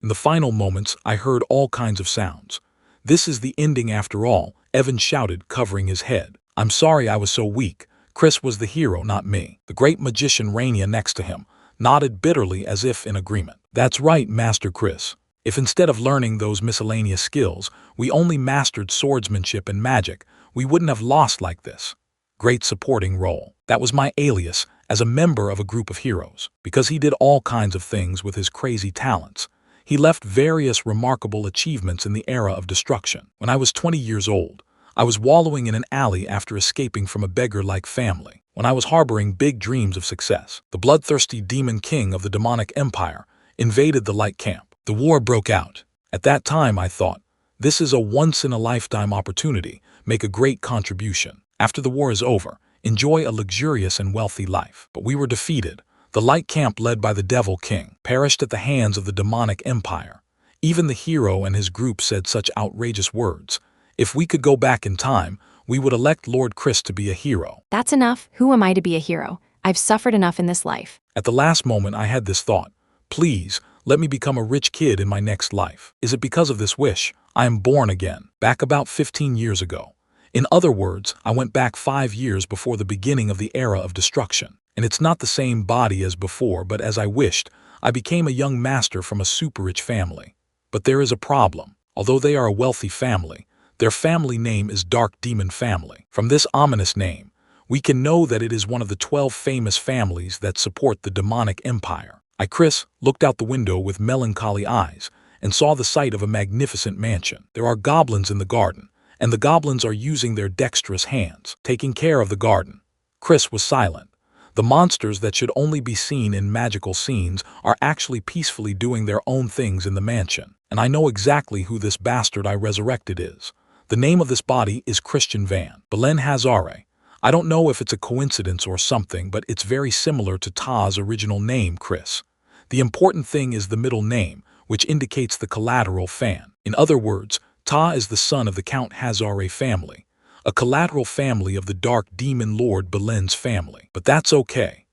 In the final moments, I heard all kinds of sounds. "This is the ending after all," Evan shouted, covering his head. "I'm sorry I was so weak. Chris was the hero, not me." The great magician Rania next to him nodded bitterly as if in agreement. "That's right, Master Chris. If instead of learning those miscellaneous skills, we only mastered swordsmanship and magic, we wouldn't have lost like this." Great supporting role. That was my alias as a member of a group of heroes. Because he did all kinds of things with his crazy talents, he left various remarkable achievements in the era of destruction. When I was 20 years old, I was wallowing in an alley after escaping from a beggar-like family. When I was harboring big dreams of success, the bloodthirsty demon king of the demonic empire invaded the light camp. The war broke out. At that time, I thought, this is a once-in-a-lifetime opportunity, make a great contribution. After the war is over, enjoy a luxurious and wealthy life. But we were defeated. The light camp led by the Devil King perished at the hands of the demonic empire. Even the hero and his group said such outrageous words. If we could go back in time, we would elect Lord Chris to be a hero. That's enough. Who am I to be a hero? I've suffered enough in this life. At the last moment, I had this thought. Please, let me become a rich kid in my next life. Is it because of this wish I am born again, back about 15 years ago? In other words, I went back 5 years before the beginning of the era of destruction. And it's not the same body as before, but as I wished, I became a young master from a super-rich family. But there is a problem. Although they are a wealthy family, their family name is Dark Demon Family. From this ominous name, we can know that it is one of the 12 famous families that support the demonic empire. Chris looked out the window with melancholy eyes and saw the sight of a magnificent mansion. There are goblins in the garden, and the goblins are using their dexterous hands, taking care of the garden. Chris was silent. The monsters that should only be seen in magical scenes are actually peacefully doing their own things in the mansion. And I know exactly who this bastard I resurrected is. The name of this body is Christian Van Belen Hazare. I don't know if it's a coincidence or something, but it's very similar to Ta's original name, Chris. The important thing is the middle name, which indicates the collateral fan. In other words, Ta is the son of the Count Hazare family, a collateral family of the Dark Demon Lord Belen's family. But that's okay.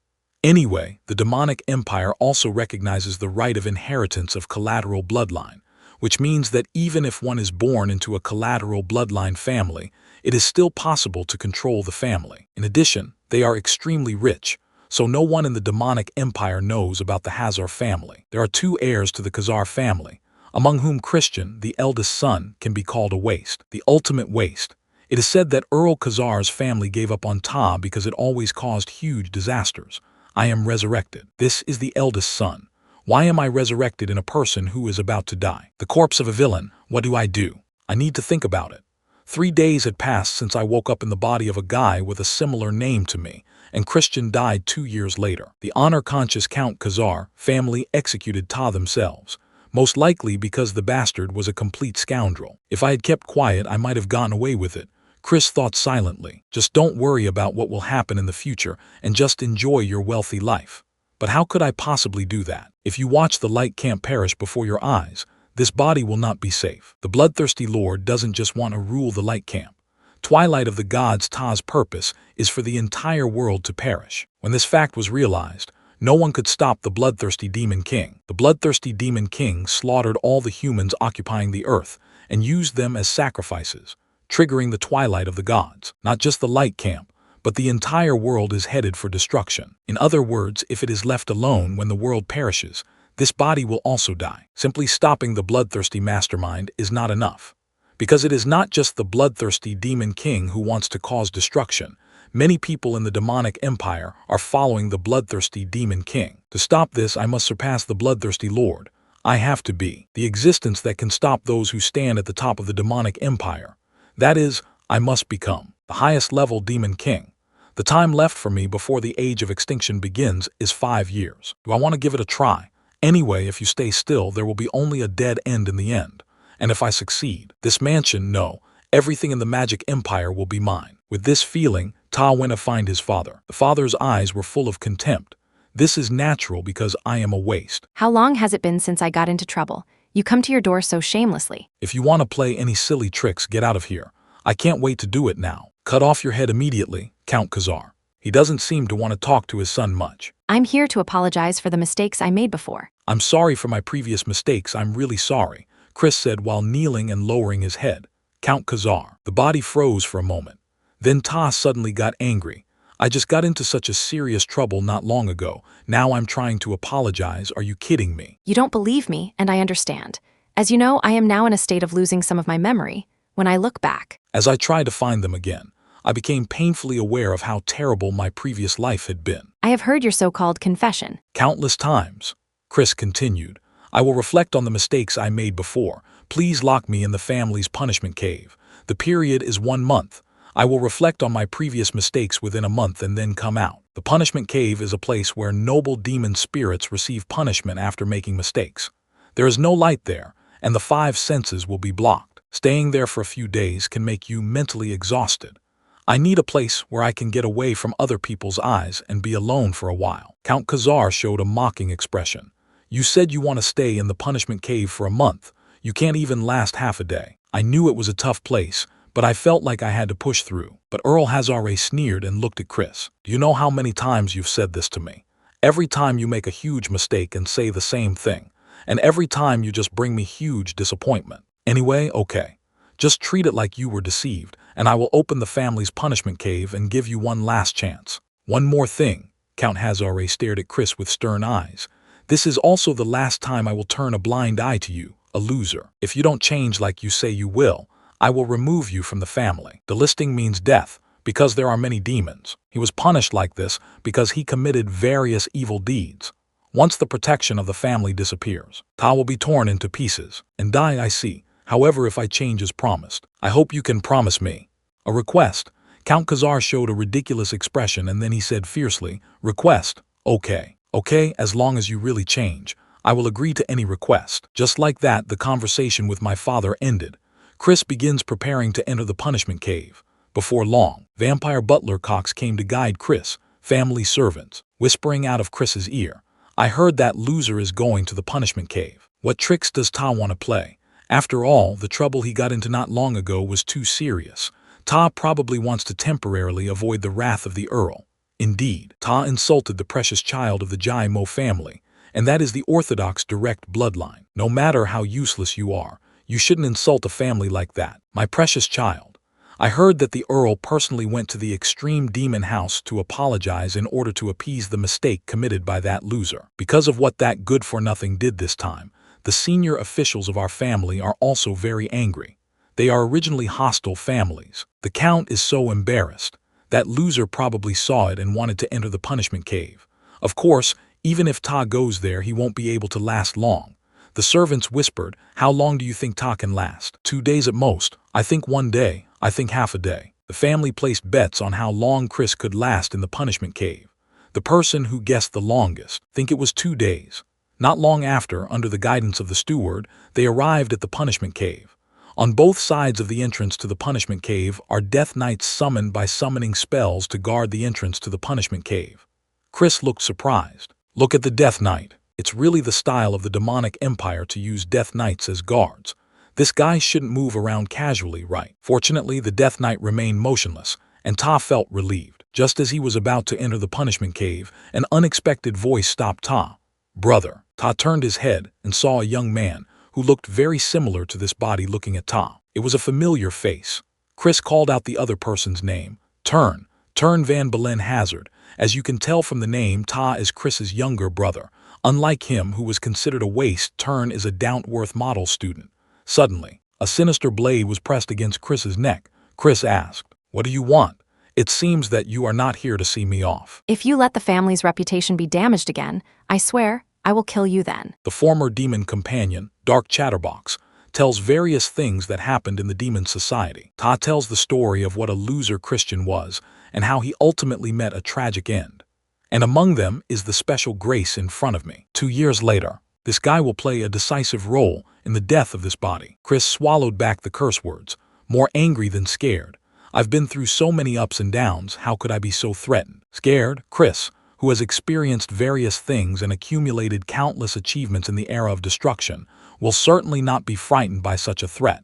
Anyway, the demonic empire also recognizes the right of inheritance of collateral bloodline, which means that even if one is born into a collateral bloodline family, it is still possible to control the family. In addition, they are extremely rich, so no one in the demonic empire knows about the Hazare family. There are 2 heirs to the Khazar family, among whom Christian, the eldest son, can be called a waste, the ultimate waste. It is said that Earl Khazar's family gave up on Ta because it always caused huge disasters. I am resurrected. This is the eldest son. Why am I resurrected in a person who is about to die? The corpse of a villain. What do? I need to think about it. 3 days had passed since I woke up in the body of a guy with a similar name to me, and Christian died 2 years later. The honor-conscious Count Khazar family executed Ta themselves, most likely because the bastard was a complete scoundrel. If I had kept quiet, I might have gotten away with it. Chris thought silently. Just don't worry about what will happen in the future and just enjoy your wealthy life. But how could I possibly do that? If you watch the light camp perish before your eyes, this body will not be safe. The bloodthirsty Lord doesn't just want to rule the light camp. Twilight of the gods, Ta's purpose is for the entire world to perish. When this fact was realized, no one could stop the bloodthirsty Demon King. The bloodthirsty Demon King slaughtered all the humans occupying the earth and used them as sacrifices, triggering the twilight of the gods. Not just the light camp, but the entire world is headed for destruction. In other words, if it is left alone when the world perishes, this body will also die. Simply stopping the bloodthirsty mastermind is not enough. Because it is not just the bloodthirsty Demon King who wants to cause destruction. Many people in the demonic empire are following the bloodthirsty Demon King. To stop this, I must surpass the bloodthirsty Lord. I have to be the existence that can stop those who stand at the top of the demonic empire. That is, I must become the highest level Demon King. The time left for me before the age of extinction begins is 5 years. Do I want to give it a try? Anyway, if you stay still, there will be only a dead end in the end. And if I succeed, this mansion, no, everything in the magic empire will be mine. With this feeling, Ta went to find his father. The father's eyes were full of contempt. This is natural because I am a waste. How long has it been since I got into trouble? You come to your door so shamelessly. If you want to play any silly tricks, get out of here. I can't wait to do it now. Cut off your head immediately, Count Khazar. He doesn't seem to want to talk to his son much. I'm here to apologize for the mistakes I made before. I'm sorry for my previous mistakes, I'm really sorry, Chris said while kneeling and lowering his head. Count Khazar. The body froze for a moment. Then Ta suddenly got angry. I just got into such a serious trouble not long ago. Now I'm trying to apologize. Are you kidding me? You don't believe me, and I understand. As you know, I am now in a state of losing some of my memory. When I look back, As I tried to find them again, I became painfully aware of how terrible my previous life had been. I have heard your so-called confession. Countless times, Chris continued. I will reflect on the mistakes I made before. Please lock me in the family's punishment cave. The period is 1 month. I will reflect on my previous mistakes within a month and then come out. The punishment cave is a place where noble demon spirits receive punishment after making mistakes. There is no light there, and the 5 senses will be blocked. Staying there for a few days can make you mentally exhausted. I need a place where I can get away from other people's eyes and be alone for a while. Count Khazar showed a mocking expression. You said you want to stay in the punishment cave for a month. You can't even last half a day. I knew it was a tough place, but I felt like I had to push through. But Earl Hazare sneered and looked at Chris. Do you know how many times you've said this to me? Every time you make a huge mistake and say the same thing. And every time you just bring me huge disappointment. Anyway, okay. Just treat it like you were deceived, and I will open the family's punishment cave and give you one last chance. One more thing. Count Hazare stared at Chris with stern eyes. This is also the last time I will turn a blind eye to you, a loser. If you don't change like you say you will, I will remove you from the family. The listing means death, because there are many demons. He was punished like this because he committed various evil deeds. Once the protection of the family disappears, Ta will be torn into pieces and die, I see. However, if I change as promised, I hope you can promise me. A request. Count Khazar showed a ridiculous expression and then he said fiercely, request, okay. Okay, as long as you really change, I will agree to any request. Just like that, the conversation with my father ended. Chris begins preparing to enter the punishment cave. Before long, vampire butler Cox came to guide Chris, family servants, whispering out of Chris's ear. I heard that loser is going to the punishment cave. What tricks does Ta want to play? After all, the trouble he got into not long ago was too serious. Ta probably wants to temporarily avoid the wrath of the Earl. Indeed, Ta insulted the precious child of the Jai Mo family, and that is the orthodox direct bloodline. No matter how useless you are, you shouldn't insult a family like that. My precious child. I heard that the Earl personally went to the extreme demon house to apologize in order to appease the mistake committed by that loser. Because of what that good-for-nothing did this time, the senior officials of our family are also very angry. They are originally hostile families. The Count is so embarrassed. That loser probably saw it and wanted to enter the punishment cave. Of course, even if Ta goes there, he won't be able to last long. The servants whispered, how long do you think Ta can last? 2 days at most. I think 1 day. I think half a day. The family placed bets on how long Chris could last in the punishment cave. The person who guessed the longest, think it was 2 days. Not long after, under the guidance of the steward, they arrived at the punishment cave. On both sides of the entrance to the punishment cave are death knights summoned by summoning spells to guard the entrance to the punishment cave. Chris looked surprised. Look at the death knight. It's really the style of the demonic empire to use death knights as guards. This guy shouldn't move around casually, right? Fortunately, the death knight remained motionless, and Ta felt relieved. Just as he was about to enter the punishment cave, an unexpected voice stopped Ta. Brother. Ta turned his head and saw a young man who looked very similar to this body looking at Ta. It was a familiar face. Chris called out the other person's name. Turn Van Belen Hazare. As you can tell from the name, Ta is Chris's younger brother. Unlike him, who was considered a waste, Turn is a Dauntworth model student. Suddenly, a sinister blade was pressed against Chris's neck. Chris asked, what do you want? It seems that you are not here to see me off. If you let the family's reputation be damaged again, I swear, I will kill you then. The former demon companion, Dark Chatterbox, tells various things that happened in the demon society. Ta tells the story of what a loser Christian was and how he ultimately met a tragic end. And among them is the special Grace in front of me. 2 years later, this guy will play a decisive role in the death of this body. Chris swallowed back the curse words, more angry than scared. I've been through so many ups and downs, how could I be so threatened? Scared? Chris, who has experienced various things and accumulated countless achievements in the era of destruction, will certainly not be frightened by such a threat.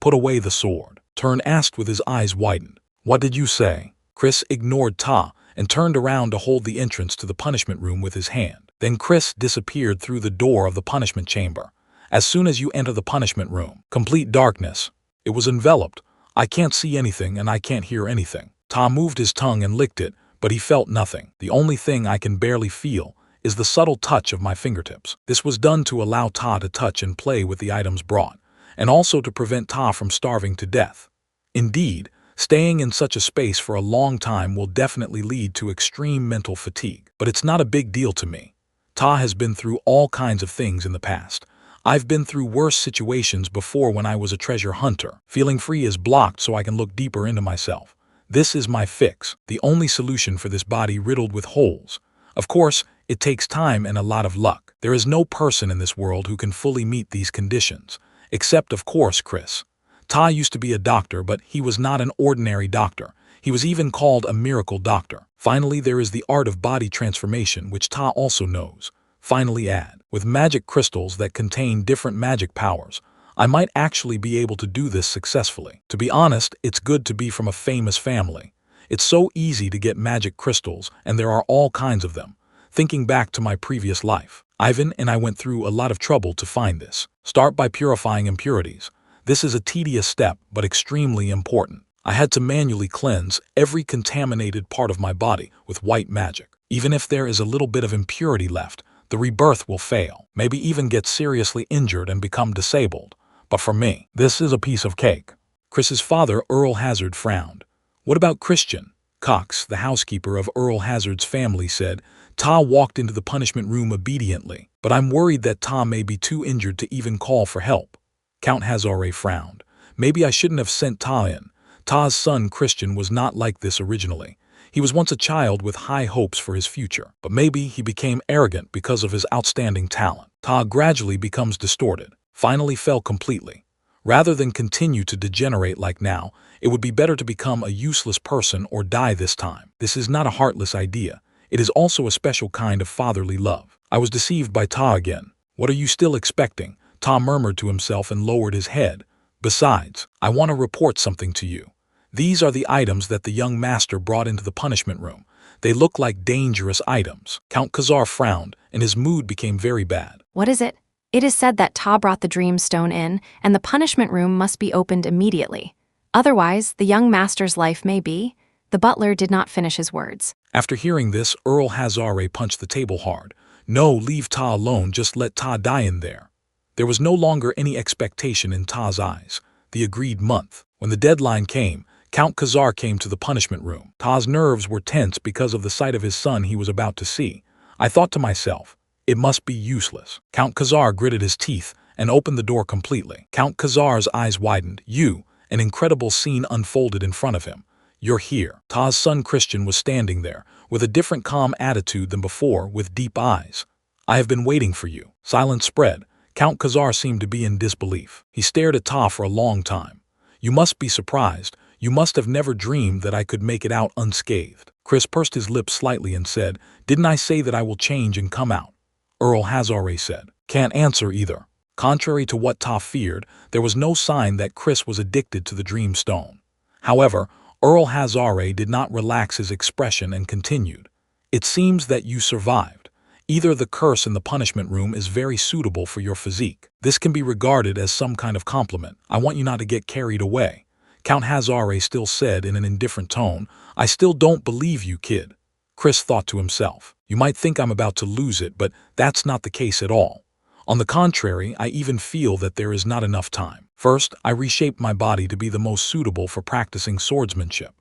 Put away the sword. Turn asked with his eyes widened. What did you say? Chris ignored Ta and turned around to hold the entrance to the punishment room with his hand. Then Chris disappeared through the door of the punishment chamber. As soon as you enter the punishment room, complete darkness. It was enveloped. I can't see anything and I can't hear anything. Ta moved his tongue and licked it, but he felt nothing. The only thing I can barely feel is the subtle touch of my fingertips. This was done to allow Ta to touch and play with the items brought, and also to prevent Ta from starving to death. Indeed, staying in such a space for a long time will definitely lead to extreme mental fatigue. But it's not a big deal to me. Ta has been through all kinds of things in the past. I've been through worse situations before when I was a treasure hunter. Feeling free is blocked so I can look deeper into myself. This is my fix, the only solution for this body riddled with holes. Of course, it takes time and a lot of luck. There is no person in this world who can fully meet these conditions, except of course Chris. Ta used to be a doctor, but he was not an ordinary doctor. He was even called a miracle doctor. Finally, there is the art of body transformation, which Ta also knows. Finally with magic crystals that contain different magic powers. I might actually be able to do this successfully. To be honest, it's good to be from a famous family. It's so easy to get magic crystals, and there are all kinds of them. Thinking back to my previous life, Ivan and I went through a lot of trouble to find this. Start by purifying impurities. This is a tedious step, but extremely important. I had to manually cleanse every contaminated part of my body with white magic. Even if there is a little bit of impurity left, the rebirth will fail, maybe even get seriously injured and become disabled. But for me, this is a piece of cake. Chris's father, Earl Hazard, frowned. What about Christian? Cox, the housekeeper of Earl Hazard's family, said. Ta walked into the punishment room obediently, but I'm worried that Ta may be too injured to even call for help. Count Hazare frowned. Maybe I shouldn't have sent Ta in. Ta's son Christian was not like this originally. He was once a child with high hopes for his future, but maybe he became arrogant because of his outstanding talent. Ta gradually becomes distorted, finally fell completely. Rather than continue to degenerate like now, it would be better to become a useless person or die this time. This is not a heartless idea. It is also a special kind of fatherly love. I was deceived by Ta again. What are you still expecting? Ta murmured to himself and lowered his head. Besides, I want to report something to you. These are the items that the young master brought into the punishment room. They look like dangerous items. Count Khazar frowned, and his mood became very bad. What is it? It is said that Ta brought the dream stone in, and the punishment room must be opened immediately. Otherwise, the young master's life may be. The butler did not finish his words. After hearing this, Earl Hazare punched the table hard. No, leave Ta alone, just let Ta die in there. There was no longer any expectation in Ta's eyes. The agreed month. When the deadline came, Count Khazar came to the punishment room. Ta's nerves were tense because of the sight of his son he was about to see. I thought to myself, it must be useless. Count Khazar gritted his teeth and opened the door completely. Count Khazar's eyes widened. An incredible scene unfolded in front of him. You're here. Ta's son Christian was standing there, with a different calm attitude than before, with deep eyes. I have been waiting for you. Silence spread. Count Khazar seemed to be in disbelief. He stared at Ta for a long time. You must be surprised. You must have never dreamed that I could make it out unscathed. Chris pursed his lips slightly and said, Didn't I say that I will change and come out? Earl Hazare said, Can't answer either. Contrary to what Ta feared, there was no sign that Chris was addicted to the dream stone. However, Earl Hazare did not relax his expression and continued. It seems that you survived. Either the curse in the punishment room is very suitable for your physique. This can be regarded as some kind of compliment. I want you not to get carried away. Count Hazare still said in an indifferent tone, I still don't believe you, kid. Chris thought to himself, you might think I'm about to lose it, but that's not the case at all. On the contrary, I even feel that there is not enough time. First, I reshaped my body to be the most suitable for practicing swordsmanship.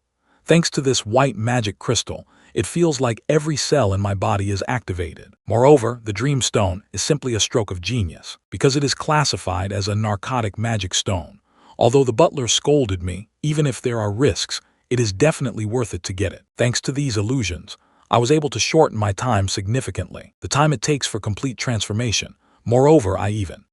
Thanks to this white magic crystal, it feels like every cell in my body is activated. Moreover, the dream stone is simply a stroke of genius, because it is classified as a narcotic magic stone. Although the butler scolded me, even if there are risks, it is definitely worth it to get it. Thanks to these illusions, I was able to shorten my time significantly, the time it takes for complete transformation. Moreover,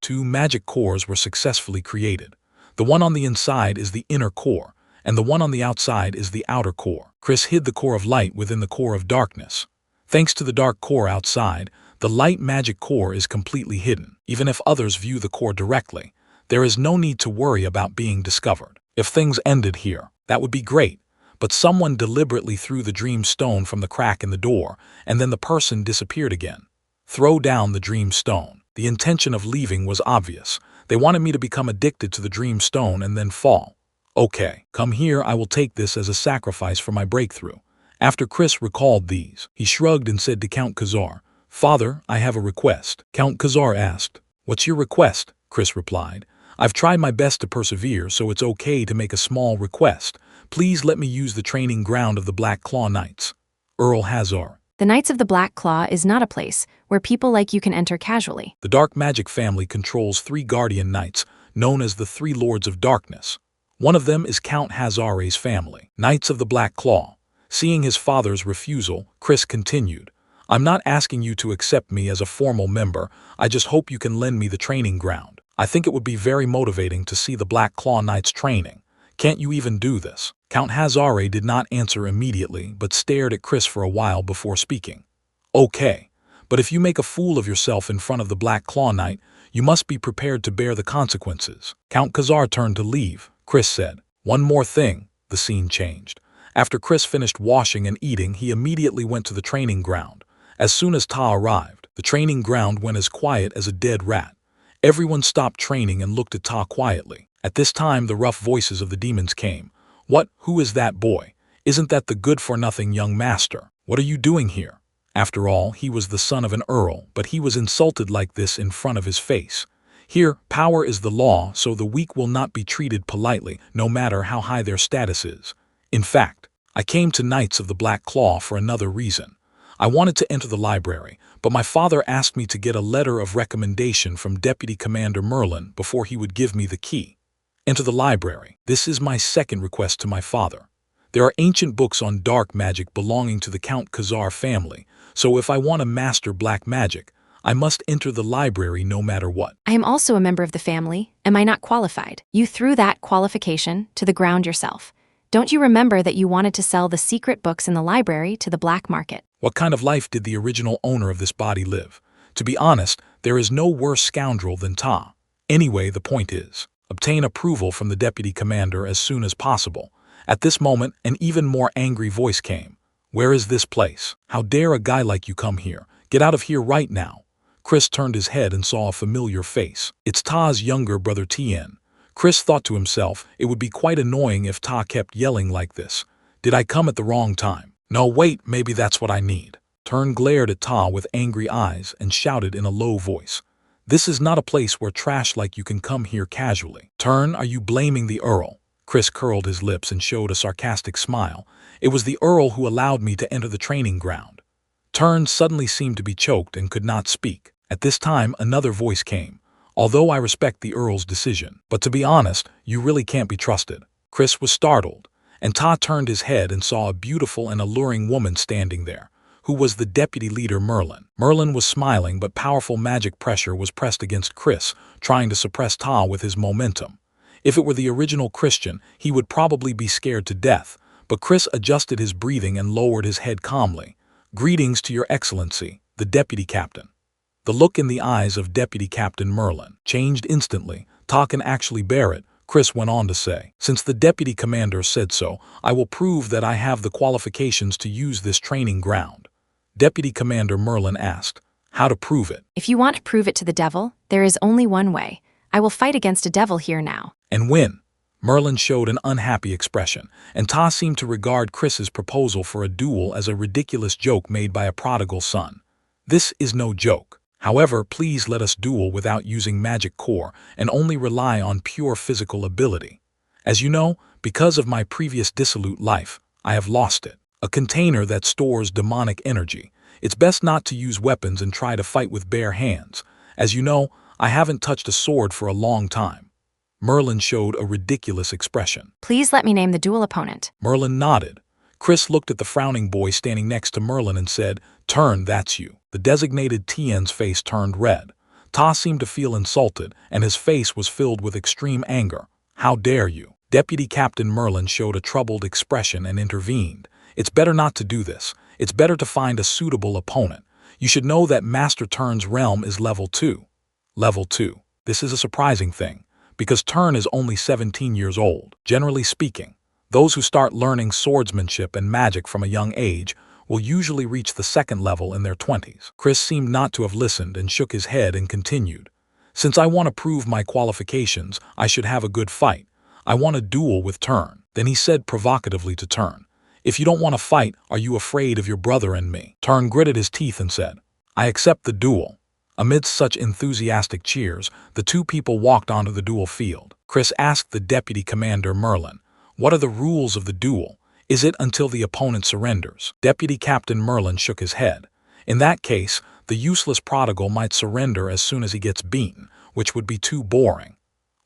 two magic cores were successfully created. The one on the inside is the inner core, and the one on the outside is the outer core. Chris hid the core of light within the core of darkness. Thanks to the dark core outside, the light magic core is completely hidden. Even if others view the core directly, there is no need to worry about being discovered. If things ended here, that would be great, but someone deliberately threw the dream stone from the crack in the door, and then the person disappeared again. Throw down the dream stone. The intention of leaving was obvious. They wanted me to become addicted to the dream stone and then fall. Okay, come here, I will take this as a sacrifice for my breakthrough. After Chris recalled these, he shrugged and said to Count Khazar, "Father, I have a request." Count Khazar asked, "What's your request?" Chris replied, "I've tried my best to persevere, so it's okay to make a small request. Please let me use the training ground of the Black Claw Knights." Earl Hazare. The Knights of the Black Claw is not a place where people like you can enter casually. The Dark Magic family controls 3 guardian knights, known as the 3 Lords of Darkness. One of them is Count Hazare's family, Knights of the Black Claw. Seeing his father's refusal, Chris continued, "I'm not asking you to accept me as a formal member, I just hope you can lend me the training ground. I think it would be very motivating to see the Black Claw Knights training. Can't you even do this?" Count Hazare did not answer immediately, but stared at Chris for a while before speaking. "Okay, but if you make a fool of yourself in front of the Black Claw Knight, you must be prepared to bear the consequences." Count Khazar turned to leave. Chris said, "One more thing." The scene changed. After Chris finished washing and eating, he immediately went to the training ground. As soon as Ta arrived, the training ground went as quiet as a dead rat. Everyone stopped training and looked at Ta quietly. At this time, the rough voices of the demons came. "What? Who is that boy? Isn't that the good-for-nothing young master? What are you doing here?" After all, he was the son of an earl, but he was insulted like this in front of his face. Here, power is the law, so the weak will not be treated politely, no matter how high their status is. In fact, I came to Knights of the Black Claw for another reason. I wanted to enter the library, but my father asked me to get a letter of recommendation from Deputy Commander Merlin before he would give me the key. Enter the library. This is my second request to my father. There are ancient books on dark magic belonging to the Count Khazar family, so if I want to master black magic, I must enter the library no matter what. I am also a member of the family. Am I not qualified? You threw that qualification to the ground yourself. Don't you remember that you wanted to sell the secret books in the library to the black market? What kind of life did the original owner of this body live? To be honest, there is no worse scoundrel than Ta. Anyway, the point is, obtain approval from the deputy commander as soon as possible. At this moment, an even more angry voice came. "Where is this place? How dare a guy like you come here? Get out of here right now." Chris turned his head and saw a familiar face. It's Ta's younger brother Tien. Chris thought to himself, it would be quite annoying if Ta kept yelling like this. Did I come at the wrong time? No, wait, maybe that's what I need. Tern glared at Ta with angry eyes and shouted in a low voice. "This is not a place where trash like you can come here casually. Tern, are you blaming the Earl?" Chris curled his lips and showed a sarcastic smile. "It was the Earl who allowed me to enter the training ground." Tern suddenly seemed to be choked and could not speak. At this time, another voice came. "Although I respect the Earl's decision, but to be honest, you really can't be trusted." Chris was startled, and Ta turned his head and saw a beautiful and alluring woman standing there, who was the deputy leader Merlin. Merlin was smiling, but powerful magic pressure was pressed against Chris, trying to suppress Ta with his momentum. If it were the original Christian, he would probably be scared to death, but Chris adjusted his breathing and lowered his head calmly. "Greetings to your excellency, the deputy captain." The look in the eyes of Deputy Captain Merlin changed instantly. Ta can actually bear it, Chris went on to say. "Since the deputy commander said so, I will prove that I have the qualifications to use this training ground." Deputy Commander Merlin asked, "How to prove it?" If you want to prove it to the devil, there is only one way. I will fight against a devil here now. "And win." Merlin showed an unhappy expression, and Ta seemed to regard Chris's proposal for a duel as a ridiculous joke made by a prodigal son. "This is no joke. However, please let us duel without using magic core and only rely on pure physical ability. As you know, because of my previous dissolute life, I have lost it. A container that stores demonic energy. It's best not to use weapons and try to fight with bare hands. As you know, I haven't touched a sword for a long time." Merlin showed a ridiculous expression. Please let me name the duel opponent. Merlin nodded. Chris looked at the frowning boy standing next to Merlin and said, "Turn, that's you." The designated Tien's face turned red. Ta seemed to feel insulted, and his face was filled with extreme anger. "How dare you?" Deputy Captain Merlin showed a troubled expression and intervened. "It's better not to do this. It's better to find a suitable opponent. You should know that Master Turn's realm is level 2. Level 2. This is a surprising thing, because Turn is only 17 years old. Generally speaking, those who start learning swordsmanship and magic from a young age will usually reach the second level in their 20s. Chris seemed not to have listened and shook his head and continued. Since I want to prove my qualifications, I should have a good fight. I want a duel with Turn. Then he said provocatively to Turn, if you don't want to fight, are you afraid of your brother and me? Turn gritted his teeth and said, I accept the duel. Amidst such enthusiastic cheers, the two people walked onto the duel field. Chris asked the deputy commander Merlin, what are the rules of the duel? Is it until the opponent surrenders? Deputy Captain Merlin shook his head. In that case, the useless prodigal might surrender as soon as he gets beaten, which would be too boring.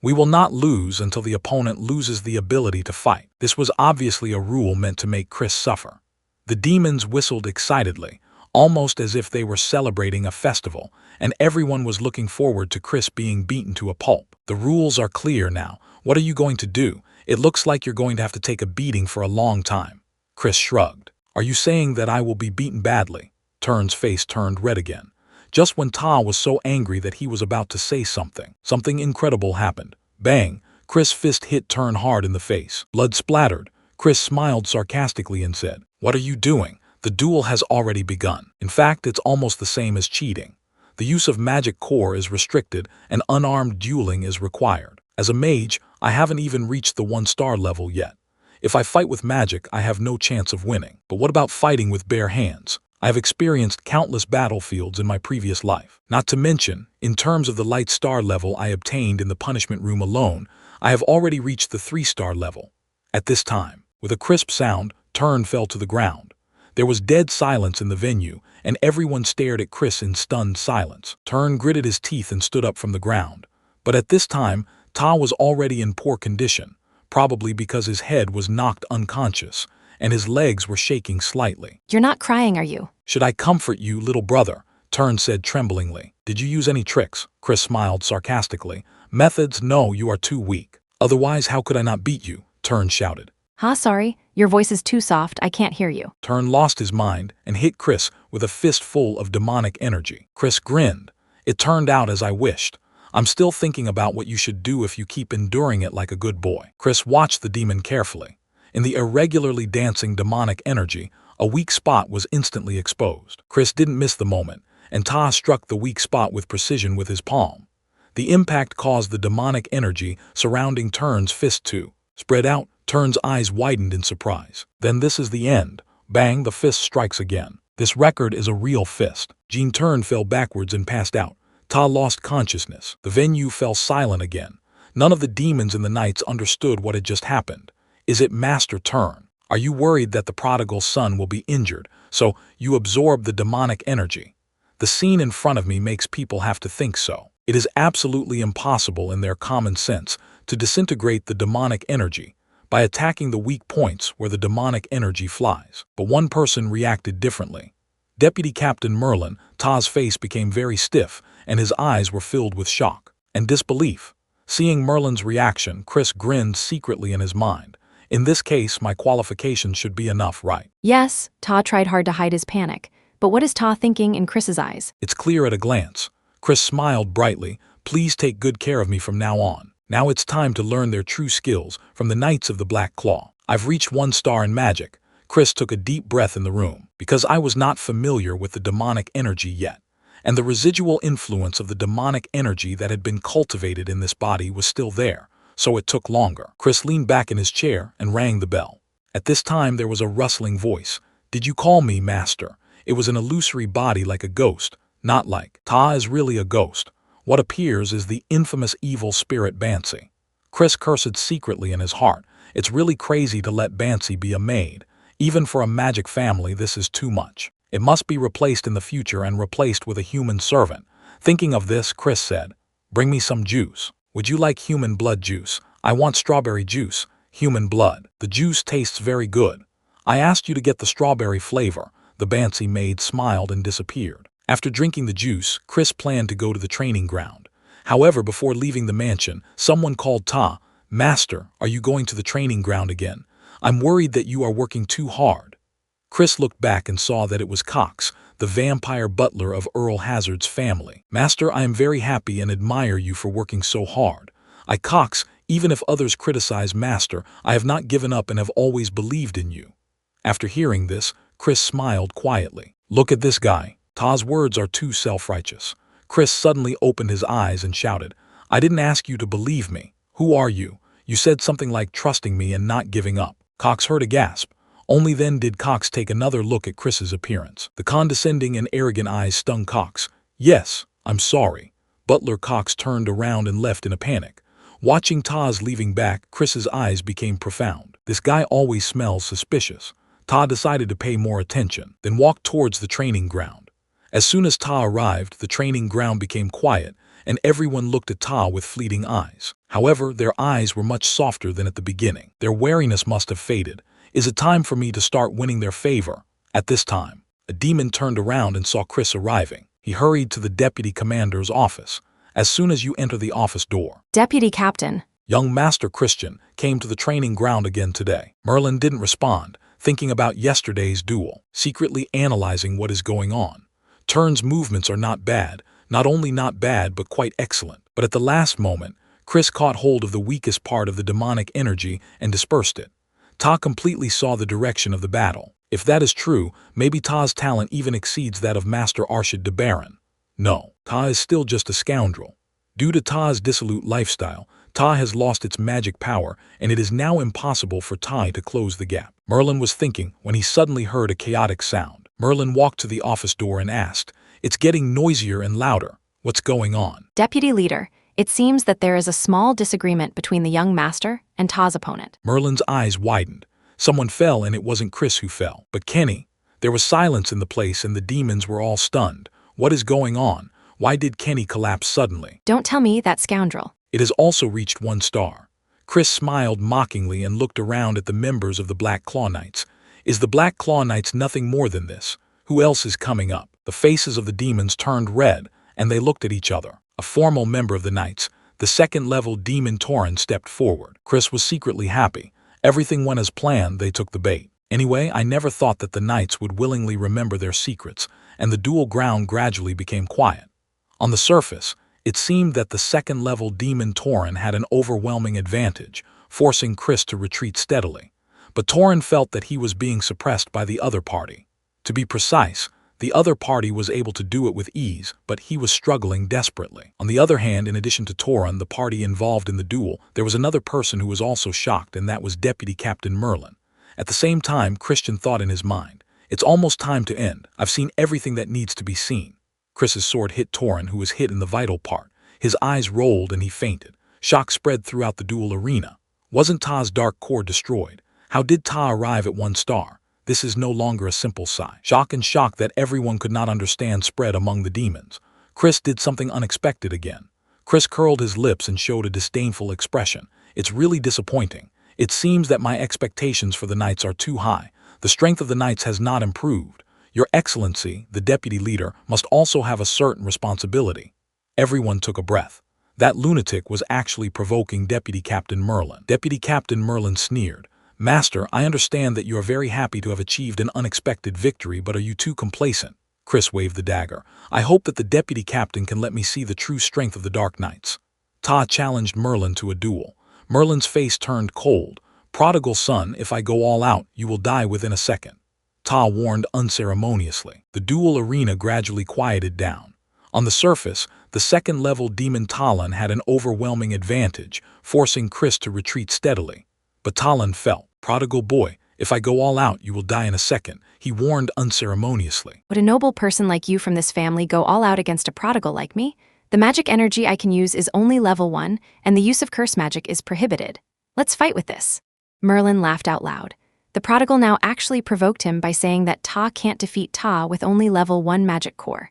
We will not lose until the opponent loses the ability to fight. This was obviously a rule meant to make Chris suffer. The demons whistled excitedly, almost as if they were celebrating a festival, and everyone was looking forward to Chris being beaten to a pulp. The rules are clear now. What are you going to do? It looks like you're going to have to take a beating for a long time. Chris shrugged. Are you saying that I will be beaten badly? Turn's face turned red again. Just when Ta was so angry that he was about to say something, something incredible happened. Bang! Chris' fist hit Turn hard in the face. Blood splattered. Chris smiled sarcastically and said, what are you doing? The duel has already begun. In fact, it's almost the same as cheating. The use of magic core is restricted and unarmed dueling is required. As a mage, I haven't even reached the 1-star level yet. If I fight with magic, I have no chance of winning. But what about fighting with bare hands? I have experienced countless battlefields in my previous life. Not to mention, in terms of the light star level I obtained in the punishment room alone, I have already reached the 3-star level. At this time, with a crisp sound, Turn fell to the ground. There was dead silence in the venue, and everyone stared at Chris in stunned silence. Turn gritted his teeth and stood up from the ground. But at this time, Ta was already in poor condition, probably because his head was knocked unconscious, and his legs were shaking slightly. You're not crying, are you? Should I comfort you, little brother? Turn said tremblingly. Did you use any tricks? Chris smiled sarcastically. Methods? No, you are too weak. Otherwise, how could I not beat you? Turn shouted. Sorry, your voice is too soft, I can't hear you. Turn lost his mind and hit Chris with a fist full of demonic energy. Chris grinned. It turned out as I wished. I'm still thinking about what you should do if you keep enduring it like a good boy. Chris watched the demon carefully. In the irregularly dancing demonic energy, a weak spot was instantly exposed. Chris didn't miss the moment, and Ta struck the weak spot with precision with his palm. The impact caused the demonic energy surrounding Turn's fist to spread out. Turn's eyes widened in surprise. Then this is the end. Bang, the fist strikes again. This record is a real fist. Jean Turn fell backwards and passed out. Ta lost consciousness. The venue fell silent again. None of the demons in the knights understood what had just happened. Is it Master Turn? Are you worried that the prodigal son will be injured, so you absorb the demonic energy? The scene in front of me makes people have to think so. It is absolutely impossible in their common sense to disintegrate the demonic energy by attacking the weak points where the demonic energy flies. But one person reacted differently. Deputy Captain Merlin, Ta's face became very stiff and his eyes were filled with shock and disbelief. Seeing Merlin's reaction, Chris grinned secretly in his mind. In this case, my qualifications should be enough, right? Yes, Ta tried hard to hide his panic. But what is Ta thinking in Chris's eyes? It's clear at a glance. Chris smiled brightly. Please take good care of me from now on. Now it's time to learn their true skills from the Knights of the Black Claw. I've reached 1 star in magic. Chris took a deep breath in the room, because I was not familiar with the demonic energy yet. And the residual influence of the demonic energy that had been cultivated in this body was still there, so it took longer. Chris leaned back in his chair and rang the bell. At this time there was a rustling voice. Did you call me, Master? It was an illusory body like a ghost, not like. Ta is really a ghost. What appears is the infamous evil spirit Bansi. Chris cursed secretly in his heart. It's really crazy to let Bansi be a maid. Even for a magic family, this is too much. It must be replaced in the future and replaced with a human servant. Thinking of this, Chris said, bring me some juice. Would you like human blood juice? I want strawberry juice. Human blood. The juice tastes very good. I asked you to get the strawberry flavor. The Bansi maid smiled and disappeared. After drinking the juice, Chris planned to go to the training ground. However, before leaving the mansion, someone called Ta. Master, are you going to the training ground again? I'm worried that you are working too hard. Chris looked back and saw that it was Cox, the vampire butler of Earl Hazard's family. Master, I am very happy and admire you for working so hard. Cox, even if others criticize Master, I have not given up and have always believed in you. After hearing this, Chris smiled quietly. Look at this guy. Ta's words are too self-righteous. Chris suddenly opened his eyes and shouted, I didn't ask you to believe me. Who are you? You said something like trusting me and not giving up. Cox heard a gasp. Only then did Cox take another look at Chris's appearance. The condescending and arrogant eyes stung Cox. Yes, I'm sorry. Butler Cox turned around and left in a panic. Watching Ta's leaving back, Chris's eyes became profound. This guy always smells suspicious. Ta decided to pay more attention, then walked towards the training ground. As soon as Ta arrived, the training ground became quiet, and everyone looked at Ta with fleeting eyes. However, their eyes were much softer than at the beginning. Their wariness must have faded. Is it time for me to start winning their favor? At this time, a demon turned around and saw Chris arriving. He hurried to the deputy commander's office. As soon as you enter the office door, Deputy Captain. Young Master Christian came to the training ground again today. Merlin didn't respond, thinking about yesterday's duel, secretly analyzing what is going on. Turn's movements are not bad, not only not bad but quite excellent. But at the last moment, Chris caught hold of the weakest part of the demonic energy and dispersed it. Ta completely saw the direction of the battle. If that is true, maybe Ta's talent even exceeds that of Master Arshid de Baron. No, Ta is still just a scoundrel. Due to Ta's dissolute lifestyle, Ta has lost its magic power, and it is now impossible for Ta to close the gap. Merlin was thinking when he suddenly heard a chaotic sound. Merlin walked to the office door and asked, It's getting noisier and louder. What's going on? Deputy Leader, it seems that there is a small disagreement between the young master and Ta's opponent. Merlin's eyes widened. Someone fell, and it wasn't Chris who fell, but Kenny. There was silence in the place and the demons were all stunned. What is going on? Why did Kenny collapse suddenly? Don't tell me that scoundrel. It has also reached 1 star. Chris smiled mockingly and looked around at the members of the Black Claw Knights. Is the Black Claw Knights nothing more than this? Who else is coming up? The faces of the demons turned red, and they looked at each other. A formal member of the Knights, the second-level demon Tauren, stepped forward. Chris was secretly happy. Everything went as planned. They took the bait. Anyway, I never thought that the Knights would willingly remember their secrets, and the dual ground gradually became quiet. On the surface, it seemed that the second-level demon Tauren had an overwhelming advantage, forcing Chris to retreat steadily. But Tauren felt that he was being suppressed by the other party. To be precise, the other party was able to do it with ease, but he was struggling desperately. On the other hand, in addition to Tauren, the party involved in the duel, there was another person who was also shocked, and that was Deputy Captain Merlin. At the same time, Christian thought in his mind, It's almost time to end. I've seen everything that needs to be seen. Chris's sword hit Tauren, who was hit in the vital part. His eyes rolled and he fainted. Shock spread throughout the duel arena. Wasn't Ta's dark core destroyed? How did Ta arrive at 1 star? This is no longer a simple sigh. Shock and shock that everyone could not understand spread among the demons. Chris did something unexpected again. Chris curled his lips and showed a disdainful expression. It's really disappointing. It seems that my expectations for the Knights are too high. The strength of the Knights has not improved. Your Excellency, the Deputy Leader, must also have a certain responsibility. Everyone took a breath. That lunatic was actually provoking Deputy Captain Merlin. Deputy Captain Merlin sneered. Master, I understand that you are very happy to have achieved an unexpected victory, but are you too complacent? Chris waved the dagger. I hope that the Deputy Captain can let me see the true strength of the Dark Knights. Ta challenged Merlin to a duel. Merlin's face turned cold. Prodigal son, if I go all out, you will die within a second. Ta warned unceremoniously. The duel arena gradually quieted down. On the surface, the second-level demon Talon had an overwhelming advantage, forcing Chris to retreat steadily. But Talon felt, Prodigal boy, if I go all out, you will die in a second, he warned unceremoniously. Would a noble person like you from this family go all out against a prodigal like me? The magic energy I can use is only level 1, and the use of curse magic is prohibited. Let's fight with this. Merlin laughed out loud. The prodigal now actually provoked him by saying that Ta can't defeat Ta with only level 1 magic core.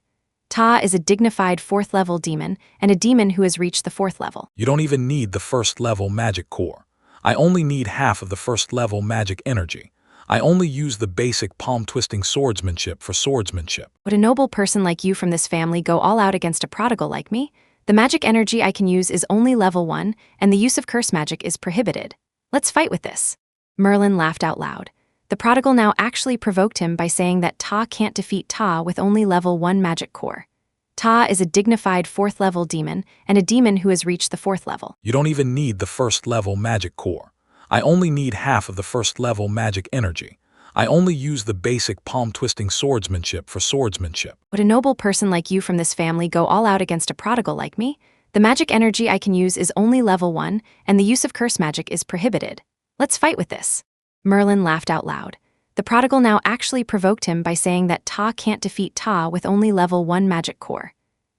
Ta is a dignified 4th-level demon, and a demon who has reached the 4th level. You don't even need the 1st-level magic core. I only need half of the 1st-level magic energy. I only use the basic palm-twisting swordsmanship for swordsmanship. Would a noble person like you from this family go all out against a prodigal like me? The magic energy I can use is only level 1, and the use of curse magic is prohibited. Let's fight with this. Merlin laughed out loud. The prodigal now actually provoked him by saying that Ta can't defeat Ta with only level 1 magic core. Ta is a dignified 4th-level demon, and a demon who has reached the 4th level. You don't even need the 1st-level magic core. I only need half of the 1st-level magic energy. I only use the basic palm-twisting swordsmanship for swordsmanship. Would a noble person like you from this family go all out against a prodigal like me? The magic energy I can use is only level 1, and the use of curse magic is prohibited. Let's fight with this. Merlin laughed out loud. The prodigal now actually provoked him by saying that Ta can't defeat Ta with only level 1 magic core.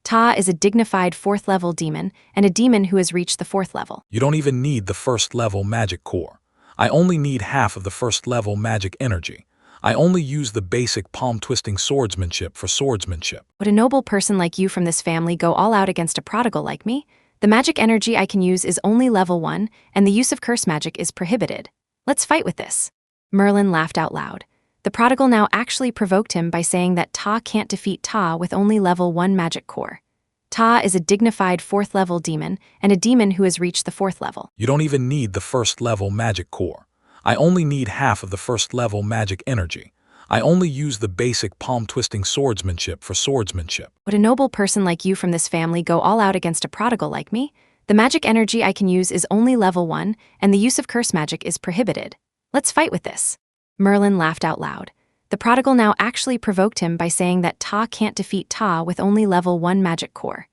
Ta is a dignified 4th level demon, and a demon who has reached the 4th level. You don't even need the 1st level magic core. I only need half of the 1st level magic energy. I only use the basic palm-twisting swordsmanship for swordsmanship. Would a noble person like you from this family go all out against a prodigal like me? The magic energy I can use is only level 1, and the use of curse magic is prohibited. Let's fight with this. Merlin laughed out loud. The prodigal now actually provoked him by saying that Ta can't defeat Ta with only level 1 magic core. Ta is a dignified 4th level demon, and a demon who has reached the 4th level. You don't even need the 1st level magic core. I only need half of the 1st level magic energy. I only use the basic palm-twisting swordsmanship for swordsmanship. Would a noble person like you from this family go all out against a prodigal like me? The magic energy I can use is only level 1, and the use of curse magic is prohibited. Let's fight with this. Merlin laughed out loud. The prodigal now actually provoked him by saying that Ta can't defeat Ta with only level 1 magic core.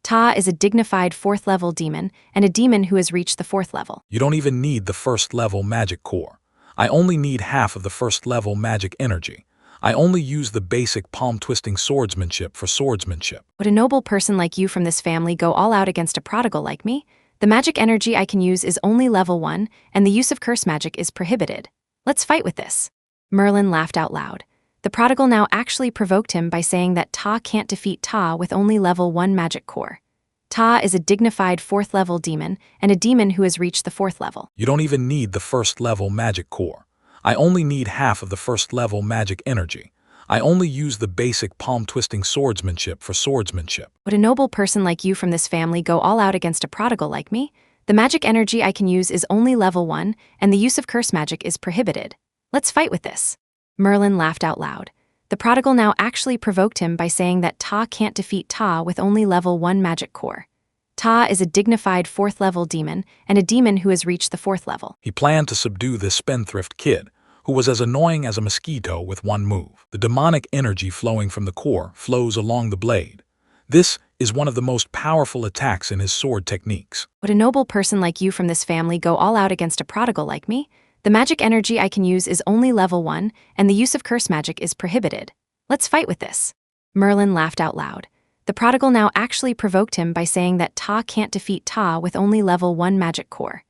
Ta is a dignified 4th level demon, and a demon who has reached the 4th level. You don't even need the 1st level magic core. I only need half of the 1st level magic energy. I only use the basic palm-twisting swordsmanship for swordsmanship. Would a noble person like you from this family go all out against a prodigal like me? The magic energy I can use is only level 1, and the use of curse magic is prohibited. Let's fight with this. Merlin laughed out loud. The prodigal now actually provoked him by saying that Ta can't defeat Ta with only level 1 magic core. Ta is a dignified 4th level demon, and a demon who has reached the 4th level. You don't even need the 1st level magic core. I only need half of the 1st level magic energy. I only use the basic palm-twisting swordsmanship for swordsmanship. Would a noble person like you from this family go all out against a prodigal like me? The magic energy I can use is only level 1, and the use of curse magic is prohibited. Let's fight with this. Merlin laughed out loud. The prodigal now actually provoked him by saying that Ta can't defeat Ta with only level 1 magic core. Ta is a dignified 4th level demon, and a demon who has reached the 4th level. He planned to subdue this spendthrift kid, who was as annoying as a mosquito with one move. The demonic energy flowing from the core flows along the blade. This is one of the most powerful attacks in his sword techniques. Would a noble person like you from this family go all out against a prodigal like me? The magic energy I can use is only level 1, and the use of curse magic is prohibited. Let's fight with this. Merlin laughed out loud. The prodigal now actually provoked him by saying that Ta can't defeat Ta with only level 1 magic core.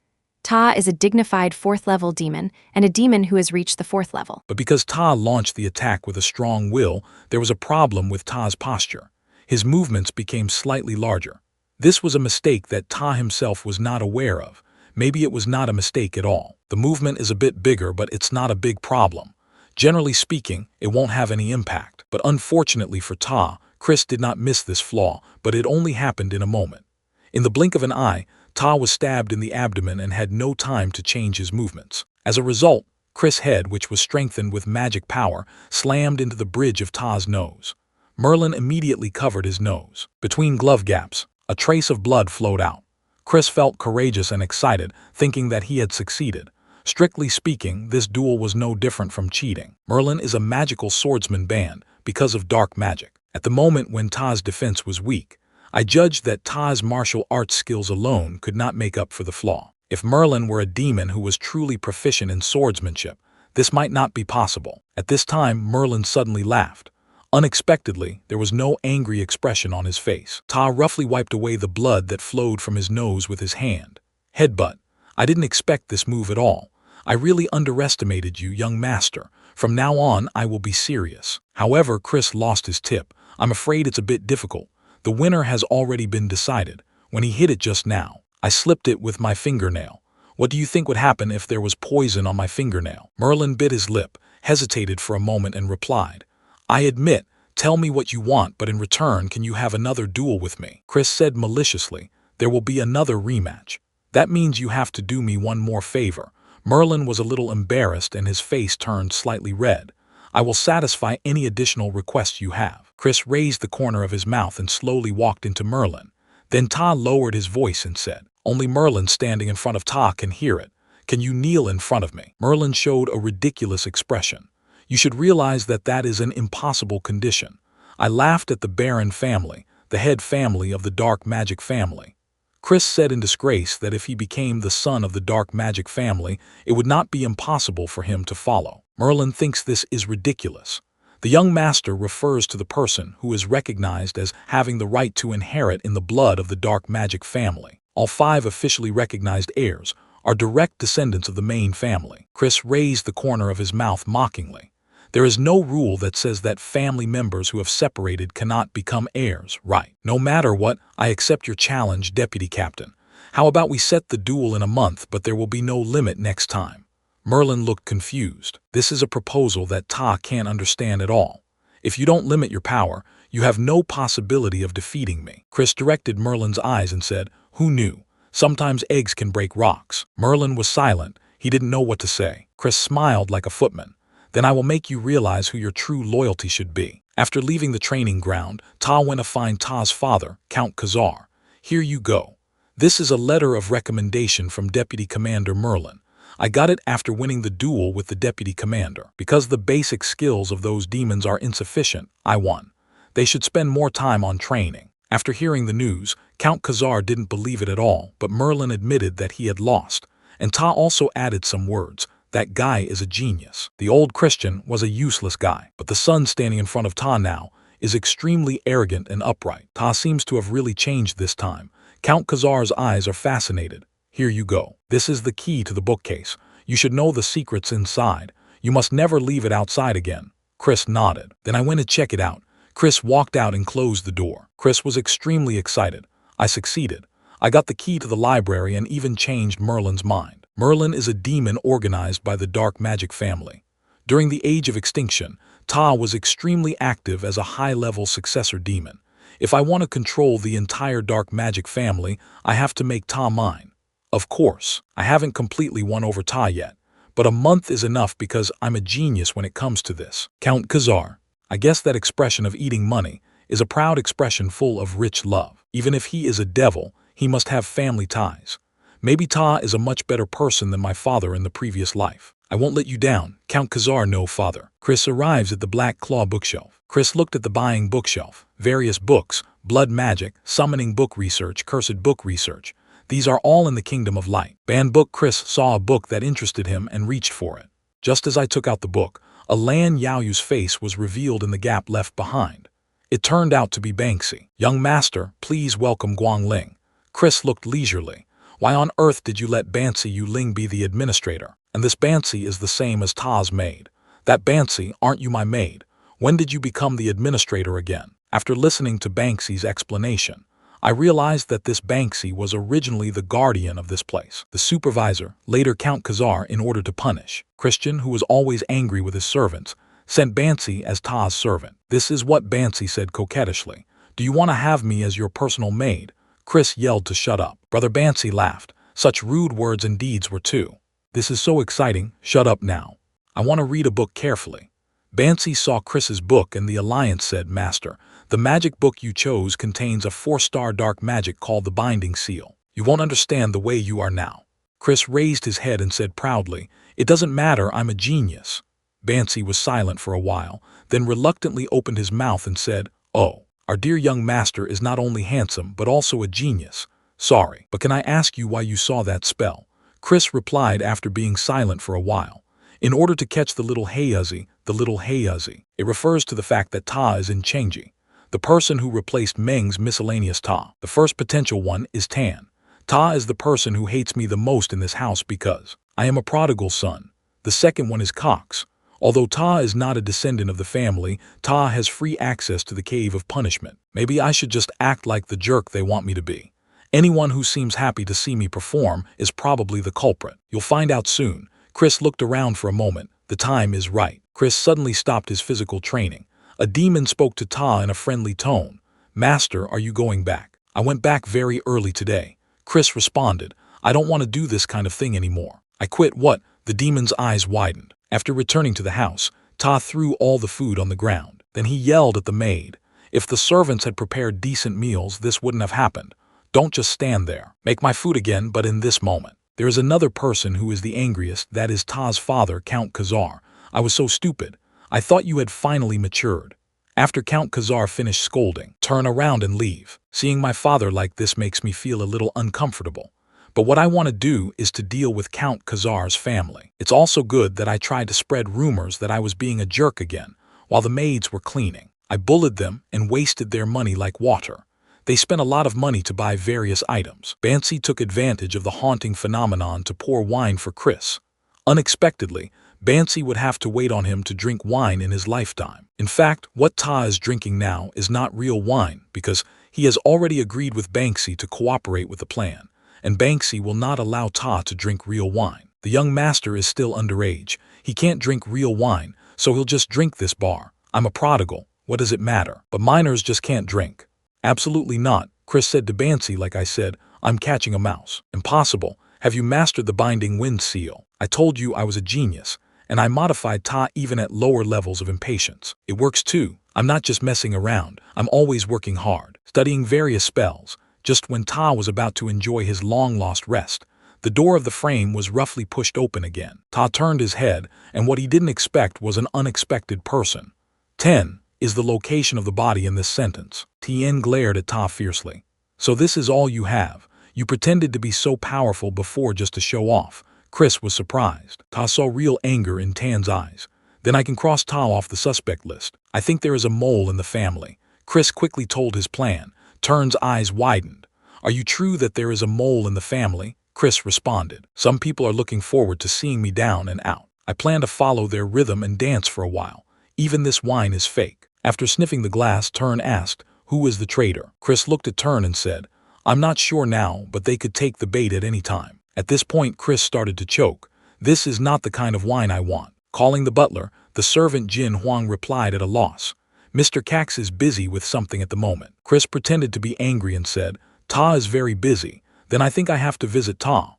Ta is a dignified 4th level demon, and a demon who has reached the 4th level. But because Ta launched the attack with a strong will, there was a problem with Ta's posture. His movements became slightly larger. This was a mistake that Ta himself was not aware of. Maybe it was not a mistake at all. The movement is a bit bigger, but it's not a big problem. Generally speaking, it won't have any impact. But unfortunately for Ta, Chris did not miss this flaw, but it only happened in a moment. In the blink of an eye, Ta was stabbed in the abdomen and had no time to change his movements. As a result, Chris' head, which was strengthened with magic power, slammed into the bridge of Ta's nose. Merlin immediately covered his nose. Between glove gaps, a trace of blood flowed out. Chris felt courageous and excited, thinking that he had succeeded. Strictly speaking, this duel was no different from cheating. Merlin is a magical swordsman banned because of dark magic. At the moment when Ta's defense was weak, I judged that Ta's martial arts skills alone could not make up for the flaw. If Merlin were a demon who was truly proficient in swordsmanship, this might not be possible. At this time, Merlin suddenly laughed. Unexpectedly, there was no angry expression on his face. Ta roughly wiped away the blood that flowed from his nose with his hand. Headbutt. I didn't expect this move at all. I really underestimated you, young master. From now on, I will be serious. However, Chris lost his tip. I'm afraid it's a bit difficult. The winner has already been decided. When he hit it just now, I slipped it with my fingernail. What do you think would happen if there was poison on my fingernail? Merlin bit his lip, hesitated for a moment and replied, I admit, tell me what you want, but in return, can you have another duel with me? Chris said maliciously, there will be another rematch. That means you have to do me one more favor. Merlin was a little embarrassed and his face turned slightly red. I will satisfy any additional requests you have. Chris raised the corner of his mouth and slowly walked into Merlin. Then Ta lowered his voice and said, only Merlin standing in front of Ta can hear it. Can you kneel in front of me? Merlin showed a ridiculous expression. You should realize that that is an impossible condition. I laughed at the Baron family, the head family of the dark magic family. Chris said in disgrace that if he became the son of the dark magic family, it would not be impossible for him to follow. Merlin thinks this is ridiculous. The young master refers to the person who is recognized as having the right to inherit in the blood of the dark magic family. All 5 officially recognized heirs are direct descendants of the main family. Chris raised the corner of his mouth mockingly. There is no rule that says that family members who have separated cannot become heirs, right? No matter what, I accept your challenge, Deputy Captain. How about we set the duel in a month, but there will be no limit next time? Merlin looked confused. This is a proposal that Ta can't understand at all. If you don't limit your power, you have no possibility of defeating me. Chris directed Merlin's eyes and said, "Who knew? Sometimes eggs can break rocks." Merlin was silent. He didn't know what to say. Chris smiled like a footman. "Then I will make you realize who your true loyalty should be." After leaving the training ground, Ta went to find Ta's father, Count Khazar. "Here you go. This is a letter of recommendation from Deputy Commander Merlin. I got it after winning the duel with the Deputy Commander. Because the basic skills of those demons are insufficient, I won. They should spend more time on training." After hearing the news, Count Khazar didn't believe it at all, but Merlin admitted that he had lost, and Ta also added some words. "That guy is a genius." The old Christian was a useless guy, but the son standing in front of Ta now is extremely arrogant and upright. Ta seems to have really changed this time. Count Khazar's eyes are fascinated. "Here you go. This is the key to the bookcase. You should know the secrets inside. You must never leave it outside again." Chris nodded. "Then I went to check it out." Chris walked out and closed the door. Chris was extremely excited. "I succeeded. I got the key to the library and even changed Merlin's mind." Merlin is a demon organized by the dark magic family. During the Age of Extinction, Ta was extremely active as a high-level successor demon. If I want to control the entire dark magic family, I have to make Ta mine. Of course, I haven't completely won over Ta yet, but a month is enough because I'm a genius when it comes to this. Count Khazar, I guess that expression of eating money is a proud expression full of rich love. Even if he is a devil, he must have family ties. Maybe Ta is a much better person than my father in the previous life. I won't let you down, Count Khazar. No, father. Chris arrives at the Black Claw bookshelf. Chris looked at the buying bookshelf. Various books, blood magic, summoning book research, cursed book research. These are all in the Kingdom of Light. Banned book. Chris saw a book that interested him and reached for it. Just as I took out the book, a Lan Yaoyu's face was revealed in the gap left behind. It turned out to be Banksy. "Young master, please welcome Guangling." Chris looked leisurely. "Why on earth did you let Bansi Yuling be the administrator? And this Bansi is the same as Ta's maid. That Bansi, aren't you my maid? When did you become the administrator again?" After listening to Banksy's explanation, I realized that this Banksy was originally the guardian of this place, the supervisor, later Count Khazar, in order to punish Christian, who was always angry with his servants, sent Bansi as Ta's servant. "This is what Bansi said coquettishly. Do you want to have me as your personal maid?" Chris yelled to shut up. Brother Bansi laughed. Such rude words and deeds were too. "This is so exciting. Shut up now. I want to read a book carefully." Bansi saw Chris's book and the Alliance said, "Master, the magic book you chose contains a 4-star dark magic called the Binding Seal. You won't understand the way you are now." Chris raised his head and said proudly, "It doesn't matter, I'm a genius." Bansi was silent for a while, then reluctantly opened his mouth and said, "Oh, our dear young master is not only handsome but also a genius. Sorry, but can I ask you why you saw that spell?" Chris replied after being silent for a while. "In order to catch the little Hayuzi, the little Hayuzi." It refers to the fact that Ta is in Chengji, the person who replaced Meng's miscellaneous Ta. The first potential one is Tan. Ta is the person who hates me the most in this house because I am a prodigal son. The second one is Cox. Although Ta is not a descendant of the family, Ta has free access to the Cave of Punishment. Maybe I should just act like the jerk they want me to be. Anyone who seems happy to see me perform is probably the culprit. You'll find out soon. Chris looked around for a moment. The time is right. Chris suddenly stopped his physical training. A demon spoke to Ta in a friendly tone. "Master, are you going back?" "I went back very early today." Chris responded, "I don't want to do this kind of thing anymore." "I quit." "What?" The demon's eyes widened. After returning to the house, Ta threw all the food on the ground. Then he yelled at the maid. "If the servants had prepared decent meals, this wouldn't have happened. Don't just stand there. Make my food again, but in this moment." There is another person who is the angriest, that is Ta's father, Count Khazar. "I was so stupid. I thought you had finally matured. After Count Khazar finished scolding, turn around and leave. Seeing my father like this makes me feel a little uncomfortable. But what I want to do is to deal with Count Khazar's family. It's also good that I tried to spread rumors that I was being a jerk again, while the maids were cleaning. I bullied them and wasted their money like water. They spent a lot of money to buy various items. Bansi took advantage of the haunting phenomenon to pour wine for Chris. Unexpectedly, Bansi would have to wait on him to drink wine in his lifetime. In fact, what Ta is drinking now is not real wine because he has already agreed with Banksy to cooperate with the plan, and Banksy will not allow Ta to drink real wine. The young master is still underage. He can't drink real wine, so he'll just drink this bar. I'm a prodigal. What does it matter? But minors just can't drink. Absolutely not, Chris said to Bansi. Like I said, I'm catching a mouse. Impossible. Have you mastered the binding wind seal? I told you I was a genius, and I modified Ta even at lower levels of impatience. It works too. I'm not just messing around. I'm always working hard, studying various spells. Just when Ta was about to enjoy his long-lost rest, the door of the frame was roughly pushed open again. Ta turned his head, and what he didn't expect was an unexpected person. 10 is the location of the body in this sentence. Tien glared at Ta fiercely. So this is all you have? You pretended to be so powerful before just to show off. Chris was surprised. Ta saw real anger in Tan's eyes. Then I can cross Ta off the suspect list. I think there is a mole in the family. Chris quickly told his plan. Turn's eyes widened. Are you true that there is a mole in the family? Chris responded. Some people are looking forward to seeing me down and out. I plan to follow their rhythm and dance for a while. Even this wine is fake. After sniffing the glass, Turn asked, who is the traitor? Chris looked at Turn and said, I'm not sure now, but they could take the bait at any time. At this point, Chris started to choke. This is not the kind of wine I want. Calling the butler, the servant Jin Huang replied at a loss. Mr. Cax is busy with something at the moment. Chris pretended to be angry and said, Ta is very busy. Then I think I have to visit Ta.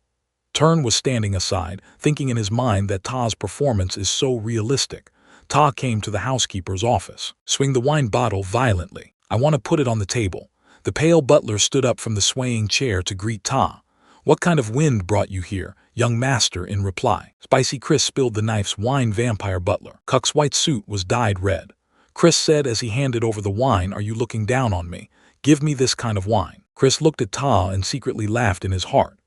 Turn was standing aside, thinking in his mind that Ta's performance is so realistic. Ta came to the housekeeper's office. Swing the wine bottle violently. I want to put it on the table. The pale butler stood up from the swaying chair to greet Ta. What kind of wind brought you here, young master? In reply, Spicy Chris spilled the knife's wine. Vampire butler. Cuck's white suit was dyed red. Chris said as he handed over the wine, are you looking down on me? Give me this kind of wine. Chris looked at Ta and secretly laughed in his heart.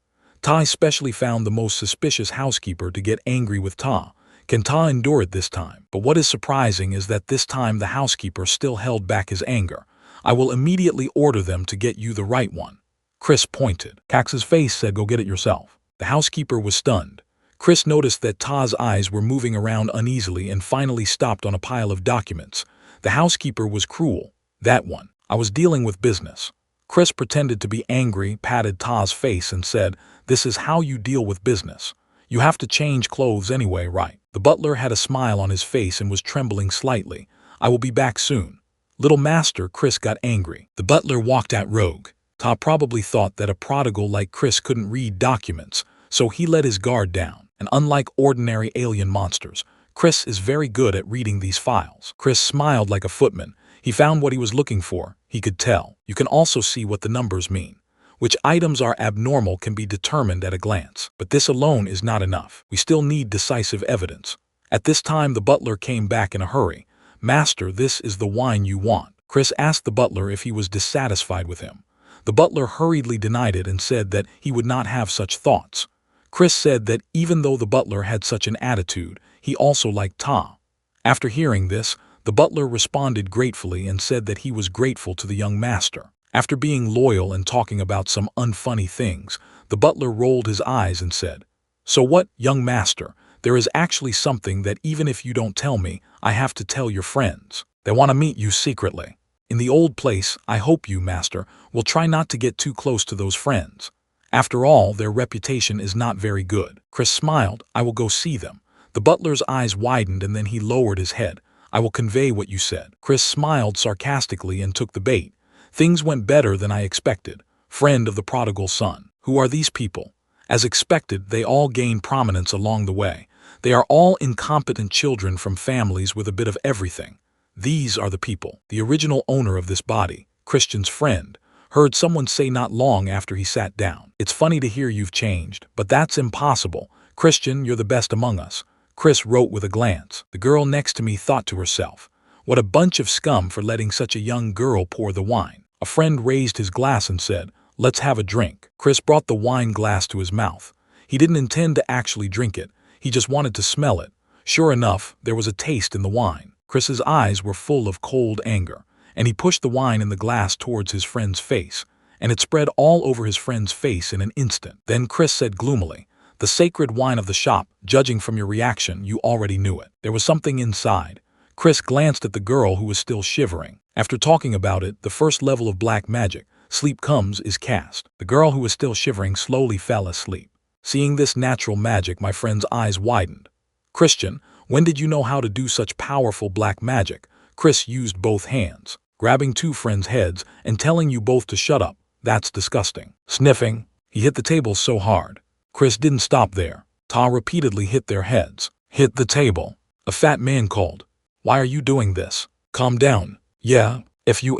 Ta especially found the most suspicious housekeeper to get angry with Ta. Can Ta endure it this time? But what is surprising is that this time the housekeeper still held back his anger. I will immediately order them to get you the right one. Chris pointed. Cax's face said, go get it yourself. The housekeeper was stunned. Chris noticed that Ta's eyes were moving around uneasily and finally stopped on a pile of documents. The housekeeper was cruel. That one. I was dealing with business. Chris pretended to be angry, patted Ta's face and said, this is how you deal with business. You have to change clothes anyway, right? The butler had a smile on his face and was trembling slightly. I will be back soon. Little master, Chris got angry. The butler walked out rogue. Ta probably thought that a prodigal like Chris couldn't read documents, so he let his guard down. And unlike ordinary alien monsters, Chris is very good at reading these files. Chris smiled like a footman. He found what he was looking for. He could tell. You can also see what the numbers mean. Which items are abnormal can be determined at a glance. But this alone is not enough. We still need decisive evidence. At this time, the butler came back in a hurry. Master, this is the wine you want. Chris asked the butler if he was dissatisfied with him. The butler hurriedly denied it and said that he would not have such thoughts. Chris said that even though the butler had such an attitude, he also liked Ta. After hearing this, the butler responded gratefully and said that he was grateful to the young master. After being loyal and talking about some unfunny things, the butler rolled his eyes and said, so what, young master? There is actually something that even if you don't tell me, I have to tell your friends. They want to meet you secretly. In the old place, I hope you, master, will try not to get too close to those friends. After all, their reputation is not very good. Chris smiled. I will go see them. The butler's eyes widened and then he lowered his head. I will convey what you said. Chris smiled sarcastically and took the bait. Things went better than I expected. Friend of the prodigal son. Who are these people? As expected, they all gained prominence along the way. They are all incompetent children from families with a bit of everything. These are the people. The original owner of this body, Christian's friend, heard someone say not long after he sat down. It's funny to hear you've changed, but that's impossible. Christian, you're the best among us. Chris wrote with a glance. The girl next to me thought to herself, what a bunch of scum for letting such a young girl pour the wine. A friend raised his glass and said, let's have a drink. Chris brought the wine glass to his mouth. He didn't intend to actually drink it. He just wanted to smell it. Sure enough, there was a taste in the wine. Chris's eyes were full of cold anger, and he pushed the wine in the glass towards his friend's face, and it spread all over his friend's face in an instant. Then Chris said gloomily, the sacred wine of the shop, judging from your reaction, you already knew it. There was something inside. Chris glanced at the girl who was still shivering. After talking about it, the first level of black magic, sleep comes, is cast. The girl who was still shivering slowly fell asleep. Seeing this natural magic, my friend's eyes widened. Christian, when did you know how to do such powerful black magic? Chris used both hands, grabbing two friends' heads and telling you both to shut up. That's disgusting. Sniffing, he hit the table so hard. Chris didn't stop there. Ta repeatedly hit their heads. Hit the table. A fat man called, why are you doing this? Calm down. Yeah, if you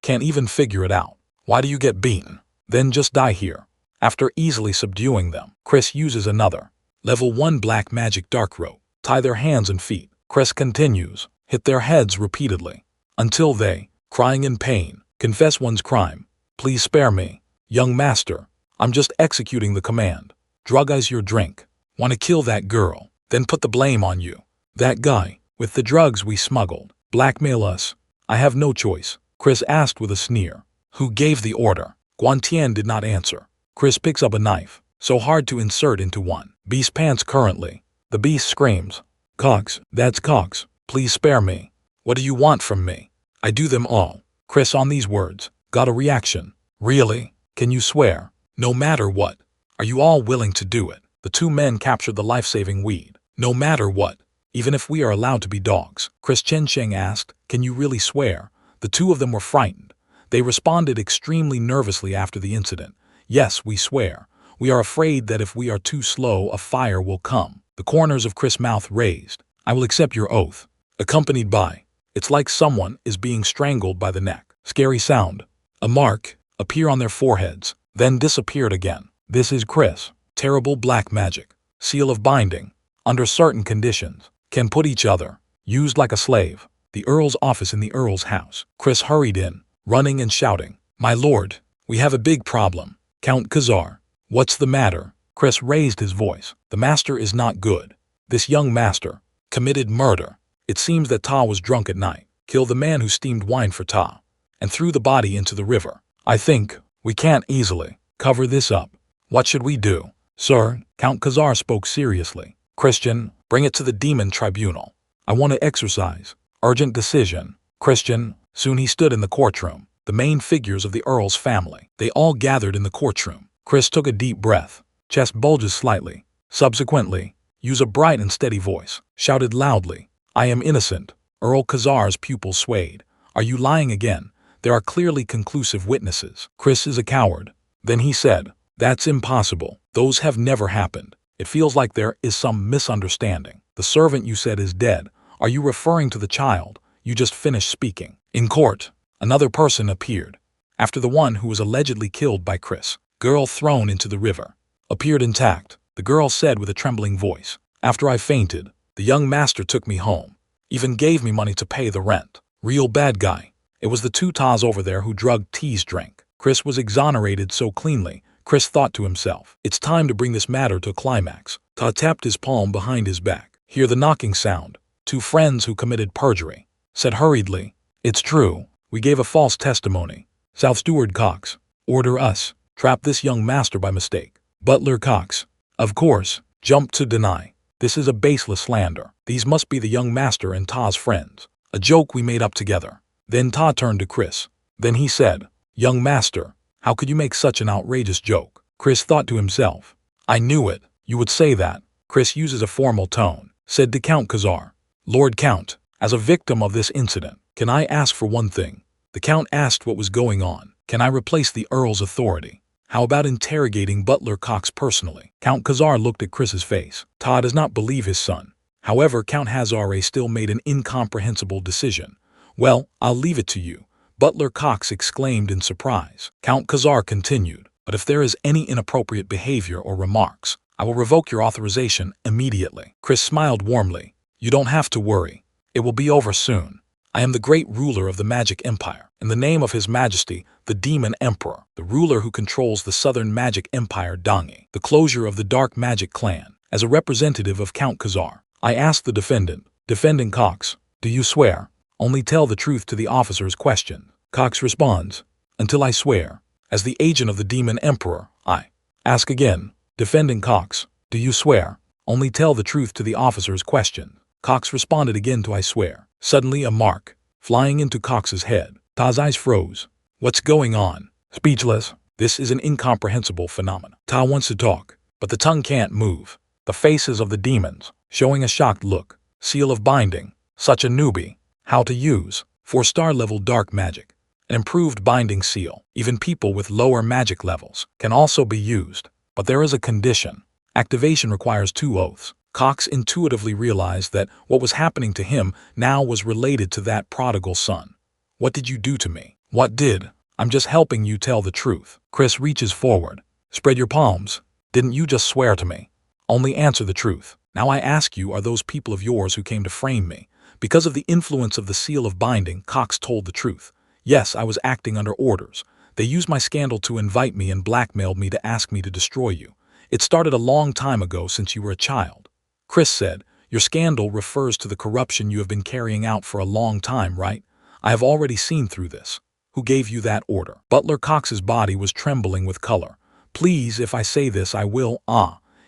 can't even figure it out. Why do you get beaten? Then just die here. After easily subduing them, Chris uses another. Level 1 black magic dark rope. Tie their hands and feet. Chris continues. Hit their heads repeatedly. Until they, crying in pain, confess one's crime. Please spare me. Young master, I'm just executing the command. Drug us your drink. Want to kill that girl. Then put the blame on you. That guy, with the drugs we smuggled. Blackmail us. I have no choice. Chris asked with a sneer. Who gave the order? Guantian did not answer. Chris picks up a knife, so hard to insert into one beast's pants currently. The beast screams, Cox, that's Cox. Please spare me. What do you want from me? I do them all. Chris on these words got a reaction. Really? Can you swear? No matter what. Are you all willing to do it? The two men captured the life-saving weed. No matter what. Even if we are allowed to be dogs. Chris Chensheng asked, can you really swear? The two of them were frightened. They responded extremely nervously after the incident. Yes, we swear. We are afraid that if we are too slow, a fire will come. The corners of Chris' mouth raised. I will accept your oath. Accompanied by, it's like someone is being strangled by the neck. Scary sound. A mark appear on their foreheads, then disappeared again. This is Chris. Terrible black magic. Seal of binding. Under certain conditions. Can put each other. Used like a slave. The Earl's office in the Earl's house. Chris hurried in, running and shouting. My lord, we have a big problem. Count Khazar. What's the matter? Chris raised his voice. The master is not good. This young master committed murder. It seems that Ta was drunk at night, killed the man who steamed wine for Ta, and threw the body into the river. I think we can't easily cover this up. What should we do? Sir, Count Khazar spoke seriously. Christian, bring it to the demon tribunal. I want to exercise. Urgent decision. Christian, soon he stood in the courtroom. The main figures of the Earl's family. They all gathered in the courtroom. Chris took a deep breath. Chest bulges slightly. Subsequently, use a bright and steady voice. Shouted loudly. I am innocent. Earl Khazar's pupils swayed. Are you lying again? There are clearly conclusive witnesses. Chris is a coward. Then he said, that's impossible. Those have never happened. It feels like there is some misunderstanding. The servant you said is dead. Are you referring to the child? You just finished speaking. In court, another person appeared. After the one who was allegedly killed by Chris. Girl thrown into the river. Appeared intact. The girl said with a trembling voice. After I fainted, the young master took me home. Even gave me money to pay the rent. Real bad guy. It was the two Tas over there who drugged T's drink. Chris was exonerated so cleanly. Chris thought to himself, it's time to bring this matter to a climax. Ta tapped his palm behind his back. Hear the knocking sound. Two friends who committed perjury. Said hurriedly, it's true. We gave a false testimony. South Steward Cox. Order us. Trap this young master by mistake. Butler Cox. Of course. Jumped to deny. This is a baseless slander. These must be the young master and Ta's friends. A joke we made up together. Then Ta turned to Chris. Then he said, young master, how could you make such an outrageous joke? Chris thought to himself. I knew it. You would say that. Chris uses a formal tone. Said to Count Khazar. Lord Count, as a victim of this incident, can I ask for one thing? The Count asked what was going on. Can I replace the Earl's authority? How about interrogating Butler Cox personally? Count Khazar looked at Chris's face. Ta does not believe his son. However, Count Hazare still made an incomprehensible decision. Well, I'll leave it to you. Butler Cox exclaimed in surprise. Count Khazar continued, but if there is any inappropriate behavior or remarks, I will revoke your authorization immediately. Chris smiled warmly. You don't have to worry. It will be over soon. I am the great ruler of the magic empire. In the name of His Majesty, the Demon Emperor, the ruler who controls the southern magic empire Dangi, the closure of the dark magic clan. As a representative of Count Khazar, I ask the Defendant Cox, do you swear? Only tell the truth to the officer's question. Cox responds, until I swear. As the agent of the Demon Emperor, I ask again, Defendant Cox, do you swear? Only tell the truth to the officer's question. Cox responded again to I swear. Suddenly a mark, flying into Cox's head. Ta's eyes froze. What's going on? Speechless. This is an incomprehensible phenomenon. Ta wants to talk, but the tongue can't move. The faces of the demons, showing a shocked look. Seal of binding. Such a newbie. How to use. 4-star level dark magic. An improved binding seal. Even people with lower magic levels can also be used. But there is a condition. Activation requires 2 oaths. Cox intuitively realized that what was happening to him now was related to that prodigal son. What did you do to me? What did? I'm just helping you tell the truth. Chris reaches forward. Spread your palms. Didn't you just swear to me? Only answer the truth. Now I ask you, are those people of yours who came to frame me? Because of the influence of the seal of binding, Cox told the truth. Yes, I was acting under orders. They used my scandal to invite me and blackmailed me to ask me to destroy you. It started a long time ago, since you were a child. Chris said, your scandal refers to the corruption you have been carrying out for a long time, right? I have already seen through this. Who gave you that order? Butler Cox's body was trembling with color. Please, if I say this, I will.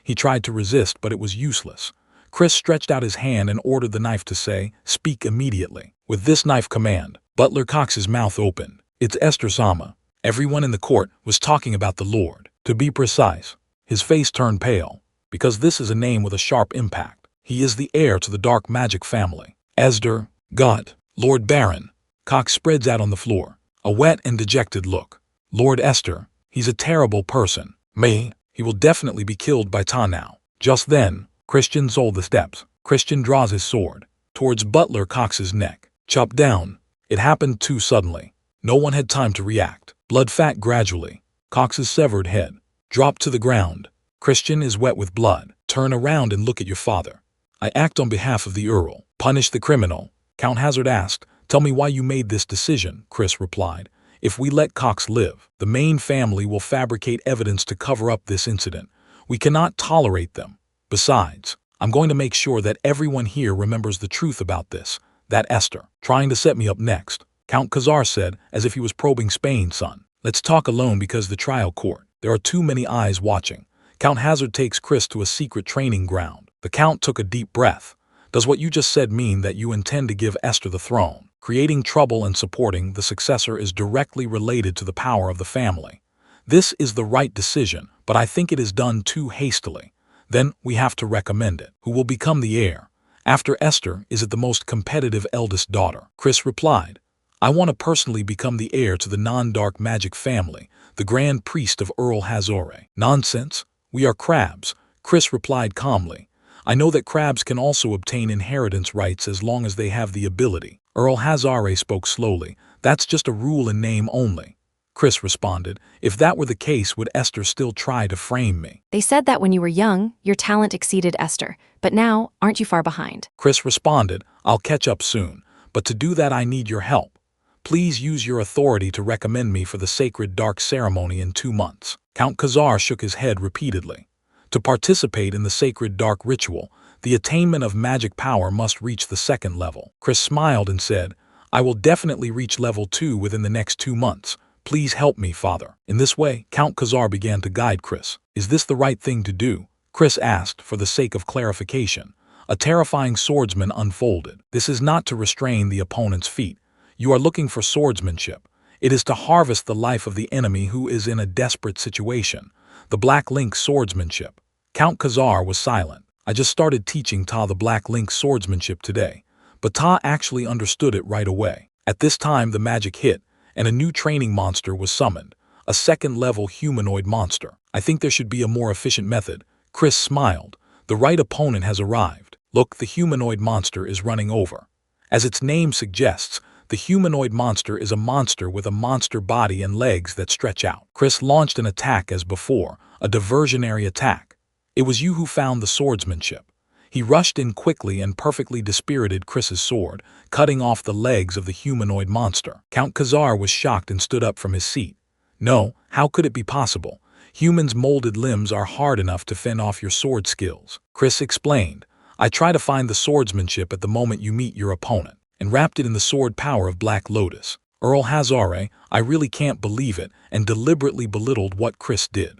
He tried to resist, but it was useless. Chris stretched out his hand and ordered the knife to say, speak immediately. With this knife command, Butler Cox's mouth opened. It's Esther Sama. Everyone in the court was talking about the Lord. To be precise, his face turned pale, because this is a name with a sharp impact. He is the heir to the dark magic family. Esther, God, Lord Baron. Cox spreads out on the floor, a wet and dejected look. Lord Esther, he's a terrible person. Me, he will definitely be killed by Ta now. Just then, Christian sold the steps. Christian draws his sword towards Butler Cox's neck. Chopped down. It happened too suddenly. No one had time to react. Blood fat gradually. Cox's severed head dropped to the ground. Christian is wet with blood. Turn around and look at your father. I act on behalf of the Earl. Punish the criminal. Count Hazard asked, tell me why you made this decision, Chris replied. If we let Cox live, the main family will fabricate evidence to cover up this incident. We cannot tolerate them. Besides, I'm going to make sure that everyone here remembers the truth about this. That Esther, trying to set me up next, Count Khazar said, as if he was probing Spain, son. Let's talk alone because the trial court. There are too many eyes watching. Count Hazard takes Chris to a secret training ground. The Count took a deep breath. Does what you just said mean that you intend to give Esther the throne? Creating trouble and supporting the successor is directly related to the power of the family. This is the right decision, but I think it is done too hastily. Then we have to recommend it. Who will become the heir? After Esther, is it the most competitive eldest daughter? Chris replied, I want to personally become the heir to the non-dark magic family, the Grand Priest of Earl Hazare. Nonsense. We are crabs, Chris replied calmly. I know that crabs can also obtain inheritance rights as long as they have the ability. Earl Hazare spoke slowly. That's just a rule in name only. Chris responded, if that were the case, would Esther still try to frame me? They said that when you were young, your talent exceeded Esther, but now, aren't you far behind? Chris responded, I'll catch up soon, but to do that I need your help. Please use your authority to recommend me for the sacred dark ceremony in 2 months. Count Khazar shook his head repeatedly. To participate in the sacred dark ritual, the attainment of magic power must reach the 2nd level. Chris smiled and said, I will definitely reach level 2 within the next 2 months. Please help me, father. In this way, Count Khazar began to guide Chris. Is this the right thing to do? Chris asked for the sake of clarification. A terrifying swordsman unfolded. This is not to restrain the opponent's feet. You are looking for swordsmanship. It is to harvest the life of the enemy who is in a desperate situation. The Black Link swordsmanship. Count Khazar was silent. I just started teaching Ta the Black Link swordsmanship today, but Ta actually understood it right away. At this time, the magic hit, and a new training monster was summoned, a 2nd-level humanoid monster. I think there should be a more efficient method. Chris smiled. The right opponent has arrived. Look, the humanoid monster is running over. As its name suggests, the humanoid monster is a monster with a monster body and legs that stretch out. Chris launched an attack as before, a diversionary attack. It was you who found the swordsmanship." He rushed in quickly and perfectly dispirited Chris's sword, cutting off the legs of the humanoid monster. Count Khazar was shocked and stood up from his seat. "No, how could it be possible? Humans' molded limbs are hard enough to fend off your sword skills." Chris explained, "I try to find the swordsmanship at the moment you meet your opponent, and wrapped it in the sword power of Black Lotus." Earl Hazare, I really can't believe it, and deliberately belittled what Chris did.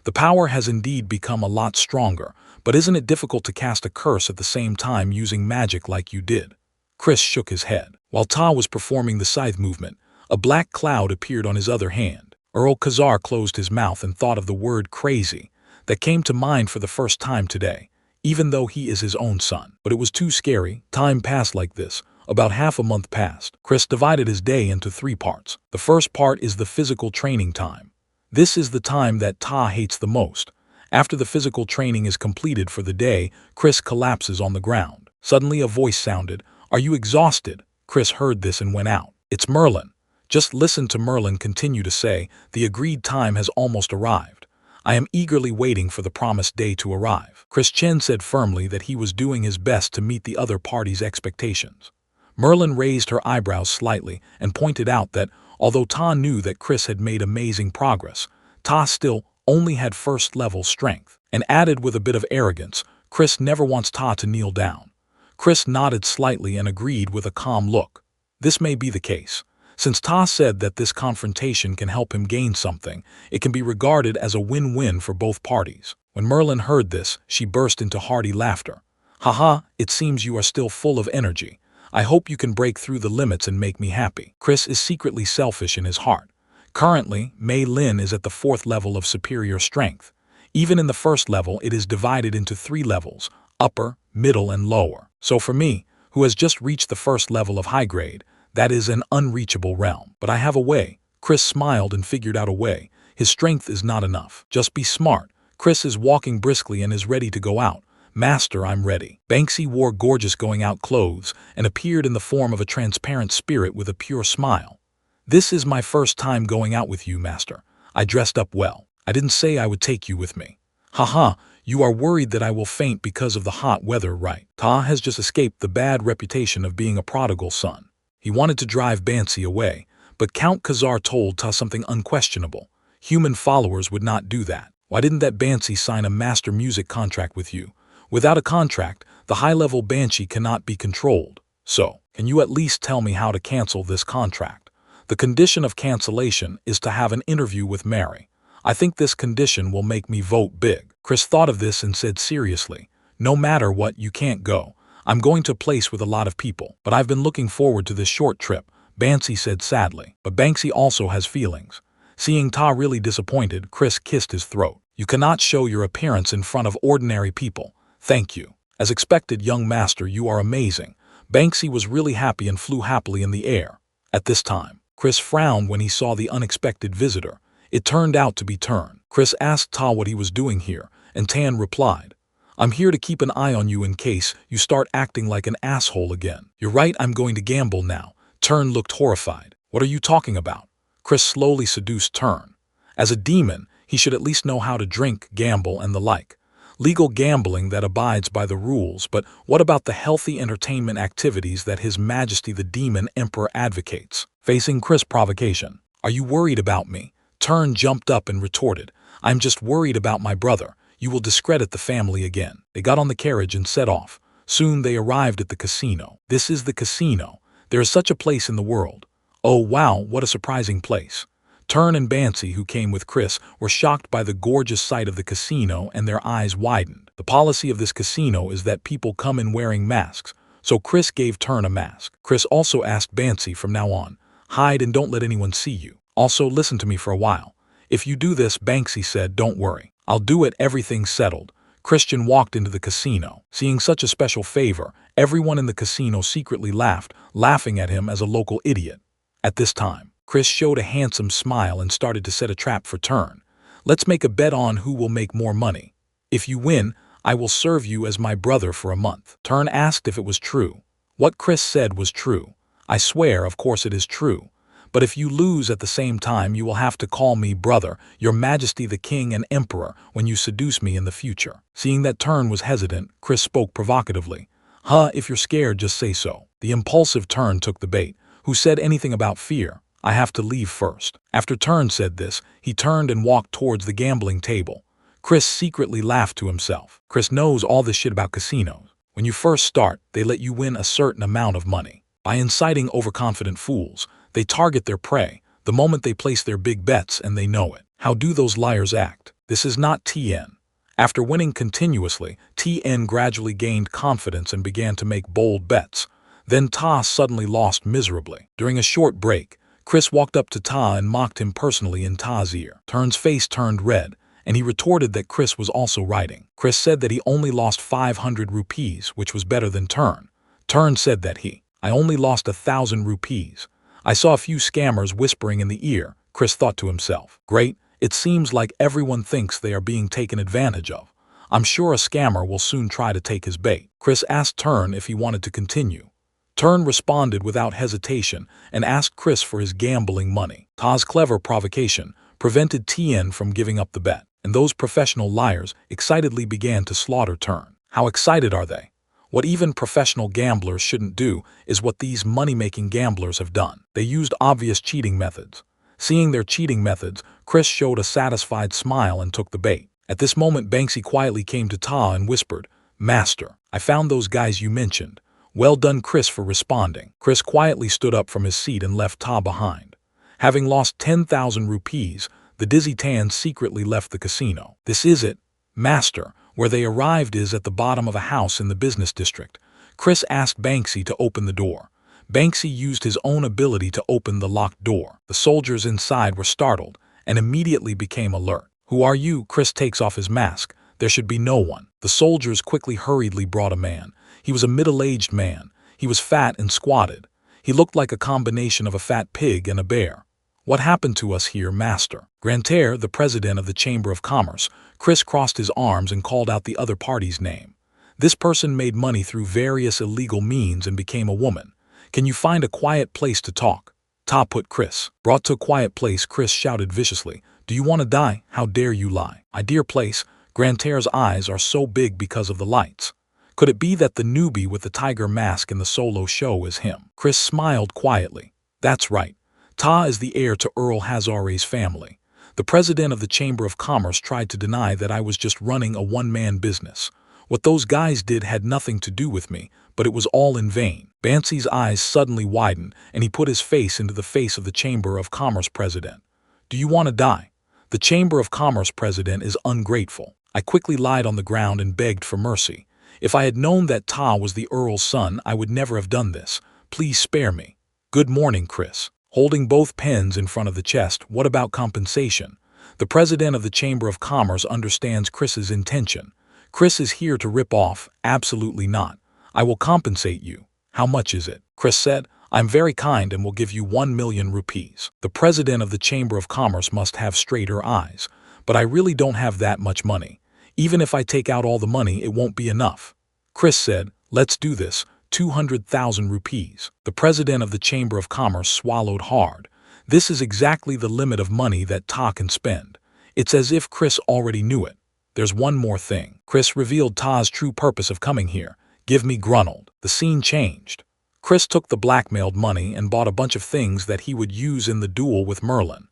"The power has indeed become a lot stronger, but isn't it difficult to cast a curse at the same time using magic like you did?" Chris shook his head. While Ta was performing the scythe movement, a black cloud appeared on his other hand. Earl Khazar closed his mouth and thought of the word crazy that came to mind for the first time today, even though he is his own son. But it was too scary. Time passed like this. About half a month passed. Chris divided his day into 3 parts. The first part is the physical training time. This is the time that Ta hates the most. After the physical training is completed for the day, Chris collapses on the ground. Suddenly a voice sounded, "Are you exhausted?" Chris heard this and went out. "It's Merlin." Just listen to Merlin continue to say, "The agreed time has almost arrived. I am eagerly waiting for the promised day to arrive." Chris Chen said firmly that he was doing his best to meet the other party's expectations. Merlin raised her eyebrows slightly and pointed out that, although Ta knew that Chris had made amazing progress, Ta still only had first-level strength, and added with a bit of arrogance, "Chris never wants Ta to kneel down." Chris nodded slightly and agreed with a calm look. This may be the case. Since Ta said that this confrontation can help him gain something, it can be regarded as a win-win for both parties. When Merlin heard this, she burst into hearty laughter. "Haha, it seems you are still full of energy. I hope you can break through the limits and make me happy." Chris is secretly selfish in his heart. Currently, Mei Lin is at the 4th level of superior strength. Even in the 1st level, it is divided into 3 levels, upper, middle, and lower. So for me, who has just reached the 1st level of high grade, that is an unreachable realm. But I have a way. Chris smiled and figured out a way. His strength is not enough. Just be smart. Chris is walking briskly and is ready to go out. "Master, I'm ready." Banksy wore gorgeous going-out clothes and appeared in the form of a transparent spirit with a pure smile. "This is my first time going out with you, Master. I dressed up well. I didn't say I would take you with me." "Haha, you are worried that I will faint because of the hot weather, right?" Ta has just escaped the bad reputation of being a prodigal son. He wanted to drive Banksy away, but Count Khazar told Ta something unquestionable. Human followers would not do that. "Why didn't that Banksy sign a master music contract with you? Without a contract, the high-level Banshee cannot be controlled. So, can you at least tell me how to cancel this contract? The condition of cancellation is to have an interview with Mary. I think this condition will make me vote big." Chris thought of this and said seriously, "No matter what, you can't go. I'm going to a place with a lot of people, but I've been looking forward to this short trip," Banksy said sadly. But Banksy also has feelings. Seeing Ta really disappointed, Chris kissed his throat. "You cannot show your appearance in front of ordinary people. Thank you. As expected, young master, you are amazing." Banksy was really happy and flew happily in the air. At this time, Chris frowned when he saw the unexpected visitor. It turned out to be Turn. Chris asked Ta what he was doing here, and Tan replied, "I'm here to keep an eye on you in case you start acting like an asshole again." "You're right, I'm going to gamble now." Turn looked horrified. "What are you talking about?" Chris slowly seduced Turn. As a demon, he should at least know how to drink, gamble, and the like. Legal gambling that abides by the rules, but what about the healthy entertainment activities that His Majesty the Demon Emperor advocates? Facing Chris' provocation, "Are you worried about me?" Turn jumped up and retorted, "I'm just worried about my brother. You will discredit the family again." They got on the carriage and set off. Soon they arrived at the casino. This is the casino. There is such a place in the world. Oh wow, what a surprising place. Turn and Banksy, who came with Chris, were shocked by the gorgeous sight of the casino and their eyes widened. The policy of this casino is that people come in wearing masks, so Chris gave Turn a mask. Chris also asked Banksy from now on, "Hide and don't let anyone see you. Also listen to me for a while. If you do this," Banksy said, "don't worry. I'll do it, everything's settled." Christian walked into the casino. Seeing such a special favor, everyone in the casino secretly laughed, laughing at him as a local idiot. At this time, Chris showed a handsome smile and started to set a trap for Turn. "Let's make a bet on who will make more money. If you win, I will serve you as my brother for a month." Turn asked if it was true. What Chris said was true. "I swear, of course it is true. But if you lose at the same time, you will have to call me brother, your majesty the king and emperor, when you seduce me in the future. Seeing that Turn was hesitant, Chris spoke provocatively. If you're scared, just say so. The impulsive Turn took the bait. Who said anything about fear? I have to leave first. After Turn said this, he turned and walked towards the gambling table. Chris secretly laughed to himself. Chris knows all this shit about casinos. When you first start, they let you win a certain amount of money. By inciting overconfident fools, they target their prey the moment they place their big bets, and they know it. How do those liars act? This is not TN. After winning continuously, TN gradually gained confidence and began to make bold bets. Then Ta suddenly lost miserably. During a short break, Chris walked up to Ta and mocked him personally in Ta's ear. Turn's face turned red, and he retorted that Chris was also writing. Chris said that he only lost 500 rupees, which was better than Turn. Turn said that I only lost 1,000 rupees. I saw a few scammers whispering in the ear. Chris thought to himself, great, it seems like everyone thinks they are being taken advantage of. I'm sure a scammer will soon try to take his bait. Chris asked Turn if he wanted to continue. Turn responded without hesitation and asked Chris for his gambling money. Ta's clever provocation prevented TN from giving up the bet, and those professional liars excitedly began to slaughter Turn. How excited are they? What even professional gamblers shouldn't do is what these money-making gamblers have done. They used obvious cheating methods. Seeing their cheating methods, Chris showed a satisfied smile and took the bait. At this moment, Banksy quietly came to Ta and whispered, Master, I found those guys you mentioned. Well done, Chris, for responding. Chris quietly stood up from his seat and left Ta behind. Having lost 10,000 rupees, the Dizzy Tan secretly left the casino. This is it, Master. Where they arrived is at the bottom of a house in the business district. Chris asked Banksy to open the door. Banksy used his own ability to open the locked door. The soldiers inside were startled and immediately became alert. Who are you? Chris takes off his mask. There should be no one. The soldiers quickly hurriedly brought a man. He was a middle-aged man. He was fat and squatted. He looked like a combination of a fat pig and a bear. What happened to us here, Master? Grantaire, the president of the Chamber of Commerce, Chris crossed his arms and called out the other party's name. This person made money through various illegal means and became a woman. Can you find a quiet place to talk? Ta put Chris. Brought to a quiet place, Chris shouted viciously, Do you want to die? How dare you lie? My dear place, Grantaire's eyes are so big because of the lights. Could it be that the newbie with the tiger mask in the solo show is him? Chris smiled quietly. That's right. Ta is the heir to Earl Hazare's family. The president of the Chamber of Commerce tried to deny that I was just running a one-man business. What those guys did had nothing to do with me, but it was all in vain. Bansie's eyes suddenly widened, and he put his face into the face of the Chamber of Commerce president. Do you want to die? The Chamber of Commerce president is ungrateful. I quickly lied on the ground and begged for mercy. If I had known that Ta was the Earl's son, I would never have done this. Please spare me. Good morning, Chris. Holding both pens in front of the chest, what about compensation? The president of the Chamber of Commerce understands Chris's intention. Chris is here to rip off. Absolutely not. I will compensate you. How much is it? Chris said, I'm very kind and will give you 1 million rupees. The president of the Chamber of Commerce must have straighter eyes. But I really don't have that much money. Even if I take out all the money, it won't be enough. Chris said, let's do this. 200,000 rupees. The president of the Chamber of Commerce swallowed hard. This is exactly the limit of money that Ta can spend. It's as if Chris already knew it. There's one more thing. Chris revealed Ta's true purpose of coming here. Give me Grunald. The scene changed. Chris took the blackmailed money and bought a bunch of things that he would use in the duel with Merlin.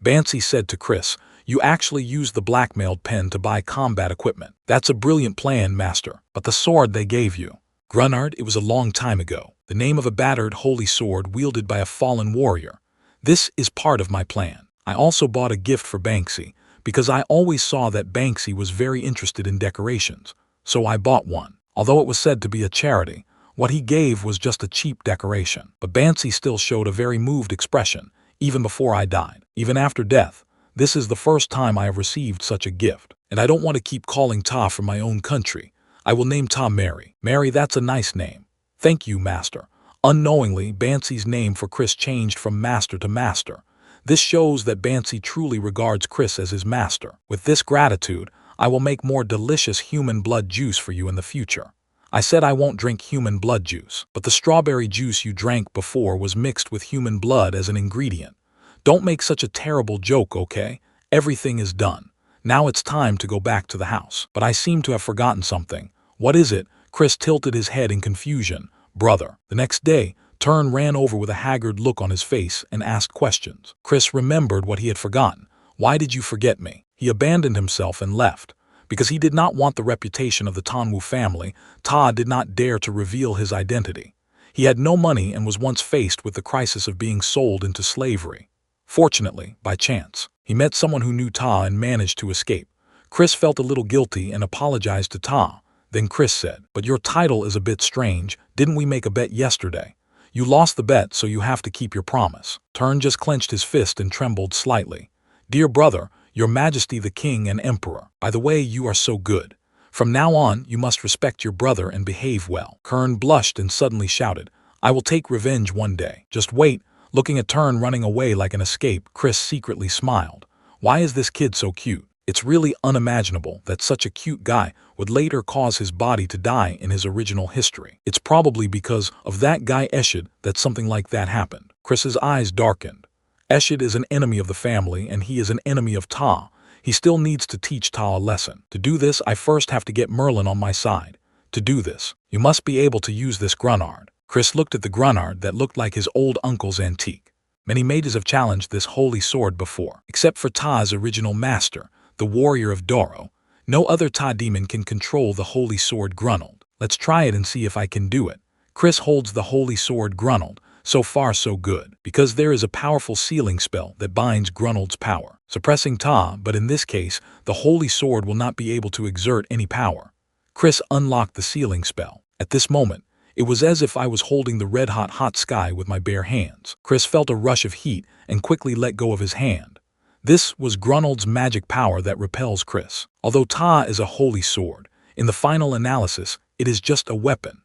Bansi said to Chris, You actually used the blackmailed pen to buy combat equipment. That's a brilliant plan, Master. But the sword they gave you. Grunard, it was a long time ago. The name of a battered holy sword wielded by a fallen warrior. This is part of my plan. I also bought a gift for Banksy, because I always saw that Banksy was very interested in decorations. So I bought one. Although it was said to be a charity, what he gave was just a cheap decoration. But Banksy still showed a very moved expression, even before I died. Even after death, this is the first time I have received such a gift. And I don't want to keep calling Ta from my own country. I will name Ta Mary. Mary, that's a nice name. Thank you, Master. Unknowingly, Bansy's name for Chris changed from Master to Master. This shows that Bansy truly regards Chris as his master. With this gratitude, I will make more delicious human blood juice for you in the future. I said I won't drink human blood juice, but the strawberry juice you drank before was mixed with human blood as an ingredient. Don't make such a terrible joke, okay? Everything is done. Now it's time to go back to the house. But I seem to have forgotten something. What is it? Chris tilted his head in confusion. Brother. The next day, Tern ran over with a haggard look on his face and asked questions. Chris remembered what he had forgotten. Why did you forget me? He abandoned himself and left. Because he did not want the reputation of the Tanwu family, Ta did not dare to reveal his identity. He had no money and was once faced with the crisis of being sold into slavery. Fortunately, by chance, he met someone who knew Ta and managed to escape. Chris felt a little guilty and apologized to Ta. Then Chris said, "But your title is a bit strange. Didn't we make a bet yesterday? You lost the bet, so you have to keep your promise." Tern just clenched his fist and trembled slightly. "Dear brother, Your Majesty the King and Emperor, by the way, you are so good. From now on, you must respect your brother and behave well." Kern blushed and suddenly shouted, "I will take revenge one day. Just wait." Looking at Tern running away like an escape, Chris secretly smiled. Why is this kid so cute? It's really unimaginable that such a cute guy would later cause his body to die in his original history. It's probably because of that guy Eshid that something like that happened. Chris's eyes darkened. Eshid is an enemy of the family and he is an enemy of Ta. He still needs to teach Ta a lesson. To do this, I first have to get Merlin on my side. To do this, you must be able to use this Grunard. Chris looked at the Grunard that looked like his old uncle's antique. Many mages have challenged this holy sword before, except for Ta's original master, the warrior of Doro. No other Ta demon can control the holy sword Grunald. Let's try it and see if I can do it. Chris holds the holy sword Grunald. So far so good, because there is a powerful sealing spell that binds Grunald's power, suppressing Ta, but in this case, the holy sword will not be able to exert any power. Chris unlocked the sealing spell. At this moment, it was as if I was holding the red-hot hot sky with my bare hands. Chris felt a rush of heat and quickly let go of his hand. This was Grunald's magic power that repels Chris. Although Ta is a holy sword, in the final analysis, it is just a weapon.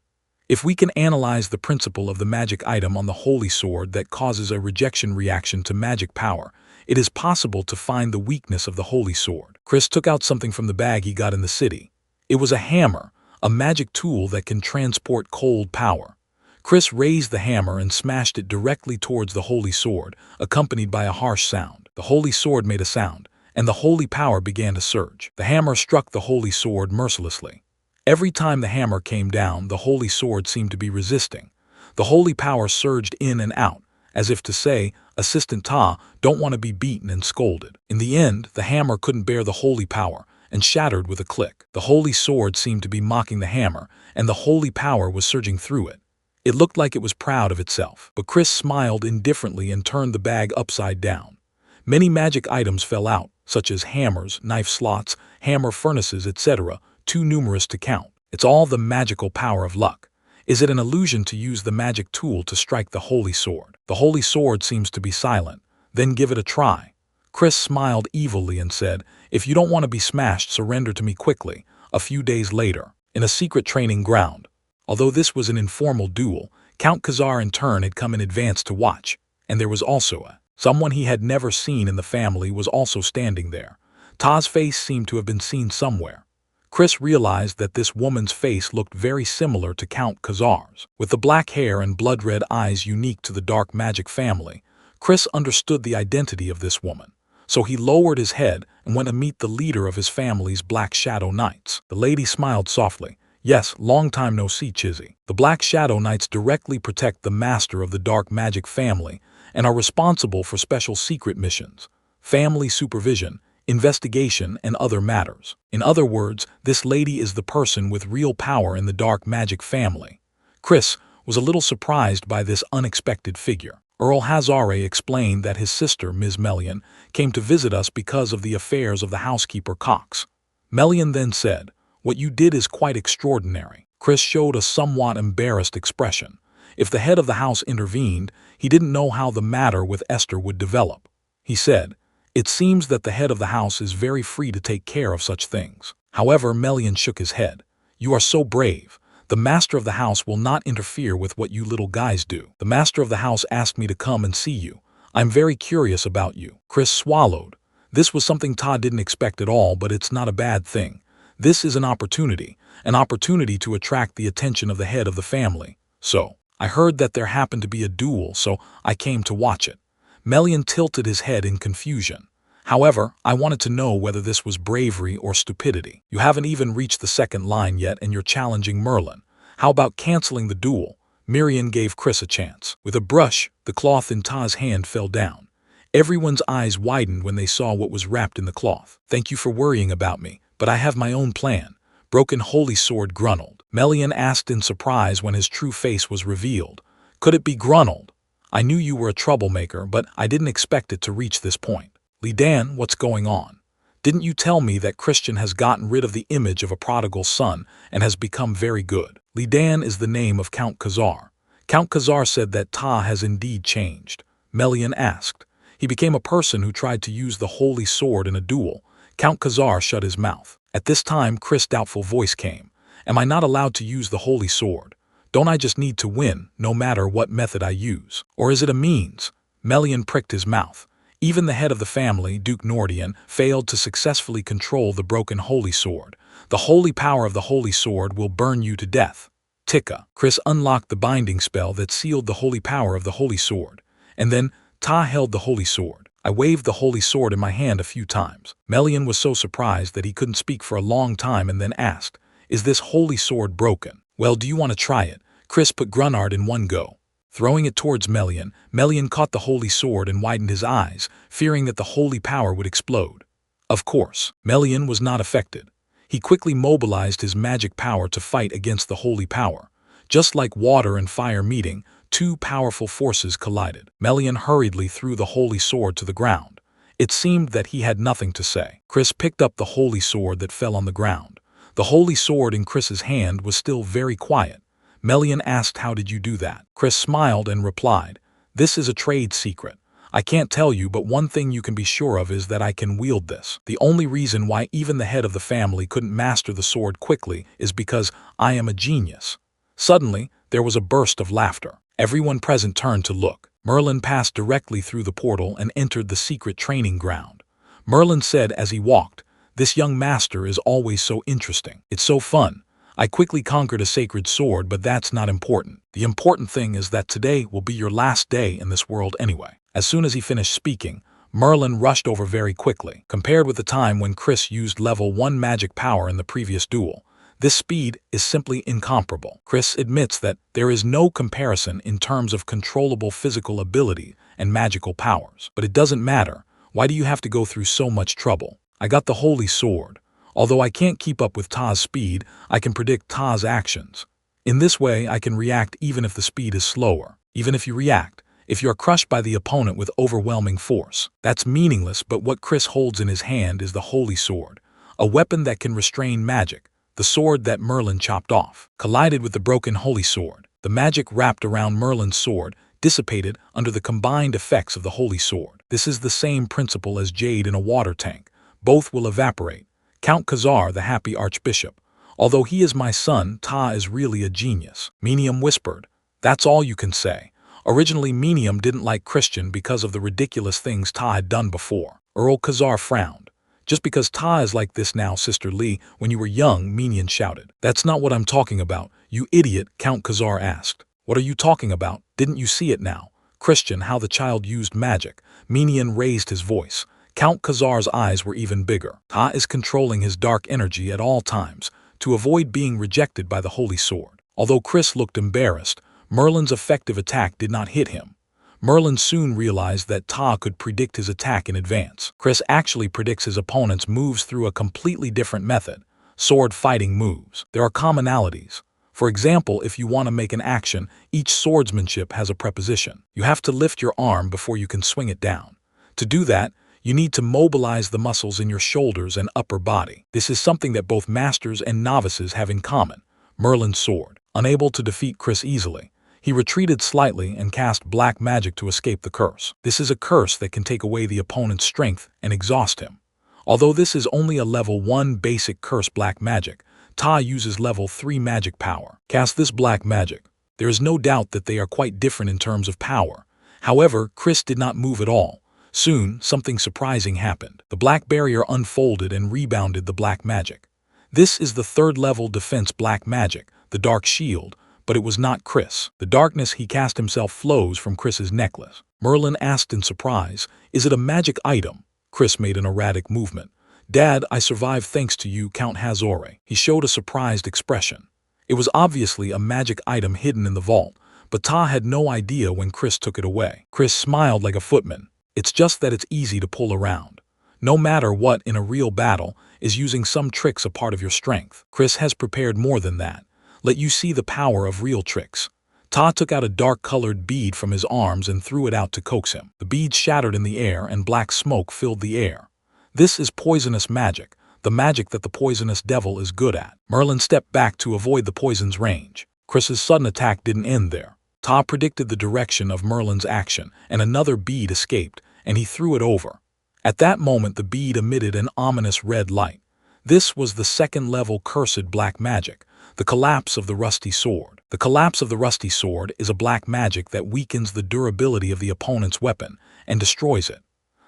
If we can analyze the principle of the magic item on the holy sword that causes a rejection reaction to magic power, it is possible to find the weakness of the holy sword. Chris took out something from the bag he got in the city. It was a hammer, a magic tool that can transport cold power. Chris raised the hammer and smashed it directly towards the holy sword, accompanied by a harsh sound. The holy sword made a sound, and the holy power began to surge. The hammer struck the holy sword mercilessly. Every time the hammer came down, the holy sword seemed to be resisting. The holy power surged in and out, as if to say, "Assistant Ta, don't want to be beaten and scolded." In the end, the hammer couldn't bear the holy power and shattered with a click. The holy sword seemed to be mocking the hammer, and the holy power was surging through it. It looked like it was proud of itself, but Chris smiled indifferently and turned the bag upside down. Many magic items fell out, such as hammers, knife slots, hammer furnaces, etc., too numerous to count. It's all the magical power of luck. Is it an illusion to use the magic tool to strike the holy sword? The holy sword seems to be silent. Then give it a try. Chris smiled evilly and said, "If you don't want to be smashed, surrender to me quickly." A few days later, in a secret training ground. Although this was an informal duel, Count Khazar in turn had come in advance to watch, and there was also someone he had never seen in the family was also standing there. Ta's face seemed to have been seen somewhere. Chris realized that this woman's face looked very similar to Count Khazar's. With the black hair and blood-red eyes unique to the dark magic family, Chris understood the identity of this woman. So he lowered his head and went to meet the leader of his family's Black Shadow Knights. The lady smiled softly. "Yes, long time no see, Chizzy." The Black Shadow Knights directly protect the master of the dark magic family and are responsible for special secret missions, family supervision, investigation, and other matters. In other words, this lady is the person with real power in the dark magic family. Chris was a little surprised by this unexpected figure. Earl Hazare explained that his sister, Ms. Melian, came to visit us because of the affairs of the housekeeper Cox. Melian then said, "What you did is quite extraordinary." Chris showed a somewhat embarrassed expression. If the head of the house intervened, he didn't know how the matter with Esther would develop. He said, "It seems that the head of the house is very free to take care of such things." However, Melian shook his head. "You are so brave. The master of the house will not interfere with what you little guys do. The master of the house asked me to come and see you. I'm very curious about you." Chris swallowed. This was something Todd didn't expect at all, but it's not a bad thing. This is an opportunity to attract the attention of the head of the family. So, I heard that there happened to be a duel, so I came to watch it. Melian tilted his head in confusion. However, I wanted to know whether this was bravery or stupidity. You haven't even reached the second line yet and you're challenging Merlin. How about canceling the duel? Miriam gave Chris a chance. With a brush, the cloth in Ta's hand fell down. Everyone's eyes widened when they saw what was wrapped in the cloth. Thank you for worrying about me, but I have my own plan. Broken Holy Sword gruntled. Melian asked in surprise when his true face was revealed. Could it be gruntled? I knew you were a troublemaker, but I didn't expect it to reach this point. Li Dan, what's going on? Didn't you tell me that Christian has gotten rid of the image of a prodigal son and has become very good? Li Dan is the name of Count Khazar. Count Khazar said that Ta has indeed changed. Melian asked. He became a person who tried to use the holy sword in a duel. Count Khazar shut his mouth. At this time, Chris' doubtful voice came. Am I not allowed to use the holy sword? Don't I just need to win, no matter what method I use? Or is it a means? Melian pricked his mouth. Even the head of the family, Duke Nordian, failed to successfully control the broken holy sword. The holy power of the holy sword will burn you to death. Tika. Chris unlocked the binding spell that sealed the holy power of the holy sword. And then, Ta held the holy sword. I waved the holy sword in my hand a few times. Melian was so surprised that he couldn't speak for a long time and then asked, Is this holy sword broken? Well, do you want to try it? Chris put Grunnard in one go. Throwing it towards Melian, Melian caught the holy sword and widened his eyes, fearing that the holy power would explode. Of course, Melian was not affected. He quickly mobilized his magic power to fight against the holy power. Just like water and fire meeting, two powerful forces collided. Melian hurriedly threw the holy sword to the ground. It seemed that he had nothing to say. Chris picked up the holy sword that fell on the ground. The holy sword in Chris's hand was still very quiet. Melian asked, How did you do that? Chris smiled and replied, This is a trade secret. I can't tell you, but one thing you can be sure of is that I can wield this. The only reason why even the head of the family couldn't master the sword quickly is because I am a genius. Suddenly, there was a burst of laughter. Everyone present turned to look. Merlin passed directly through the portal and entered the secret training ground. Merlin said as he walked, This young master is always so interesting. It's so fun. I quickly conquered a sacred sword, but that's not important. The important thing is that today will be your last day in this world anyway. As soon as he finished speaking, Merlin rushed over very quickly. Compared with the time when Chris used level 1 magic power in the previous duel, this speed is simply incomparable. Chris admits that there is no comparison in terms of controllable physical ability and magical powers. But it doesn't matter. Why do you have to go through so much trouble? I got the holy sword. Although I can't keep up with Ta's speed, I can predict Ta's actions. In this way, I can react even if the speed is slower. Even if you react, if you are crushed by the opponent with overwhelming force, that's meaningless, but what Chris holds in his hand is the holy sword, a weapon that can restrain magic. The sword that Merlin chopped off collided with the broken holy sword. The magic wrapped around Merlin's sword dissipated under the combined effects of the holy sword. This is the same principle as jade in a water tank. Both will evaporate. Count Khazar, the happy archbishop. Although he is my son, Ta is really a genius. Menium whispered. That's all you can say. Originally, Menium didn't like Christian because of the ridiculous things Ta had done before. Earl Khazar frowned. Just because Ta is like this now, Sister Lee, when you were young, Menion shouted. That's not what I'm talking about, you idiot, Count Khazar asked. What are you talking about? Didn't you see it now? Christian, how the child used magic. Menion raised his voice. Count Khazar's eyes were even bigger. Ta is controlling his dark energy at all times to avoid being rejected by the holy sword. Although Chris looked embarrassed, Merlin's effective attack did not hit him. Merlin soon realized that Ta could predict his attack in advance. Chris actually predicts his opponent's moves through a completely different method, sword fighting moves. There are commonalities. For example, if you want to make an action, each swordsmanship has a preposition. You have to lift your arm before you can swing it down. To do that, you need to mobilize the muscles in your shoulders and upper body. This is something that both masters and novices have in common. Merlin's sword. Unable to defeat Chris easily, he retreated slightly and cast black magic to escape the curse. This is a curse that can take away the opponent's strength and exhaust him. Although this is only a level 1 basic curse black magic, Ta uses level 3 magic power. Cast this black magic. There is no doubt that they are quite different in terms of power. However, Chris did not move at all. Soon, something surprising happened. The black barrier unfolded and rebounded the black magic. This is the third-level defense black magic, the Dark Shield, but it was not Chris. The darkness he cast himself flows from Chris's necklace. Merlin asked in surprise, "Is it a magic item?" Chris made an erratic movement. "Dad, I survived thanks to you, Count Hazare." He showed a surprised expression. It was obviously a magic item hidden in the vault, but Ta had no idea when Chris took it away. Chris smiled like a footman. "It's just that it's easy to pull around. No matter what in a real battle is using some tricks a part of your strength. Chris has prepared more than that. Let you see the power of real tricks." Ta took out a dark-colored bead from his arms and threw it out to coax him. The bead shattered in the air and black smoke filled the air. "This is poisonous magic, the magic that the poisonous devil is good at." Merlin stepped back to avoid the poison's range. Chris's sudden attack didn't end there. Ta predicted the direction of Merlin's action, and another bead escaped, and he threw it over. At that moment the bead emitted an ominous red light. This was the second-level cursed black magic, the collapse of the rusty sword. The collapse of the rusty sword is a black magic that weakens the durability of the opponent's weapon and destroys it.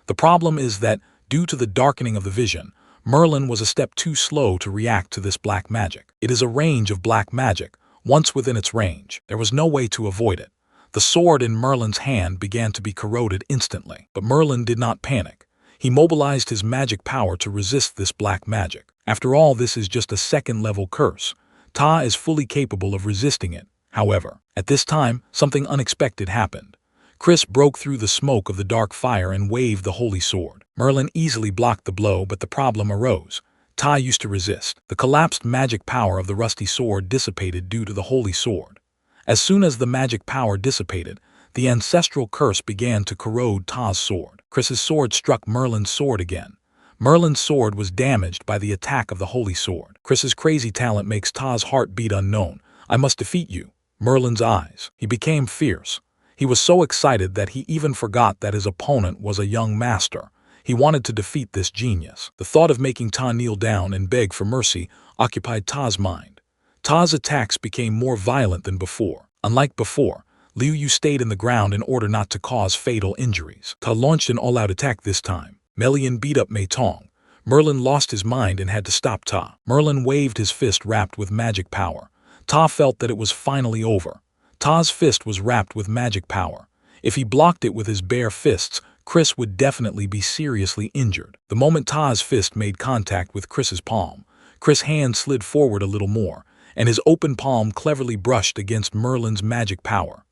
The problem is that, due to the darkening of the vision, Merlin was a step too slow to react to this black magic. It is a range of black magic. Once within its range, there was no way to avoid it. The sword in Merlin's hand began to be corroded instantly, but Merlin did not panic. He mobilized his magic power to resist this black magic. After all, this is just a second-level curse. Ta is fully capable of resisting it. However, at this time, something unexpected happened. Chris broke through the smoke of the dark fire and waved the holy sword. Merlin easily blocked the blow, but the problem arose. Ta used to resist. The collapsed magic power of the rusty sword dissipated due to the holy sword. As soon as the magic power dissipated, the ancestral curse began to corrode Ta's sword. Chris's sword struck Merlin's sword again. Merlin's sword was damaged by the attack of the holy sword. Chris's crazy talent makes Ta's heart beat unknown. "I must defeat you." Merlin's eyes. He became fierce. He was so excited that he even forgot that his opponent was a young master. He wanted to defeat this genius. The thought of making Ta kneel down and beg for mercy occupied Ta's mind. Ta's attacks became more violent than before. Unlike before, Liu Yu stayed in the ground in order not to cause fatal injuries. Ta launched an all-out attack this time. Melian beat up Mei Tong. Merlin lost his mind and had to stop Ta. Merlin waved his fist wrapped with magic power. Ta felt that it was finally over. Ta's fist was wrapped with magic power. If he blocked it with his bare fists, Chris would definitely be seriously injured. The moment Ta's fist made contact with Chris's palm, Chris' hand slid forward a little more, and his open palm cleverly brushed against Merlin's magic power.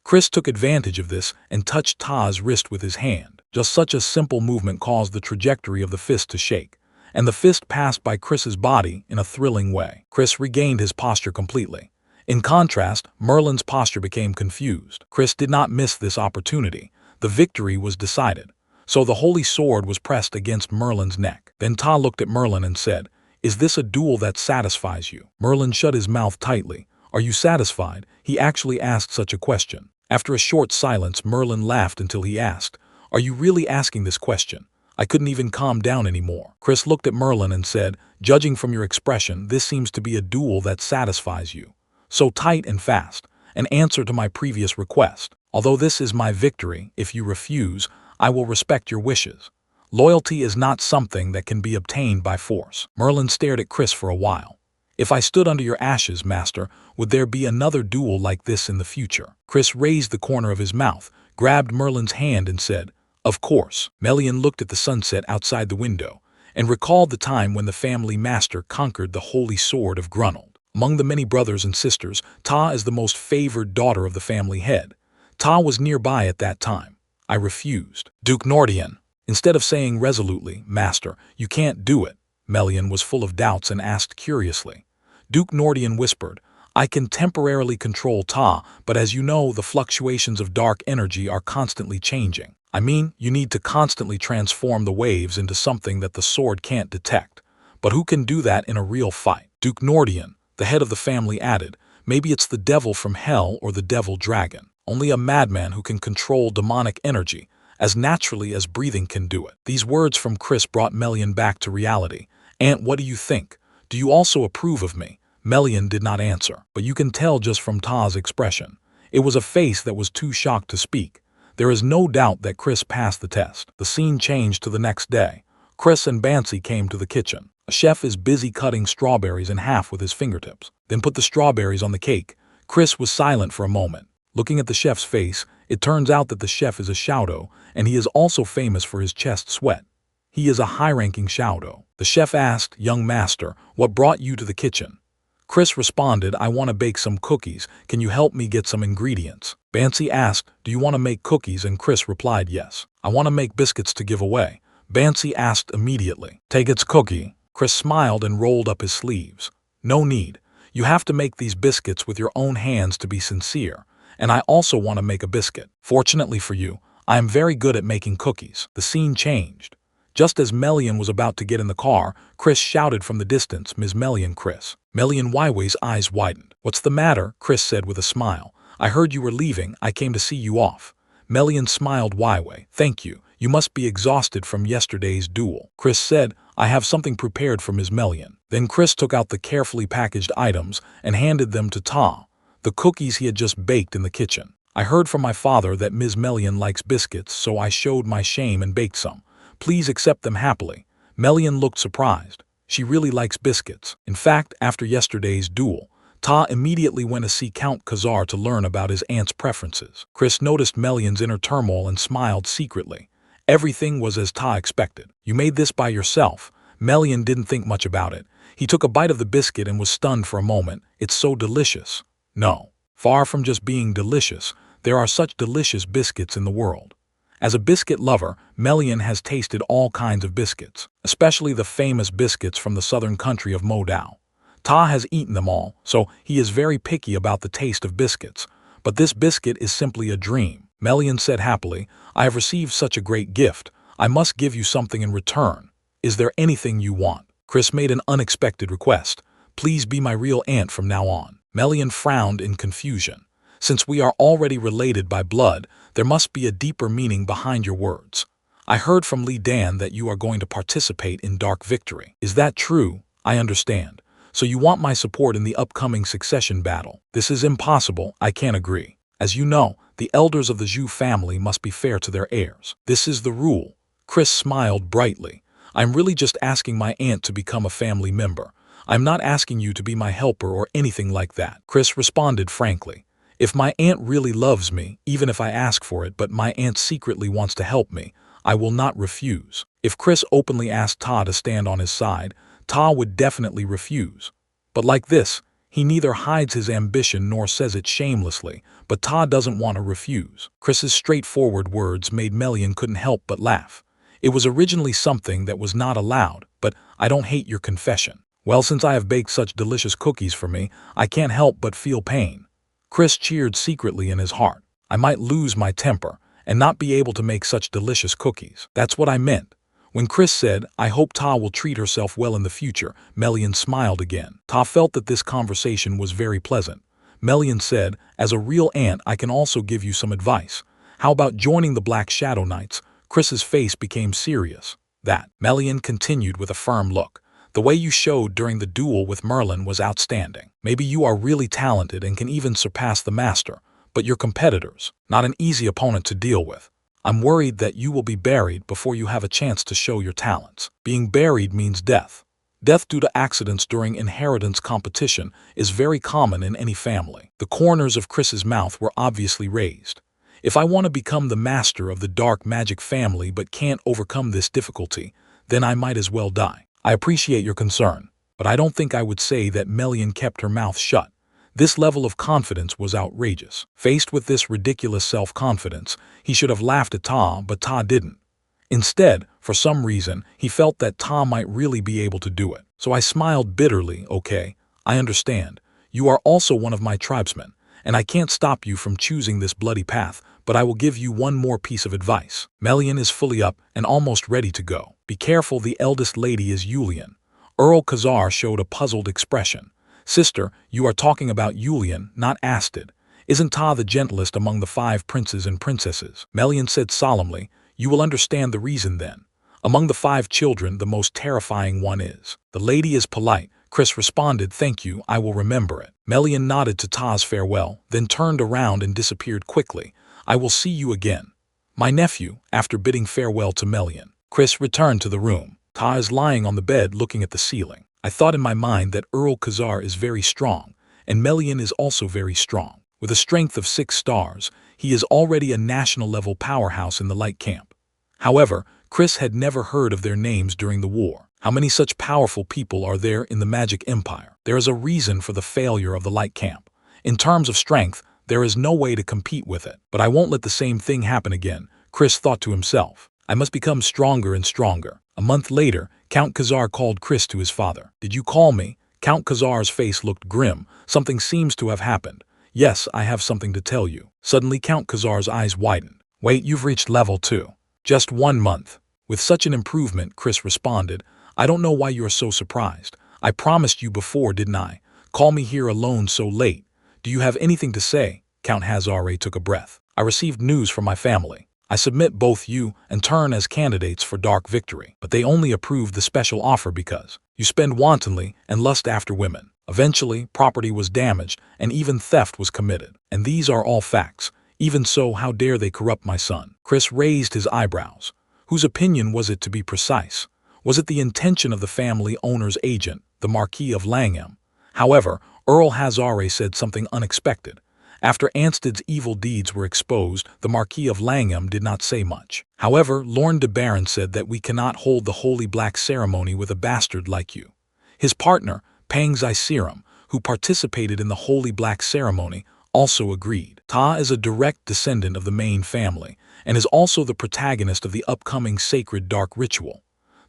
Chris took advantage of this and touched Ta's wrist with his hand. Just such a simple movement caused the trajectory of the fist to shake, and the fist passed by Chris's body in a thrilling way. Chris regained his posture completely. In contrast, Merlin's posture became confused. Chris did not miss this opportunity. The victory was decided. So the holy sword was pressed against Merlin's neck. Then Ta looked at Merlin and said, "Is this a duel that satisfies you?" Merlin shut his mouth tightly. "Are you satisfied?" He actually asked such a question. After a short silence, Merlin laughed until he asked, "Are you really asking this question?" I couldn't even calm down anymore. Chris looked at Merlin and said, "Judging from your expression, this seems to be a duel that satisfies you. So tight and fast, an answer to my previous request. Although this is my victory, if you refuse, I will respect your wishes. Loyalty is not something that can be obtained by force." Merlin stared at Chris for a while. "If I stood under your ashes, master, would there be another duel like this in the future?" Chris raised the corner of his mouth, grabbed Merlin's hand and said, "Of course." Melian looked at the sunset outside the window and recalled the time when the family master conquered the holy sword of Grunwald. Among the many brothers and sisters, Ta is the most favored daughter of the family head. Ta was nearby at that time. I refused. Duke Nordian. Instead of saying resolutely, "Master, you can't do it," Melian was full of doubts and asked curiously. Duke Nordian whispered, "I can temporarily control Ta, but as you know, the fluctuations of dark energy are constantly changing. I mean, you need to constantly transform the waves into something that the sword can't detect. But who can do that in a real fight?" Duke Nordian, the head of the family, added, "Maybe it's the devil from hell or the devil dragon. Only a madman who can control demonic energy as naturally as breathing can do it." These words from Chris brought Melian back to reality. "Aunt, what do you think? Do you also approve of me?" Melian did not answer, but you can tell just from Ta's expression. It was a face that was too shocked to speak. There is no doubt that Chris passed the test. The scene changed to the next day. Chris and Bansi came to the kitchen. A chef is busy cutting strawberries in half with his fingertips. Then put the strawberries on the cake. Chris was silent for a moment. Looking at the chef's face, it turns out that the chef is a Shoudo, and he is also famous for his chest sweat. He is a high-ranking Shoudo. The chef asked, "Young master, what brought you to the kitchen?" Chris responded, "I want to bake some cookies. Can you help me get some ingredients?" Bansi asked, "Do you want to make cookies?" And Chris replied, "Yes. I want to make biscuits to give away." Bansi asked immediately, "Take its cookie." Chris smiled and rolled up his sleeves. "No need. You have to make these biscuits with your own hands to be sincere. And I also want to make a biscuit. Fortunately for you, I am very good at making cookies." The scene changed. Just as Melian was about to get in the car, Chris shouted from the distance, "Ms. Melian, Chris." Melian Waiwei's eyes widened. "What's the matter?" Chris said with a smile. "I heard you were leaving. I came to see you off." Melian smiled. "Waiwei, thank you. You must be exhausted from yesterday's duel." Chris said, "I have something prepared for Ms. Melian." Then Chris took out the carefully packaged items and handed them to Ta, the cookies he had just baked in the kitchen. "I heard from my father that Ms. Melian likes biscuits, so I showed my shame and baked some. Please accept them happily." Melian looked surprised. She really likes biscuits. In fact, after yesterday's duel, Ta immediately went to see Count Khazar to learn about his aunt's preferences. Chris noticed Melian's inner turmoil and smiled secretly. Everything was as Ta expected. "You made this by yourself." Melian didn't think much about it. He took a bite of the biscuit and was stunned for a moment. "It's so delicious." No, far from just being delicious, there are such delicious biscuits in the world. As a biscuit lover, Melian has tasted all kinds of biscuits, especially the famous biscuits from the southern country of Modao. Ta has eaten them all, so he is very picky about the taste of biscuits. But this biscuit is simply a dream. Melian said happily, "I have received such a great gift. I must give you something in return. Is there anything you want?" Chris made an unexpected request. "Please be my real aunt from now on." Melian frowned in confusion. "Since we are already related by blood, there must be a deeper meaning behind your words. I heard from Li Dan that you are going to participate in Dark Victory. Is that true? I understand. So you want my support in the upcoming succession battle. This is impossible, I can't agree. As you know, the elders of the Zhu family must be fair to their heirs. This is the rule." Chris smiled brightly. "I'm really just asking my aunt to become a family member. I'm not asking you to be my helper or anything like that." Chris responded frankly. "If my aunt really loves me, even if I ask for it, but my aunt secretly wants to help me, I will not refuse." If Chris openly asked Ta to stand on his side, Ta would definitely refuse. But like this, he neither hides his ambition nor says it shamelessly, but Ta doesn't want to refuse. Chris's straightforward words made Melian couldn't help but laugh. It was originally something that was not allowed, but "I don't hate your confession." Well, since I have baked such delicious cookies for me, I can't help but feel pain. Chris cheered secretly in his heart. "I might lose my temper and not be able to make such delicious cookies. That's what I meant." When Chris said, "I hope Ta will treat herself well in the future," Melian smiled again. Ta felt that this conversation was very pleasant. Melian said, "As a real aunt, I can also give you some advice. How about joining the Black Shadow Knights?" Chris's face became serious. "That," Melian continued with a firm look. "The way you showed during the duel with Merlin was outstanding. Maybe you are really talented and can even surpass the master, but your competitors, not an easy opponent to deal with. I'm worried that you will be buried before you have a chance to show your talents. Being buried means death. Death due to accidents during inheritance competition is very common in any family." The corners of Chris's mouth were obviously raised. "If I want to become the master of the dark magic family but can't overcome this difficulty, then I might as well die. I appreciate your concern, but I don't think I would say that." Melian kept her mouth shut. This level of confidence was outrageous. Faced with this ridiculous self-confidence, he should have laughed at Ta, but Ta didn't. Instead, for some reason, he felt that Ta might really be able to do it. "So I smiled bitterly. "Okay, I understand. You are also one of my tribesmen, and I can't stop you from choosing this bloody path, but I will give you one more piece of advice." Melian is fully up and almost ready to go. "Be careful, the eldest lady is Yulian." Earl Khazar showed a puzzled expression. "Sister, you are talking about Yulian, not Astid. Isn't Ta the gentlest among the 5 princes and princesses?" Melian said solemnly, "You will understand the reason then. Among the 5 children, the most terrifying one is. The lady is polite." Chris responded, "Thank you, I will remember it." Melian nodded to Ta's farewell, then turned around and disappeared quickly. "I will see you again, my nephew." After bidding farewell to Melian, Chris returned to the room. Ta is lying on the bed looking at the ceiling. I thought in my mind that Earl Khazar is very strong, and Melian is also very strong. With a strength of 6 stars, he is already a national-level powerhouse in the Light Camp. However, Chris had never heard of their names during the war. How many such powerful people are there in the Magic Empire? There is a reason for the failure of the Light Camp. In terms of strength, there is no way to compete with it. But I won't let the same thing happen again, Chris thought to himself. I must become stronger and stronger. A month later, Count Khazar called Chris to his father. Did you call me? Count Khazar's face looked grim. Something seems to have happened. Yes, I have something to tell you. Suddenly, Count Khazar's eyes widened. Wait, you've reached level 2. Just 1 month. With such an improvement, Chris responded, I don't know why you are so surprised. I promised you before, didn't I? Call me here alone so late. Do you have anything to say? Count Hazare took a breath. I received news from my family. I submit both you and Turn as candidates for Dark Victory, but they only approved the special offer because you spend wantonly and lust after women. Eventually, property was damaged and even theft was committed. And these are all facts. Even so, how dare they corrupt my son? Chris raised his eyebrows. Whose opinion was it, to be precise? Was it the intention of the family owner's agent, the Marquis of Langham? However, Earl Hazare said something unexpected. After Ansted's evil deeds were exposed, the Marquis of Langham did not say much. However, Lorne de Baron said that we cannot hold the Holy Black Ceremony with a bastard like you. His partner, Pang Zyserum, who participated in the Holy Black Ceremony, also agreed. Ta is a direct descendant of the main family, and is also the protagonist of the upcoming Sacred Dark Ritual.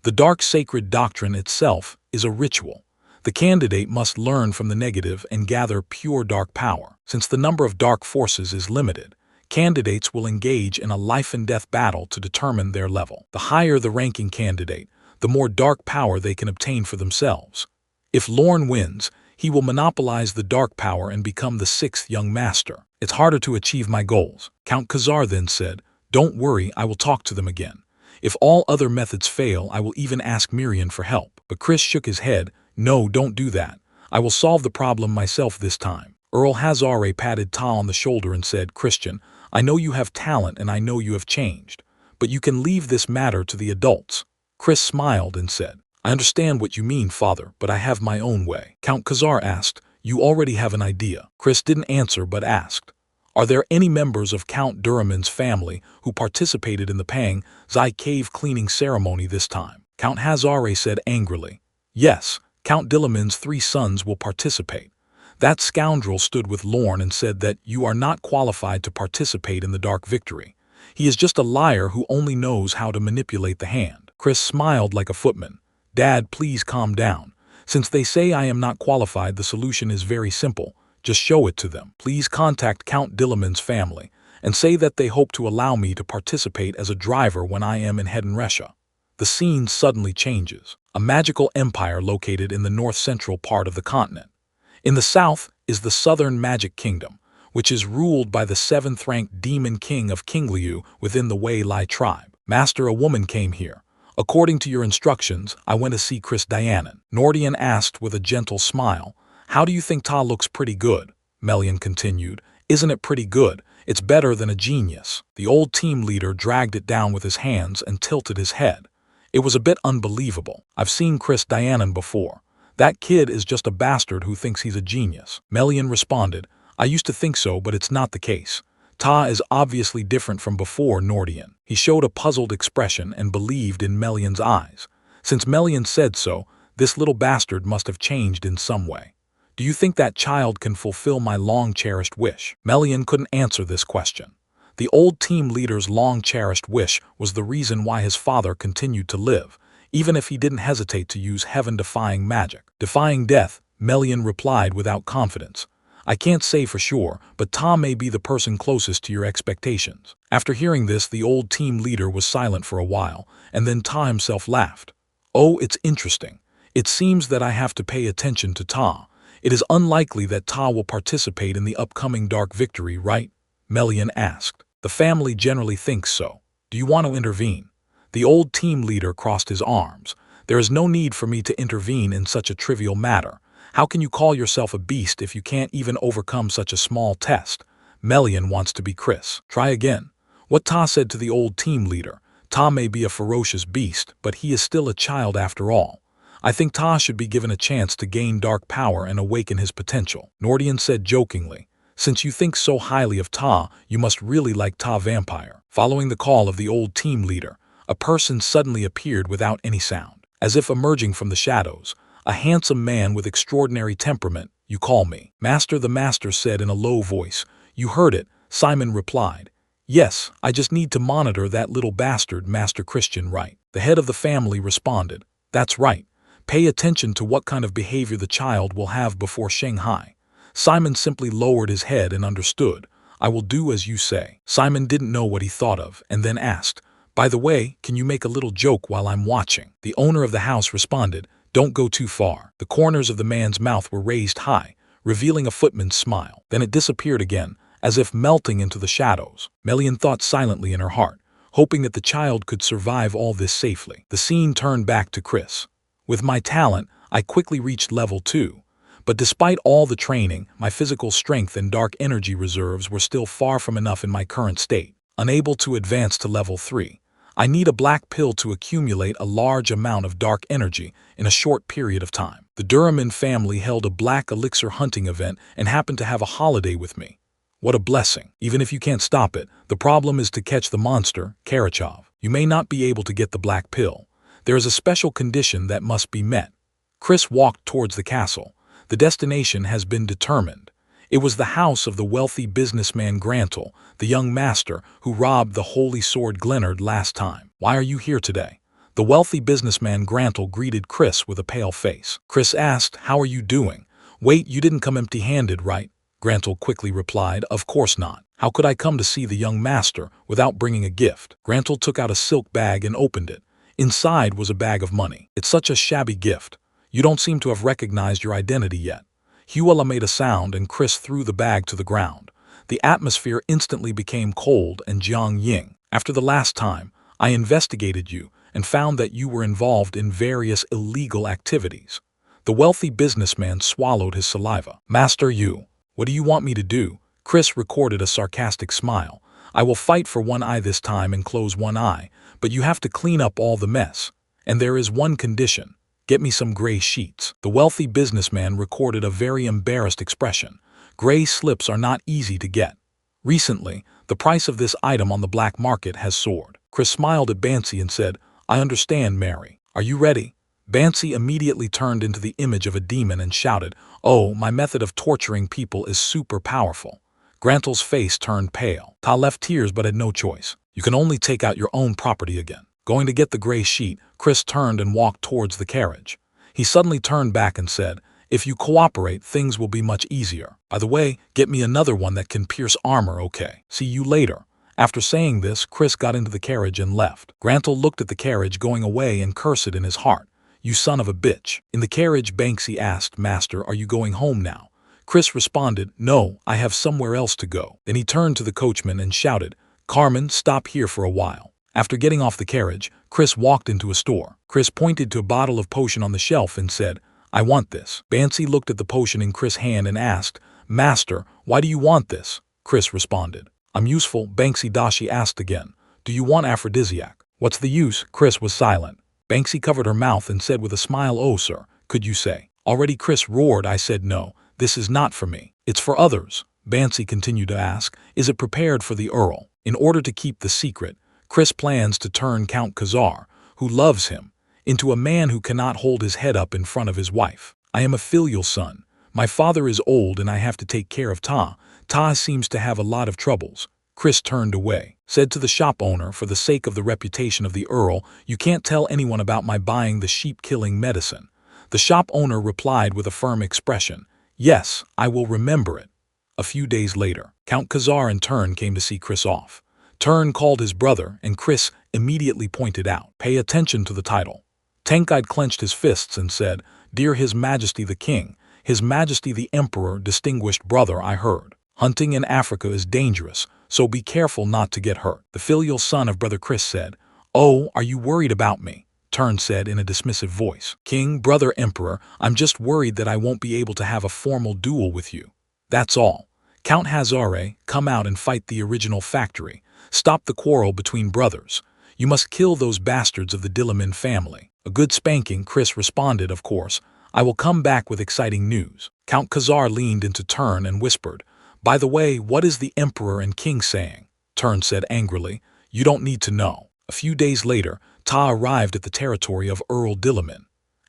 The Dark Sacred Doctrine itself is a ritual. The candidate must learn from the negative and gather pure dark power. Since the number of dark forces is limited, candidates will engage in a life-and-death battle to determine their level. The higher the ranking candidate, the more dark power they can obtain for themselves. If Lorne wins, he will monopolize the dark power and become the 6th young master. It's harder to achieve my goals. Count Khazar then said, Don't worry, I will talk to them again. If all other methods fail, I will even ask Miriam for help. But Chris shook his head. No, don't do that. I will solve the problem myself this time. Earl Hazare patted Ta on the shoulder and said, Christian, I know you have talent and I know you have changed, but you can leave this matter to the adults. Chris smiled and said, I understand what you mean, father, but I have my own way. Count Khazar asked, You already have an idea. Chris didn't answer but asked, Are there any members of Count Duraman's family who participated in the Pang Zai cave cleaning ceremony this time? Count Hazare said angrily, Yes. Count Diliman's 3 sons will participate. That scoundrel stood with Lorne and said that you are not qualified to participate in the Dark Victory. He is just a liar who only knows how to manipulate the hand. Chris smiled like a footman. Dad, please calm down. Since they say I am not qualified, the solution is very simple. Just show it to them. Please contact Count Diliman's family and say that they hope to allow me to participate as a driver when I am in Hedonresha. The scene suddenly changes. A magical empire located in the north-central part of the continent. In the south is the Southern Magic Kingdom, which is ruled by the 7th-ranked Demon King of Kingliu within the Wei Lai tribe. Master, a woman came here. According to your instructions, I went to see Chris Dianan. Nordian asked with a gentle smile, How do you think Ta looks? Pretty good, Melian continued. Isn't it pretty good? It's better than a genius. The old team leader dragged it down with his hands and tilted his head. It was a bit unbelievable. I've seen Chris Dianan before. That kid is just a bastard who thinks he's a genius. Melian responded, I used to think so, but it's not the case. Ta is obviously different from before Nordian. He showed a puzzled expression and believed in Melian's eyes. Since Melian said so, this little bastard must have changed in some way. Do you think that child can fulfill my long-cherished wish? Melian couldn't answer this question. The old team leader's long-cherished wish was the reason why his father continued to live, even if he didn't hesitate to use heaven-defying magic. Defying death, Melian replied without confidence. I can't say for sure, but Ta may be the person closest to your expectations. After hearing this, the old team leader was silent for a while, and then Ta himself laughed. Oh, it's interesting. It seems that I have to pay attention to Ta. It is unlikely that Ta will participate in the upcoming Dark Victory, right? Melian asked. The family generally thinks so. Do you want to intervene? The old team leader crossed his arms. There is no need for me to intervene in such a trivial matter. How can you call yourself a beast if you can't even overcome such a small test? Melian wants to be Chris. Try again. What Ta said to the old team leader. Ta may be a ferocious beast, but he is still a child after all. I think Ta should be given a chance to gain dark power and awaken his potential. Nordian said jokingly, since you think so highly of Ta, you must really like Ta Vampire. Following the call of the old team leader, a person suddenly appeared without any sound. As if emerging from the shadows, a handsome man with extraordinary temperament. You call me Master, the master said in a low voice. You heard it, Simon replied. Yes, I just need to monitor that little bastard, Master Christian, right? The head of the family responded. That's right. Pay attention to what kind of behavior the child will have before Shanghai. Simon simply lowered his head and understood. I will do as you say. Simon didn't know what he thought of, and then asked, by the way, can you make a little joke while I'm watching? The owner of the house responded, don't go too far. The corners of the man's mouth were raised high, revealing a footman's smile. Then it disappeared again, as if melting into the shadows. Melian thought silently in her heart, hoping that the child could survive all this safely. The scene turned back to Chris. With my talent, I quickly reached level 2. But despite all the training, my physical strength and dark energy reserves were still far from enough in my current state. Unable to advance to level 3, I need a black pill to accumulate a large amount of dark energy in a short period of time. The Duraman family held a black elixir hunting event and happened to have a holiday with me. What a blessing. Even if you can't stop it, the problem is to catch the monster, Karachov. You may not be able to get the black pill. There is a special condition that must be met. Chris walked towards the castle. The destination has been determined. It was the house of the wealthy businessman Grantel, the young master who robbed the holy sword Glennard last time. Why are you here today? The wealthy businessman Grantel greeted Chris with a pale face. Chris asked, how are you doing? Wait, you didn't come empty-handed, right? Grantel quickly replied, of course not. How could I come to see the young master without bringing a gift? Grantel took out a silk bag and opened it. Inside was a bag of money. It's such a shabby gift. You don't seem to have recognized your identity yet. Huela made a sound and Chris threw the bag to the ground. The atmosphere instantly became cold and Jiang Ying. After the last time, I investigated you and found that you were involved in various illegal activities. The wealthy businessman swallowed his saliva. Master Yu, what do you want me to do? Chris recorded a sarcastic smile. I will fight for one eye this time and close one eye, but you have to clean up all the mess. And there is one condition. Get me some gray sheets. The wealthy businessman recorded a very embarrassed expression. Gray slips are not easy to get. Recently, the price of this item on the black market has soared. Chris smiled at Bansi and said, I understand, Mary. Are you ready? Bansi immediately turned into the image of a demon and shouted, oh, my method of torturing people is super powerful. Grantel's face turned pale. Ta left tears but had no choice. You can only take out your own property again. Going to get the gray sheet, Chris turned and walked towards the carriage. He suddenly turned back and said, if you cooperate, things will be much easier. By the way, get me another one that can pierce armor, okay? See you later. After saying this, Chris got into the carriage and left. Grantel looked at the carriage going away and cursed in his heart. You son of a bitch. In the carriage, Banksy asked, Master, are you going home now? Chris responded, no, I have somewhere else to go. Then he turned to the coachman and shouted, Carmen, stop here for a while. After getting off the carriage, Chris walked into a store. Chris pointed to a bottle of potion on the shelf and said, I want this. Bansi looked at the potion in Chris' hand and asked, Master, why do you want this? Chris responded, I'm useful. Banksy Dashi asked again, do you want aphrodisiac? What's the use? Chris was silent. Banksy covered her mouth and said with a smile, oh sir, could you say? Already Chris roared. I said no, this is not for me. It's for others. Bansi continued to ask, is it prepared for the Earl? In order to keep the secret, Chris plans to turn Count Khazar, who loves him, into a man who cannot hold his head up in front of his wife. I am a filial son. My father is old and I have to take care of Ta. Ta seems to have a lot of troubles. Chris turned away, said to the shop owner, for the sake of the reputation of the Earl, you can't tell anyone about my buying the sheep-killing medicine. The shop owner replied with a firm expression, yes, I will remember it. A few days later, Count Khazar in turn came to see Chris off. Turn called his brother, and Chris immediately pointed out, pay attention to the title. Tenkide clenched his fists and said, Dear His Majesty the King, His Majesty the Emperor, distinguished brother, I heard. Hunting in Africa is dangerous, so be careful not to get hurt. The filial son of Brother Chris said, Oh, are you worried about me? Turn said in a dismissive voice, King, Brother Emperor, I'm just worried that I won't be able to have a formal duel with you. That's all. Count Hazare, come out and fight the original factory. Stop the quarrel between brothers. You must kill those bastards of the Dilliman family. A good spanking, Chris responded, of course. I will come back with exciting news. Count Khazar leaned into Turn and whispered, By the way, what is the Emperor and King saying? Turn said angrily, You don't need to know. A few days later, Ta arrived at the territory of Earl Dilliman.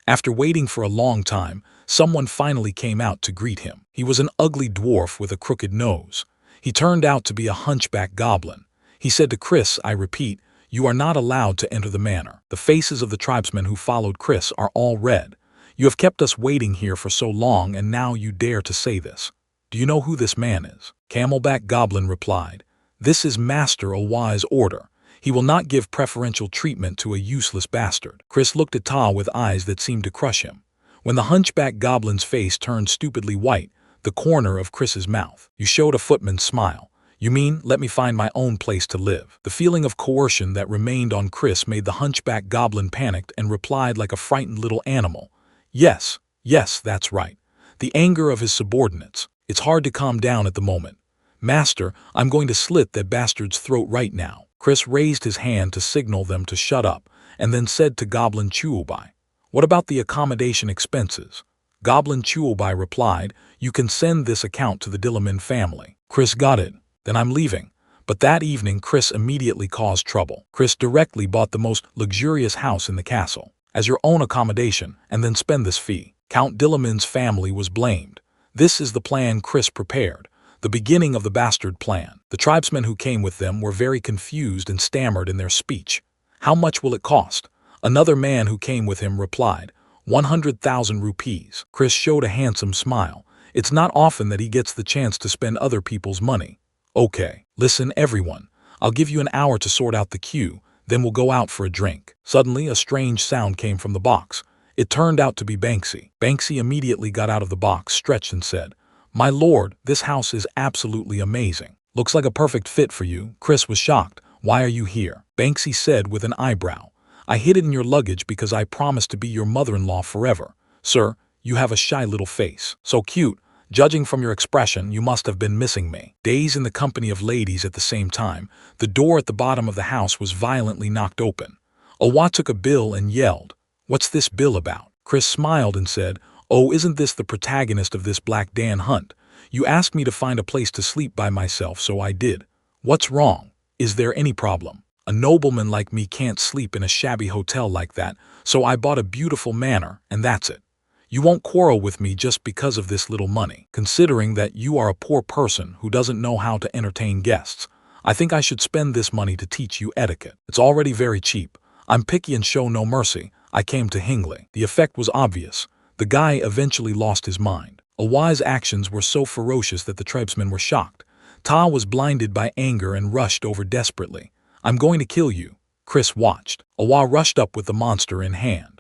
After waiting for a long time, someone finally came out to greet him. He was an ugly dwarf with a crooked nose. He turned out to be a hunchback goblin. He said to Chris, I repeat, you are not allowed to enter the manor. The faces of the tribesmen who followed Chris are all red. You have kept us waiting here for so long, and now you dare to say this. Do you know who this man is? Camelback Goblin replied, This is Master Owa's order. He will not give preferential treatment to a useless bastard. Chris looked at Ta with eyes that seemed to crush him. When the hunchback goblin's face turned stupidly white, the corner of Chris's mouth, you showed a footman's smile. You mean, let me find my own place to live? The feeling of coercion that remained on Chris made the hunchback goblin panicked and replied like a frightened little animal. Yes, that's right. The anger of his subordinates. It's hard to calm down at the moment. Master, I'm going to slit that bastard's throat right now. Chris raised his hand to signal them to shut up, and then said to Goblin Chuobai, What about the accommodation expenses? Goblin Chuobai replied, You can send this account to the Dilliman family. Chris got it. Then I'm leaving. But that evening, Chris immediately caused trouble. Chris directly bought the most luxurious house in the castle, as your own accommodation, and then spend this fee. Count Dilliman's family was blamed. This is the plan Chris prepared. The beginning of the bastard plan. The tribesmen who came with them were very confused and stammered in their speech. How much will it cost? Another man who came with him replied, 100,000 rupees. Chris showed a handsome smile. It's not often that he gets the chance to spend other people's money. Okay, listen everyone. I'll give you an hour to sort out the queue, then we'll go out for a drink. Suddenly, a strange sound came from the box. It turned out to be Banksy. Banksy immediately got out of the box, stretched and said, My lord, this house is absolutely amazing. Looks like a perfect fit for you. Chris was shocked. Why are you here? Banksy said with an eyebrow. I hid it in your luggage because I promised to be your mother-in-law forever. Sir, you have a shy little face. So cute. Judging from your expression, you must have been missing me. Days in the company of ladies at the same time, the door at the bottom of the house was violently knocked open. Owa took a bill and yelled, What's this bill about? Chris smiled and said, Oh, isn't this the protagonist of this Black Dan hunt? You asked me to find a place to sleep by myself, so I did. What's wrong? Is there any problem? A nobleman like me can't sleep in a shabby hotel like that, so I bought a beautiful manor, and that's it. You won't quarrel with me just because of this little money. Considering that you are a poor person who doesn't know how to entertain guests, I think I should spend this money to teach you etiquette. It's already very cheap. I'm picky and show no mercy. I came to Hingley. The effect was obvious. The guy eventually lost his mind. Owa's actions were so ferocious that the tribesmen were shocked. Ta was blinded by anger and rushed over desperately. I'm going to kill you. Chris watched. Owa rushed up with the monster in hand.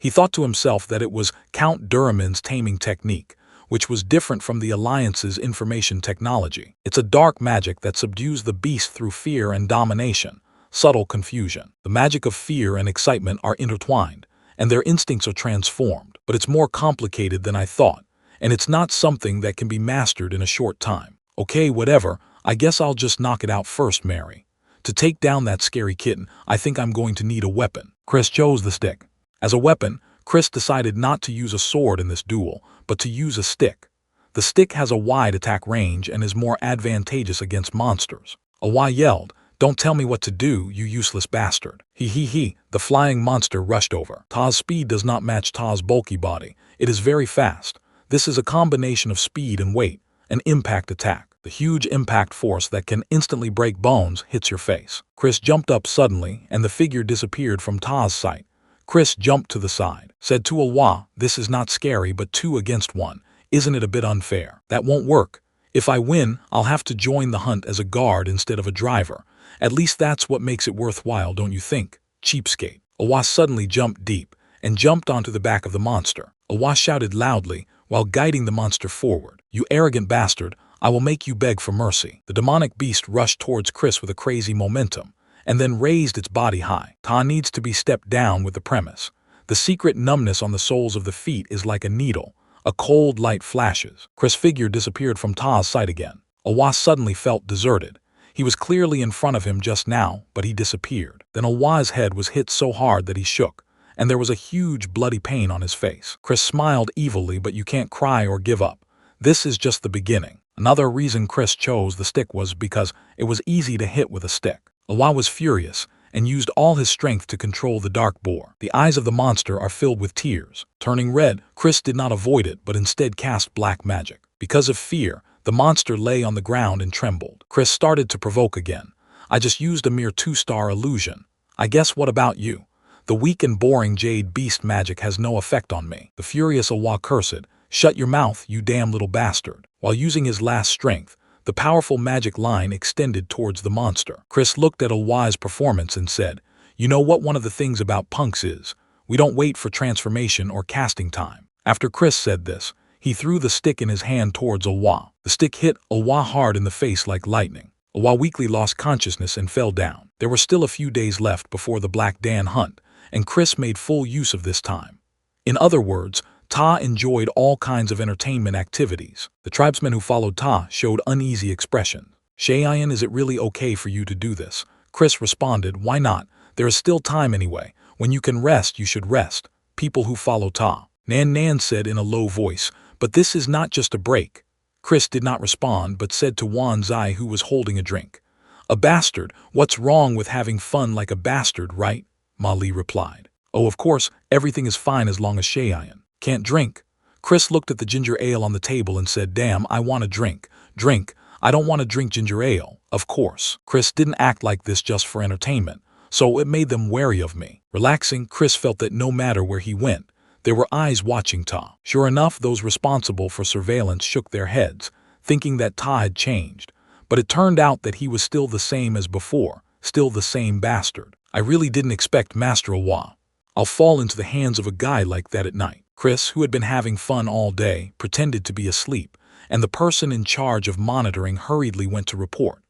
He thought to himself that it was Count Duraman's taming technique, which was different from the Alliance's information technology. It's a dark magic that subdues the beast through fear and domination, subtle confusion. The magic of fear and excitement are intertwined, and their instincts are transformed. But it's more complicated than I thought, and it's not something that can be mastered in a short time. Okay, whatever, I guess I'll just knock it out first, Mary. To take down that scary kitten, I think I'm going to need a weapon. Chris chose the stick. As a weapon, Chris decided not to use a sword in this duel, but to use a stick. The stick has a wide attack range and is more advantageous against monsters. Owa yelled, Don't tell me what to do, you useless bastard. He. The flying monster rushed over. Ta's speed does not match Ta's bulky body. It is very fast. This is a combination of speed and weight, an impact attack. The huge impact force that can instantly break bones hits your face. Chris jumped up suddenly, and the figure disappeared from Ta's sight. Chris jumped to the side, said to Owa, This is not scary, but 2 against 1. Isn't it a bit unfair? That won't work. If I win, I'll have to join the hunt as a guard instead of a driver. At least that's what makes it worthwhile, don't you think? Cheapskate. Owa suddenly jumped deep and jumped onto the back of the monster. Owa shouted loudly while guiding the monster forward. You arrogant bastard, I will make you beg for mercy. The demonic beast rushed towards Chris with a crazy momentum, and then raised its body high. Ta needs to be stepped down with the premise. The secret numbness on the soles of the feet is like a needle. A cold light flashes. Chris' figure disappeared from Ta's sight again. Owa suddenly felt deserted. He was clearly in front of him just now, but he disappeared. Then Awa's head was hit so hard that he shook, and there was a huge bloody pain on his face. Chris smiled evilly, but you can't cry or give up. This is just the beginning. Another reason Chris chose the stick was because it was easy to hit with a stick. Awa was furious and used all his strength to control the dark boar. The eyes of the monster are filled with tears. Turning red, Chris did not avoid it, but instead cast black magic. Because of fear, the monster lay on the ground and trembled. Chris started to provoke again. I just used a mere 2-star illusion. I guess what about you? The weak and boring jade beast magic has no effect on me. The furious Awa cursed, "Shut your mouth, you damn little bastard." While using his last strength, the powerful magic line extended towards the monster. Chris looked at Awa's performance and said, "You know what one of the things about punks is? We don't wait for transformation or casting time." After Chris said this, he threw the stick in his hand towards Awa. The stick hit Awa hard in the face like lightning. Awa weakly lost consciousness and fell down. There were still a few days left before the Black Dan hunt, and Chris made full use of this time. In other words, Ta enjoyed all kinds of entertainment activities. The tribesmen who followed Ta showed uneasy expressions. "Shayan, is it really okay for you to do this?" Chris responded, "Why not? There is still time anyway. When you can rest, you should rest. People who follow Ta." Nan said in a low voice, "But this is not just a break." Chris did not respond, but said to Wan Zai, who was holding a drink, "A bastard, what's wrong with having fun like a bastard, right?" Ma Li replied, "Oh, of course, everything is fine as long as Shayan can't drink." Chris looked at the ginger ale on the table and said, "Damn, I want a drink. Drink. I don't want to drink ginger ale." Of course, Chris didn't act like this just for entertainment, so it made them wary of me. Relaxing, Chris felt that no matter where he went, there were eyes watching Ta. Sure enough, those responsible for surveillance shook their heads, thinking that Ta had changed. But it turned out that he was still the same as before, still the same bastard. I really didn't expect Master Awa. I'll fall into the hands of a guy like that at night. Chris, who had been having fun all day, pretended to be asleep, and the person in charge of monitoring hurriedly went to report.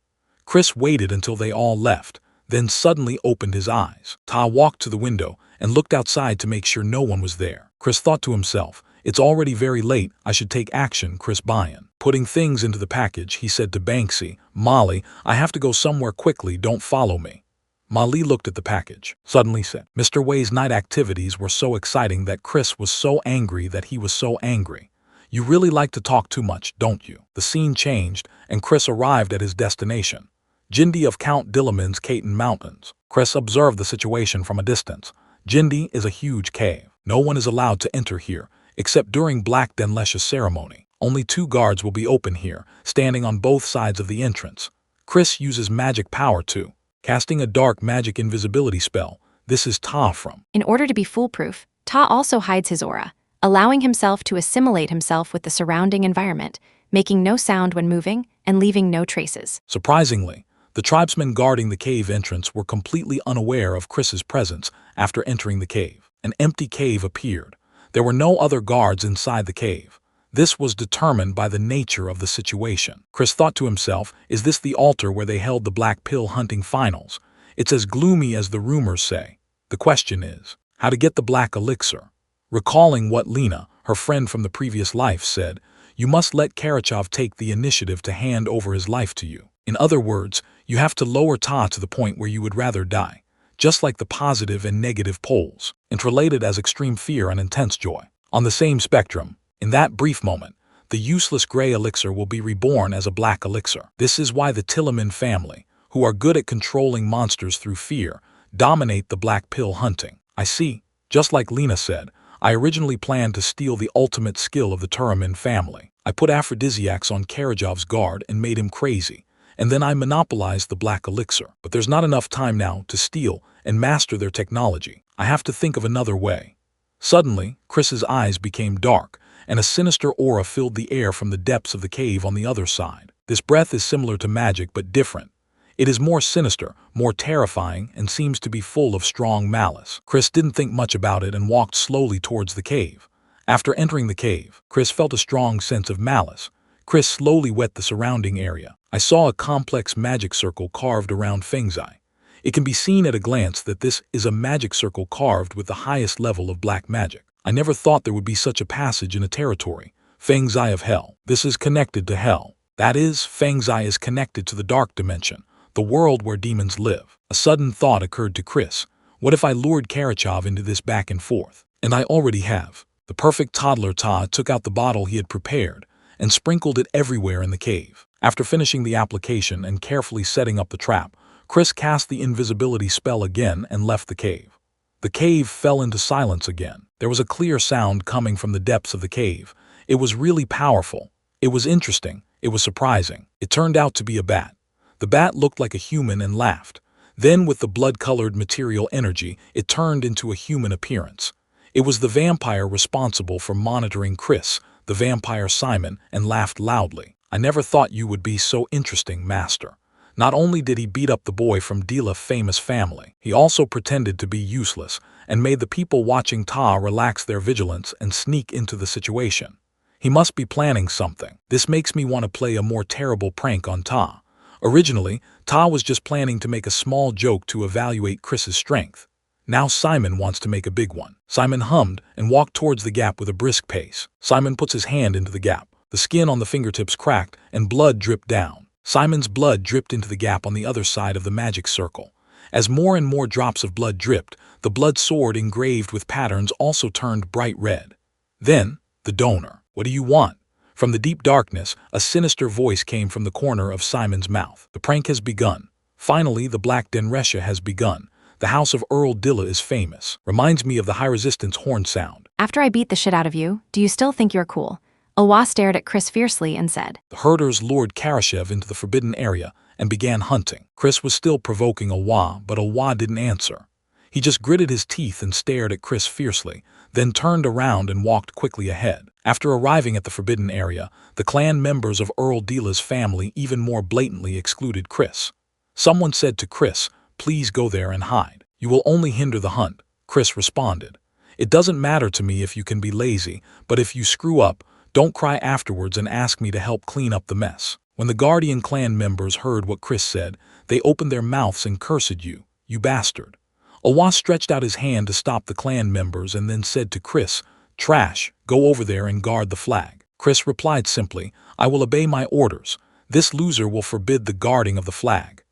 Chris waited until they all left, then suddenly opened his eyes. Ta walked to the window and looked outside to make sure no one was there. Chris thought to himself, "It's already very late, I should take action, Chris Bayan." Putting things into the package, he said to Banksy, "Molly, I have to go somewhere quickly, don't follow me." Molly looked at the package, suddenly said, Mr. Wei's night activities were so exciting that Chris was so angry that he was so angry. "You really like to talk too much, don't you?" The scene changed, and Chris arrived at his destination, Jindy of Count Dilliman's Caton Mountains. Chris observed the situation from a distance. Jindy is a huge cave. No one is allowed to enter here, except during Black Denlesh's ceremony. Only 2 guards will be open here, standing on both sides of the entrance. Chris uses magic power too, casting a dark magic invisibility spell. This is Ta from. In order to be foolproof, Ta also hides his aura, allowing himself to assimilate himself with the surrounding environment, making no sound when moving and leaving no traces. Surprisingly, the tribesmen guarding the cave entrance were completely unaware of Chris's presence after entering the cave. An empty cave appeared. There were no other guards inside the cave. This was determined by the nature of the situation. Chris thought to himself, is this the altar where they held the black pill hunting finals? It's as gloomy as the rumors say. The question is, how to get the black elixir? Recalling what Lena, her friend from the previous life, said, you must let Karachov take the initiative to hand over his life to you. In other words, you have to lower Ta to the point where you would rather die, just like the positive and negative poles, interrelated as extreme fear and intense joy. On the same spectrum, in that brief moment, the useless gray elixir will be reborn as a black elixir. This is why the Tillerman family, who are good at controlling monsters through fear, dominate the black pill hunting. I see, just like Lena said, I originally planned to steal the ultimate skill of the Turraman family. I put aphrodisiacs on Karajov's guard and made him crazy, and then I monopolized the black elixir. But there's not enough time now to steal and master their technology. I have to think of another way. Suddenly, Chris's eyes became dark, and a sinister aura filled the air from the depths of the cave on the other side. This breath is similar to magic but different. It is more sinister, more terrifying, and seems to be full of strong malice. Chris didn't think much about it and walked slowly towards the cave. After entering the cave, Chris felt a strong sense of malice. Chris slowly wet the surrounding area. I saw a complex magic circle carved around Fengzai. It can be seen at a glance that this is a magic circle carved with the highest level of black magic. I never thought there would be such a passage in a territory. Fengzai of Hell. This is connected to Hell. That is, Fengzai is connected to the dark dimension, the world where demons live. A sudden thought occurred to Chris. What if I lured Karachav into this back and forth? And I already have. The perfect toddler Ta took out the bottle he had prepared and sprinkled it everywhere in the cave. After finishing the application and carefully setting up the trap, Chris cast the invisibility spell again and left the cave. The cave fell into silence again. There was a clear sound coming from the depths of the cave. It was really powerful. It was interesting. It was surprising. It turned out to be a bat. The bat looked like a human and laughed. Then, with the blood-colored material energy, it turned into a human appearance. It was the vampire responsible for monitoring Chris, the vampire Simon, and laughed loudly. I never thought you would be so interesting, Master. Not only did he beat up the boy from Dila's famous family, he also pretended to be useless and made the people watching Ta relax their vigilance and sneak into the situation. He must be planning something. This makes me want to play a more terrible prank on Ta. Originally, Ta was just planning to make a small joke to evaluate Chris's strength. Now Simon wants to make a big one. Simon hummed and walked towards the gap with a brisk pace. Simon puts his hand into the gap. The skin on the fingertips cracked and blood dripped down. Simon's blood dripped into the gap on the other side of the magic circle. As more and more drops of blood dripped, the blood sword engraved with patterns also turned bright red. Then, the donor. What do you want? From the deep darkness, a sinister voice came from the corner of Simon's mouth. The prank has begun. Finally, the Black Denresha has begun. The house of Earl Dilla is famous. Reminds me of the high-resistance horn sound. After I beat the shit out of you, do you still think you're cool? Awa stared at Chris fiercely and said. The herders lured Karashev into the forbidden area and began hunting. Chris was still provoking Awa, but Awa didn't answer. He just gritted his teeth and stared at Chris fiercely, then turned around and walked quickly ahead. After arriving at the forbidden area, the clan members of Earl Dila's family even more blatantly excluded Chris. Someone said to Chris, "Please go there and hide. You will only hinder the hunt." Chris responded, "It doesn't matter to me if you can be lazy, but if you screw up, don't cry afterwards and ask me to help clean up the mess." When the Guardian clan members heard what Chris said, they opened their mouths and cursed you bastard. Awa stretched out his hand to stop the clan members and then said to Chris, "Trash, go over there and guard the flag." Chris replied simply, "I will obey my orders. This loser will forbid the guarding of the flag."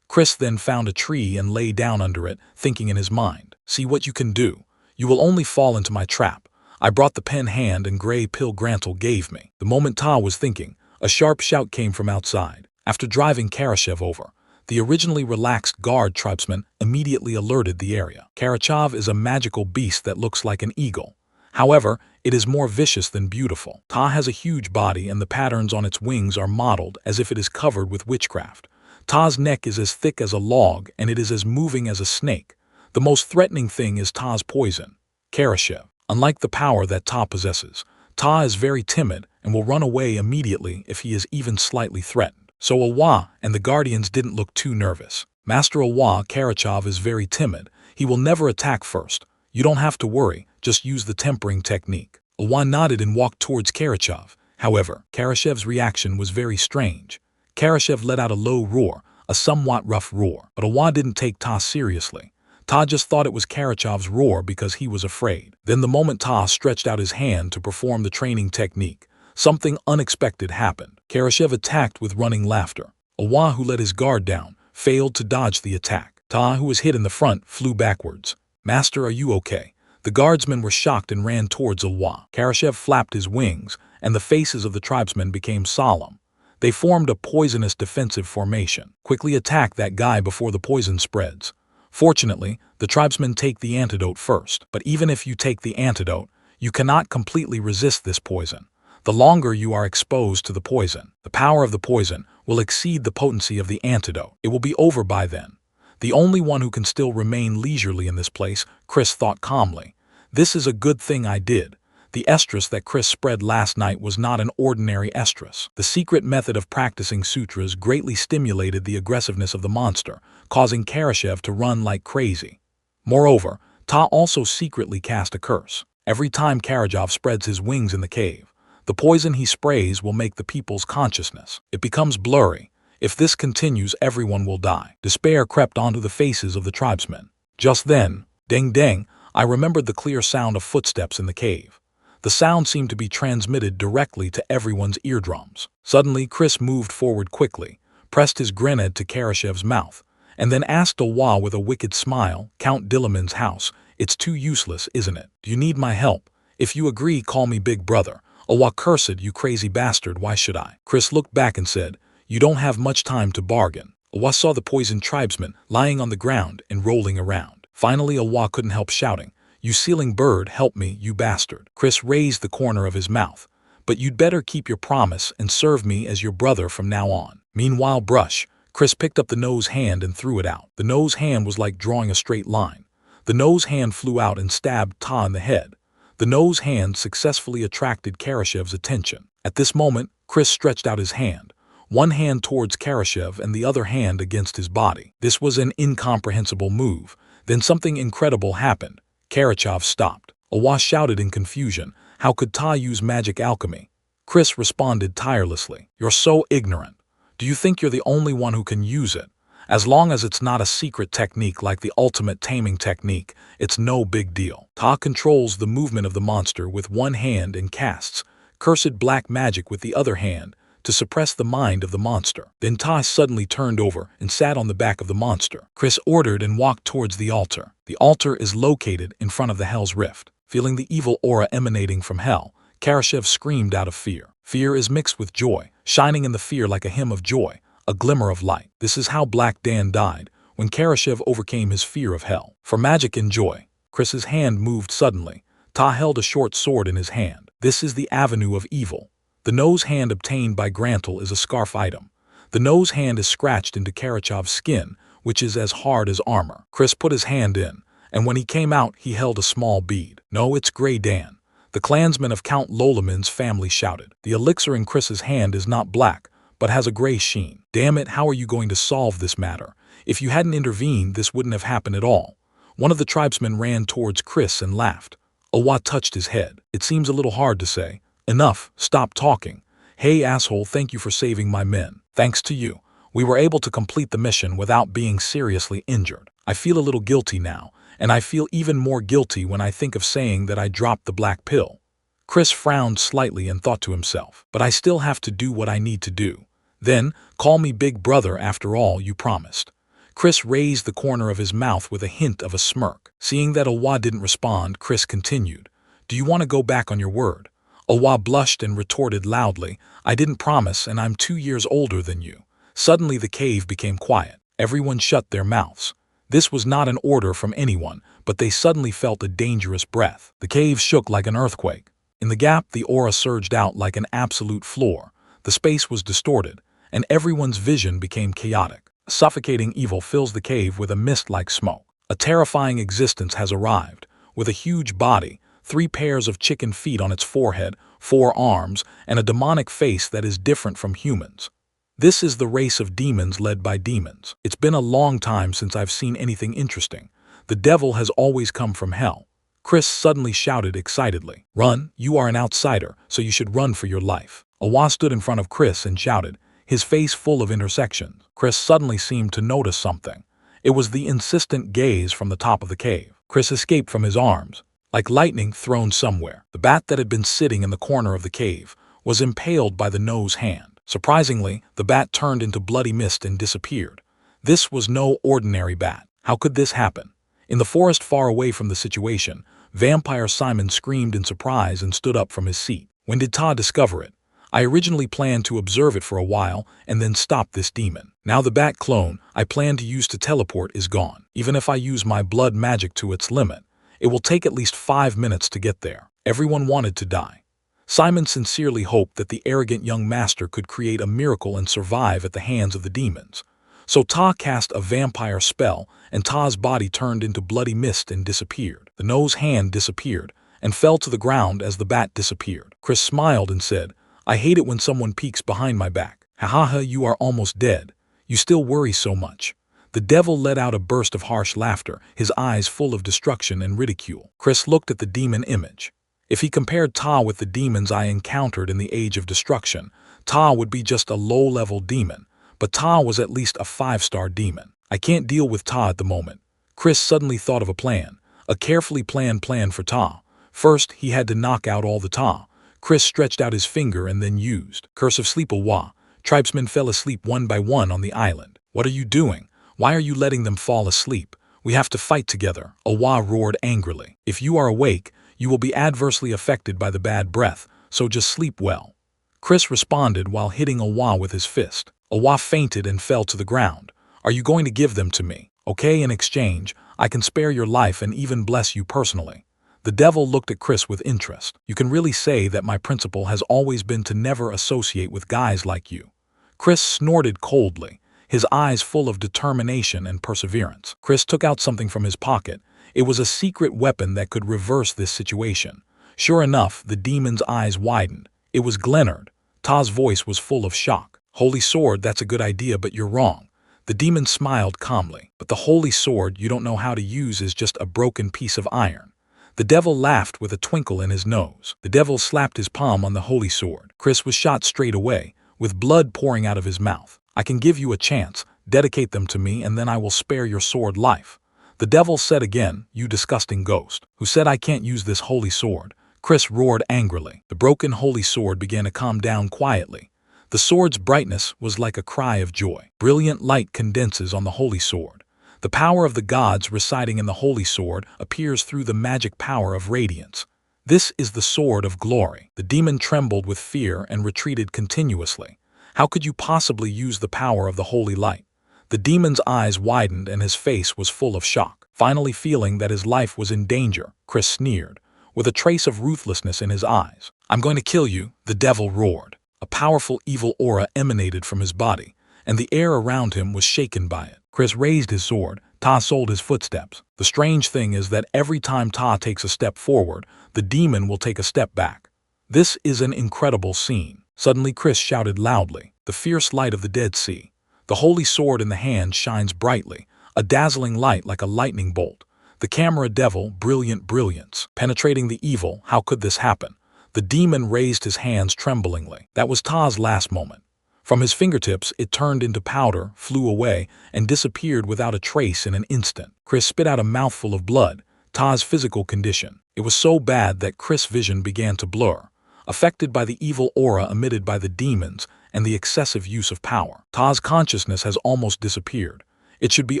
Chris then found a tree and lay down under it, thinking in his mind, "See what you can do. You will only fall into my trap. I brought the pen hand and gray pill Grantle gave me." The moment Ta was thinking, a sharp shout came from outside. After driving Karashev over, the originally relaxed guard tribesman immediately alerted the area. Karachav is a magical beast that looks like an eagle. However, it is more vicious than beautiful. Ta has a huge body and the patterns on its wings are modeled as if it is covered with witchcraft. Ta's neck is as thick as a log and it is as moving as a snake. The most threatening thing is Ta's poison, Karashev. Unlike the power that Ta possesses, Ta is very timid and will run away immediately if he is even slightly threatened. So Awa and the Guardians didn't look too nervous. Master Awa, Karachav is very timid. He will never attack first. You don't have to worry, just use the tempering technique. Awa nodded and walked towards Karachav. However, Karashev's reaction was very strange. Karashev let out a low roar, a somewhat rough roar, but Awa didn't take Ta seriously. Ta just thought it was Karachav's roar because he was afraid. Then the moment Ta stretched out his hand to perform the training technique, something unexpected happened. Karashev attacked with running laughter. Awa, who let his guard down, failed to dodge the attack. Ta, who was hit in the front, flew backwards. "Master, are you okay?" The guardsmen were shocked and ran towards Awa. Karashev flapped his wings, and the faces of the tribesmen became solemn. They formed a poisonous defensive formation. "Quickly attack that guy before the poison spreads." Fortunately, the tribesmen take the antidote first. But even if you take the antidote, you cannot completely resist this poison. The longer you are exposed to the poison, the power of the poison will exceed the potency of the antidote. It will be over by then. The only one who can still remain leisurely in this place, Chris thought calmly. This is a good thing I did. The estrus that Chris spread last night was not an ordinary estrus. The secret method of practicing sutras greatly stimulated the aggressiveness of the monster, causing Karashev to run like crazy. Moreover, Ta also secretly cast a curse. Every time Karajov spreads his wings in the cave, the poison he sprays will make the people's consciousness. It becomes blurry. If this continues, everyone will die. Despair crept onto the faces of the tribesmen. Just then, ding ding, I remembered the clear sound of footsteps in the cave. The sound seemed to be transmitted directly to everyone's eardrums. Suddenly, Chris moved forward quickly, pressed his grenade to Karashev's mouth, and then asked Awa with a wicked smile, Count Dilliman's house, it's too useless, isn't it? Do you need my help? If you agree, call me Big Brother. Awa cursed, you crazy bastard, why should I? Chris looked back and said, you don't have much time to bargain. Awa saw the poisoned tribesman lying on the ground and rolling around. Finally, Awa couldn't help shouting, you ceiling bird, help me, you bastard. Chris raised the corner of his mouth. But you'd better keep your promise and serve me as your brother from now on. Meanwhile, Brush, Chris picked up the nose hand and threw it out. The nose hand was like drawing a straight line. The nose hand flew out and stabbed Ta in the head. The nose hand successfully attracted Karashev's attention. At this moment, Chris stretched out his hand, one hand towards Karashev and the other hand against his body. This was an incomprehensible move. Then something incredible happened. Karashev stopped. Awa shouted in confusion, how could Ta use magic alchemy? Chris responded tirelessly, you're so ignorant. Do you think you're the only one who can use it? As long as it's not a secret technique like the ultimate taming technique, it's no big deal. Ta controls the movement of the monster with one hand and casts cursed black magic with the other hand to suppress the mind of the monster. Then Ta suddenly turned over and sat on the back of the monster. Chris ordered and walked towards the altar. The altar is located in front of the Hell's Rift. Feeling the evil aura emanating from Hell, Karashev screamed out of fear. Fear is mixed with joy, shining in the fear like a hymn of joy, a glimmer of light. This is how Black Dan died, when Karashev overcame his fear of Hell. For magic and joy, Chris's hand moved suddenly. Ta held a short sword in his hand. This is the avenue of evil. The nose hand obtained by Grantle is a scarf item. The nose hand is scratched into Karashev's skin, which is as hard as armor. Chris put his hand in, and when he came out, he held a small bead. No, it's Grey Dan. The clansmen of Count Lolaman's family shouted. The elixir in Chris's hand is not black, but has a gray sheen. Damn it, how are you going to solve this matter? If you hadn't intervened, this wouldn't have happened at all. One of the tribesmen ran towards Chris and laughed. Awa touched his head. It seems a little hard to say. Enough, stop talking. Hey asshole, thank you for saving my men. Thanks to you, we were able to complete the mission without being seriously injured. I feel a little guilty now. And I feel even more guilty when I think of saying that I dropped the black pill. Chris frowned slightly and thought to himself, but I still have to do what I need to do. Then, call me Big Brother after all, you promised. Chris raised the corner of his mouth with a hint of a smirk. Seeing that Awa didn't respond, Chris continued, do you want to go back on your word? Awa blushed and retorted loudly, I didn't promise and I'm 2 years older than you. Suddenly the cave became quiet. Everyone shut their mouths. This was not an order from anyone, but they suddenly felt a dangerous breath. The cave shook like an earthquake. In the gap, the aura surged out like an absolute floor. The space was distorted, and everyone's vision became chaotic. A suffocating evil fills the cave with a mist like smoke. A terrifying existence has arrived, with a huge body, 3 pairs of chicken feet on its forehead, 4 arms, and a demonic face that is different from humans. This is the race of demons led by demons. It's been a long time since I've seen anything interesting. The devil has always come from hell. Chris suddenly shouted excitedly, run, you are an outsider, so you should run for your life. Awa stood in front of Chris and shouted, his face full of intersections. Chris suddenly seemed to notice something. It was the insistent gaze from the top of the cave. Chris escaped from his arms, like lightning thrown somewhere. The bat that had been sitting in the corner of the cave was impaled by the nose hand. Surprisingly, the bat turned into bloody mist and disappeared. This was no ordinary bat. How could this happen? In the forest far away from the situation, Vampire Simon screamed in surprise and stood up from his seat. When did Ta discover it? I originally planned to observe it for a while and then stop this demon. Now the bat clone I planned to use to teleport is gone. Even if I use my blood magic to its limit, it will take at least 5 minutes to get there. Everyone wanted to die. Simon sincerely hoped that the arrogant young master could create a miracle and survive at the hands of the demons. So Ta cast a vampire spell, and Ta's body turned into bloody mist and disappeared. The nose hand disappeared and fell to the ground as the bat disappeared. Chris smiled and said, I hate it when someone peeks behind my back. Ha ha ha, you are almost dead. You still worry so much. The devil let out a burst of harsh laughter, his eyes full of destruction and ridicule. Chris looked at the demon image. If he compared Ta with the demons I encountered in the Age of Destruction, Ta would be just a low-level demon, but Ta was at least a 5-star demon. I can't deal with Ta at the moment. Chris suddenly thought of a plan, a carefully planned plan for Ta. First, he had to knock out all the Ta. Chris stretched out his finger and then used Curse of Sleep Awa Tribesmen fell asleep one by one on the island. What are you doing? Why are you letting them fall asleep? We have to fight together, Awa roared angrily. If you are awake, you will be adversely affected by the bad breath, so just sleep well. Chris responded while hitting Awa with his fist. Awa fainted and fell to the ground. Are you going to give them to me? Okay, in exchange, I can spare your life and even bless you personally. The devil looked at Chris with interest. You can really say that my principle has always been to never associate with guys like you. Chris snorted coldly, his eyes full of determination and perseverance. Chris took out something from his pocket. It was a secret weapon that could reverse this situation. Sure enough, the demon's eyes widened. It was Glennard. Ta's voice was full of shock. Holy sword, that's a good idea, but you're wrong. The demon smiled calmly. But the holy sword you don't know how to use is just a broken piece of iron. The devil laughed with a twinkle in his nose. The devil slapped his palm on the holy sword. Chris was shot straight away, with blood pouring out of his mouth. I can give you a chance. Dedicate them to me, and then I will spare your sword life. The devil said again, you disgusting ghost. Who said I can't use this holy sword? Chris roared angrily. The broken holy sword began to calm down quietly. The sword's brightness was like a cry of joy. Brilliant light condenses on the holy sword. The power of the gods residing in the holy sword appears through the magic power of radiance. This is the sword of glory. The demon trembled with fear and retreated continuously. How could you possibly use the power of the holy light? The demon's eyes widened and his face was full of shock. Finally feeling that his life was in danger, Chris sneered, with a trace of ruthlessness in his eyes. I'm going to kill you, the devil roared. A powerful evil aura emanated from his body, and the air around him was shaken by it. Chris raised his sword. Ta sold his footsteps. The strange thing is that every time Ta takes a step forward, the demon will take a step back. This is an incredible scene. Suddenly Chris shouted loudly, the fierce light of the Dead Sea. The holy sword in the hand shines brightly, a dazzling light like a lightning bolt. The camera devil, brilliant brilliance. Penetrating the evil, how could this happen? The demon raised his hands tremblingly. That was Ta's last moment. From his fingertips, it turned into powder, flew away, and disappeared without a trace in an instant. Chris spit out a mouthful of blood, Ta's physical condition. It was so bad that Chris' vision began to blur, affected by the evil aura emitted by the demons and the excessive use of power. Ta's consciousness has almost disappeared. It should be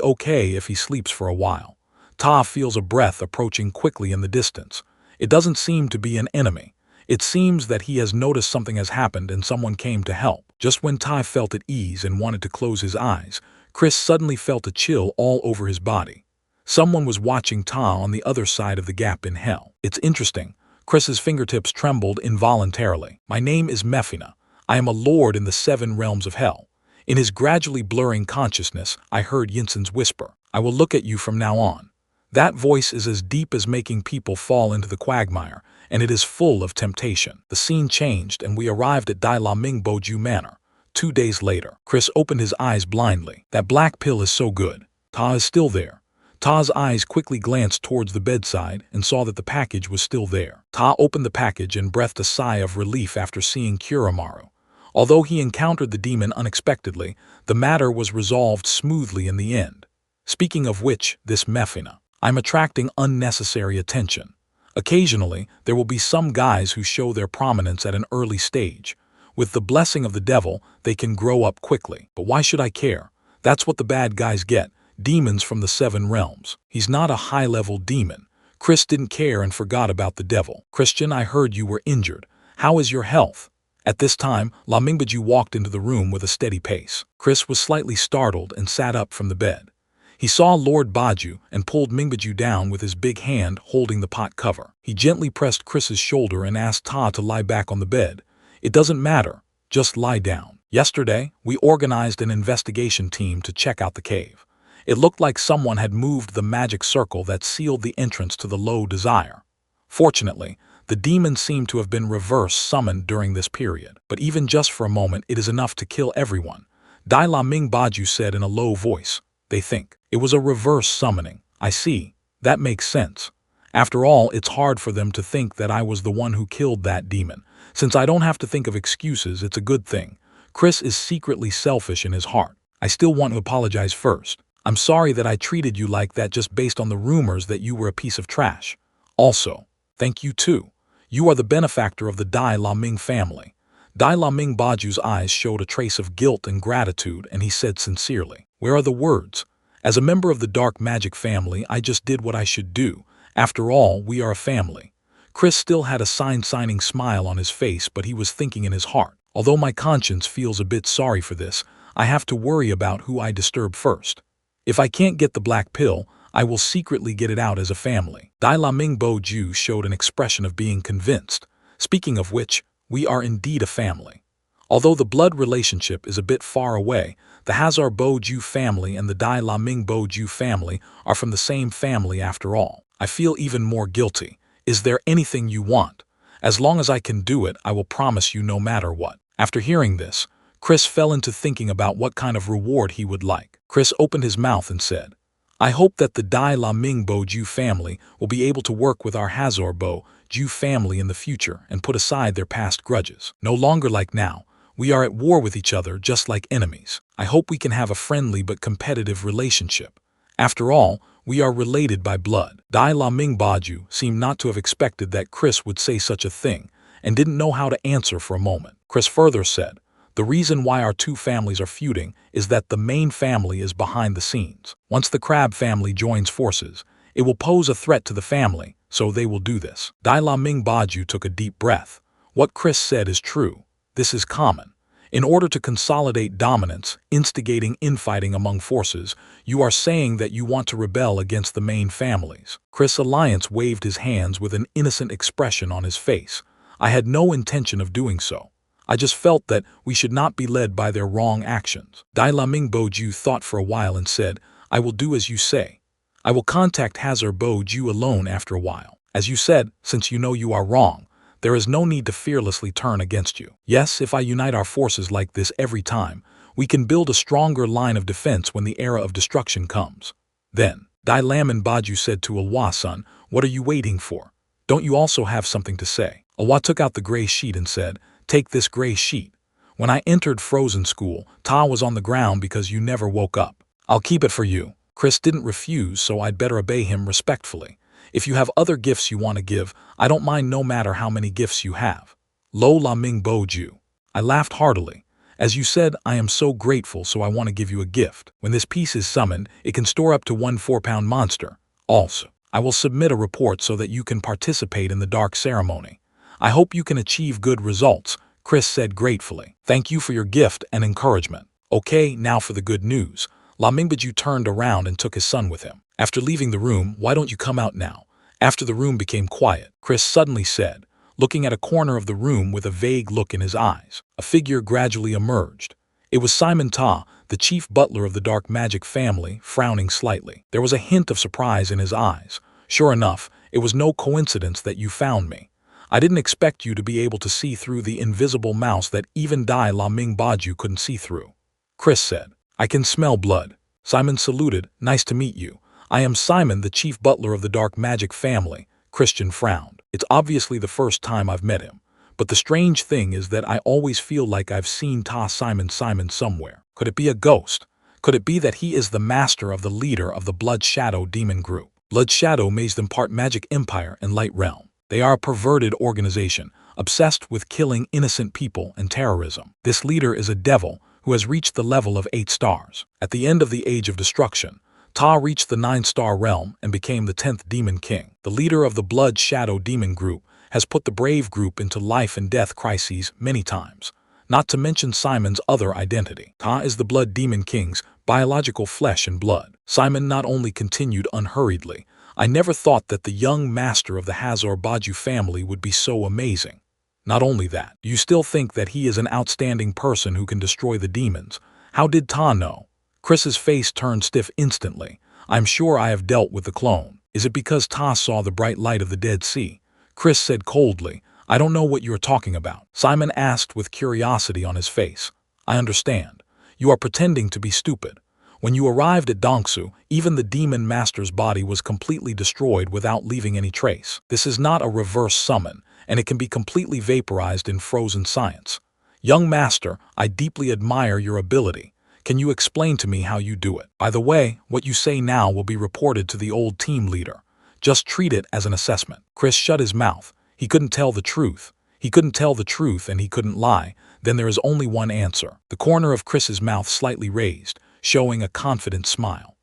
okay if he sleeps for a while. Ta feels a breath approaching quickly in the distance. It doesn't seem to be an enemy. It seems that he has noticed something has happened and someone came to help. Just when Ta felt at ease and wanted to close his eyes, Chris suddenly felt a chill all over his body. Someone was watching Ta on the other side of the gap in hell. It's interesting. Chris's fingertips trembled involuntarily. My name is Mephina. I am a lord in the 7 realms of hell. In his gradually blurring consciousness, I heard Yinsen's whisper. I will look at you from now on. That voice is as deep as making people fall into the quagmire, and it is full of temptation. The scene changed, and we arrived at Dai La Ming Boju Manor. 2 days later, Chris opened his eyes blindly. That black pill is so good. Ta is still there. Ta's eyes quickly glanced towards the bedside and saw that the package was still there. Ta opened the package and breathed a sigh of relief after seeing Kuramaru. Although he encountered the demon unexpectedly, the matter was resolved smoothly in the end. Speaking of which, this Mephina. I'm attracting unnecessary attention. Occasionally, there will be some guys who show their prominence at an early stage. With the blessing of the devil, they can grow up quickly. But why should I care? That's what the bad guys get, demons from the 7 realms. He's not a high-level demon. Chris didn't care and forgot about the devil. Christian, I heard you were injured. How is your health? At this time, La Mingbaju walked into the room with a steady pace. Chris was slightly startled and sat up from the bed. He saw Lord Baju and pulled Mingbaju down with his big hand holding the pot cover. He gently pressed Chris's shoulder and asked Ta to lie back on the bed. It doesn't matter, just lie down. Yesterday, we organized an investigation team to check out the cave. It looked like someone had moved the magic circle that sealed the entrance to the Low Desire. Fortunately, the demons seem to have been reverse summoned during this period. But even just for a moment, it is enough to kill everyone. Dai La Ming Baju said in a low voice. They think. It was a reverse summoning. I see. That makes sense. After all, it's hard for them to think that I was the one who killed that demon. Since I don't have to think of excuses, it's a good thing. Chris is secretly selfish in his heart. I still want to apologize first. I'm sorry that I treated you like that just based on the rumors that you were a piece of trash. Also, thank you too. You are the benefactor of the Dai La Ming family. Dai Laming Baju's eyes showed a trace of guilt and gratitude, and he said sincerely, "Where are the words? As a member of the dark magic family, I just did what I should do. After all, we are a family." Chris still had a signing smile on his face, but he was thinking in his heart, although my conscience feels a bit sorry for this, I have to worry about who I disturb first. If I can't get the black pill, I will secretly get it out as a family. Dai Laming Boju showed an expression of being convinced. Speaking of which, we are indeed a family. Although the blood relationship is a bit far away, the Hazare Boju family and the Dai Laming Boju family are from the same family after all. I feel even more guilty. Is there anything you want? As long as I can do it, I will promise you no matter what. After hearing this, Chris fell into thinking about what kind of reward he would like. Chris opened his mouth and said, "I hope that the Dai Laming Boju family will be able to work with our Hazare Boju family in the future and put aside their past grudges. No longer like now. We are at war with each other just like enemies. I hope we can have a friendly but competitive relationship. After all, we are related by blood." Dai Laming Baju seemed not to have expected that Chris would say such a thing and didn't know how to answer for a moment. Chris further said, "The reason why our two families are feuding is that the main family is behind the scenes. Once the crab family joins forces, it will pose a threat to the family, so they will do this." Dai Laming Baju took a deep breath. What Chris said is true. This is common. In order to consolidate dominance, instigating infighting among forces, you are saying that you want to rebel against the main families. Chris Alliance waved his hands with an innocent expression on his face. I had no intention of doing so. I just felt that we should not be led by their wrong actions. Dai Laming Boju thought for a while and said, "I will do as you say. I will contact Hazare Boju alone after a while. As you said, since you know you are wrong, there is no need to fearlessly turn against you. Yes, if I unite our forces like this every time, we can build a stronger line of defense when the era of destruction comes." Then, Dai Laming Baju said to Alwa-san, "What are you waiting for? Don't you also have something to say?" Alwa took out the gray sheet and said, "Take this gray sheet. When I entered Frozen School, Ta was on the ground because you never woke up. I'll keep it for you." Chris didn't refuse, so I'd better obey him respectfully. If you have other gifts you want to give, I don't mind no matter how many gifts you have. Lo Laming Boju. I laughed heartily. As you said, I am so grateful, so I want to give you a gift. When this piece is summoned, it can store up to 1 4-pound monster. Also, I will submit a report so that you can participate in the dark ceremony. I hope you can achieve good results, Chris said gratefully. Thank you for your gift and encouragement. Okay, now for the good news. Laming Boju turned around and took his son with him. After leaving the room, "Why don't you come out now?" After the room became quiet, Chris suddenly said, looking at a corner of the room with a vague look in his eyes. A figure gradually emerged. It was Simon Ta, the chief butler of the dark magic family, frowning slightly. There was a hint of surprise in his eyes. "Sure enough, it was no coincidence that you found me. I didn't expect you to be able to see through the invisible mouse that even Dai Laming Baju couldn't see through." Chris said, "I can smell blood." Simon saluted, "Nice to meet you. I am Simon, the chief butler of the dark magic family." Christian frowned. It's obviously the first time I've met him. But the strange thing is that I always feel like I've seen Ta Simon somewhere. Could it be a ghost? Could it be that he is the master of the leader of the Blood Shadow demon group? Blood Shadow makes them part magic empire and light realm. They are a perverted organization, obsessed with killing innocent people and terrorism. This leader is a devil who has reached the level of 8 stars. At the end of the Age of Destruction, Ta reached the 9-star realm and became the 10th Demon King. The leader of the Blood Shadow demon group has put the brave group into life and death crises many times, not to mention Simon's other identity. Ta is the Blood Demon King's biological flesh and blood. Simon not only continued unhurriedly, "I never thought that the young master of the Hazare Baju family would be so amazing. Not only that, you still think that he is an outstanding person who can destroy the demons. How did Ta know?" Chris's face turned stiff instantly. "I'm sure I have dealt with the clone. Is it because Ta saw the bright light of the Dead Sea?" Chris said coldly, "I don't know what you are talking about." Simon asked with curiosity on his face. "I understand. You are pretending to be stupid. When you arrived at Dongsu, even the demon master's body was completely destroyed without leaving any trace. This is not a reverse summon, and it can be completely vaporized in frozen science. Young master, I deeply admire your ability. Can you explain to me how you do it? By the way, what you say now will be reported to the old team leader. Just treat it as an assessment." Chris shut his mouth. He couldn't tell the truth. He couldn't tell the truth and he couldn't lie. Then there is only one answer. The corner of Chris's mouth slightly raised, showing a confident smile.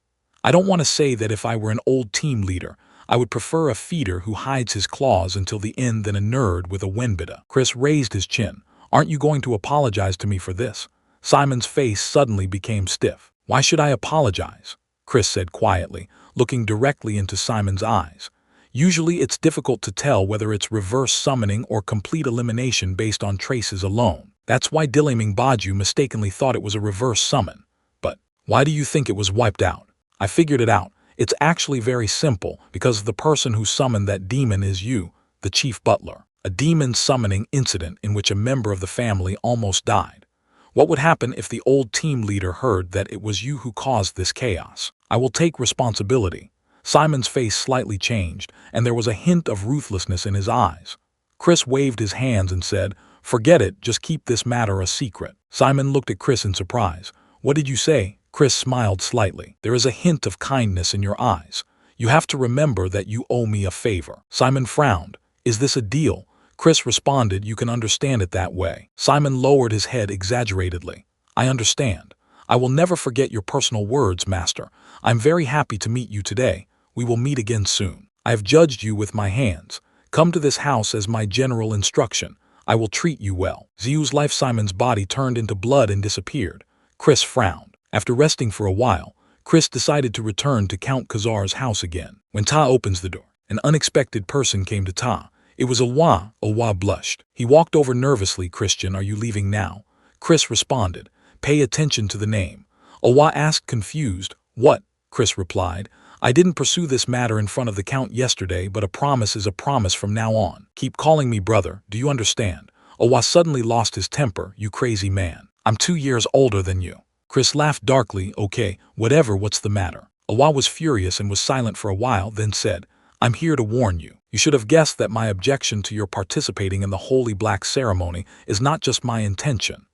I don't want to say that if I were an old team leader, I would prefer a feeder who hides his claws until the end than a nerd with a windbita. Chris raised his chin. Aren't you going to apologize to me for this? Simon's face suddenly became stiff. Why should I apologize? Chris said quietly, looking directly into Simon's eyes. Usually it's difficult to tell whether it's reverse summoning or complete elimination based on traces alone. That's why Diliming Baju mistakenly thought it was a reverse summon. But why do you think it was wiped out? I figured it out. It's actually very simple because the person who summoned that demon is you, the chief butler. A demon summoning incident in which a member of the family almost died. What would happen if the old team leader heard that it was you who caused this chaos? I will take responsibility. Simon's face slightly changed, and there was a hint of ruthlessness in his eyes. Chris waved his hands and said, "Forget it, just keep this matter a secret." Simon looked at Chris in surprise. "What did you say?" Chris smiled slightly. "There is a hint of kindness in your eyes. You have to remember that you owe me a favor." Simon frowned. "Is this a deal?" Chris responded, "You can understand it that way." Simon lowered his head exaggeratedly. "I understand. I will never forget your personal words, Master. I'm very happy to meet you today. We will meet again soon. I have judged you with my hands. Come to this house as my general instruction. I will treat you well." Xiu's life. Simon's body turned into blood and disappeared. Chris frowned. After resting for a while, Chris decided to return to Count Khazar's house again. When Ta opens the door, an unexpected person came to Ta. It was Awa. Awa blushed. He walked over nervously. "Christian, are you leaving now?" Chris responded. "Pay attention to the name." Awa asked, confused. "What?" Chris replied. "I didn't pursue this matter in front of the Count yesterday, but a promise is a promise from now on. Keep calling me brother, do you understand?" Awa suddenly lost his temper. "You crazy man. I'm 2 years older than you." Chris laughed darkly. "Okay, whatever, what's the matter?" Awa was furious and was silent for a while, then said, "I'm here to warn you. You should have guessed that my objection to your participating in the Holy Black Ceremony is not just my intention.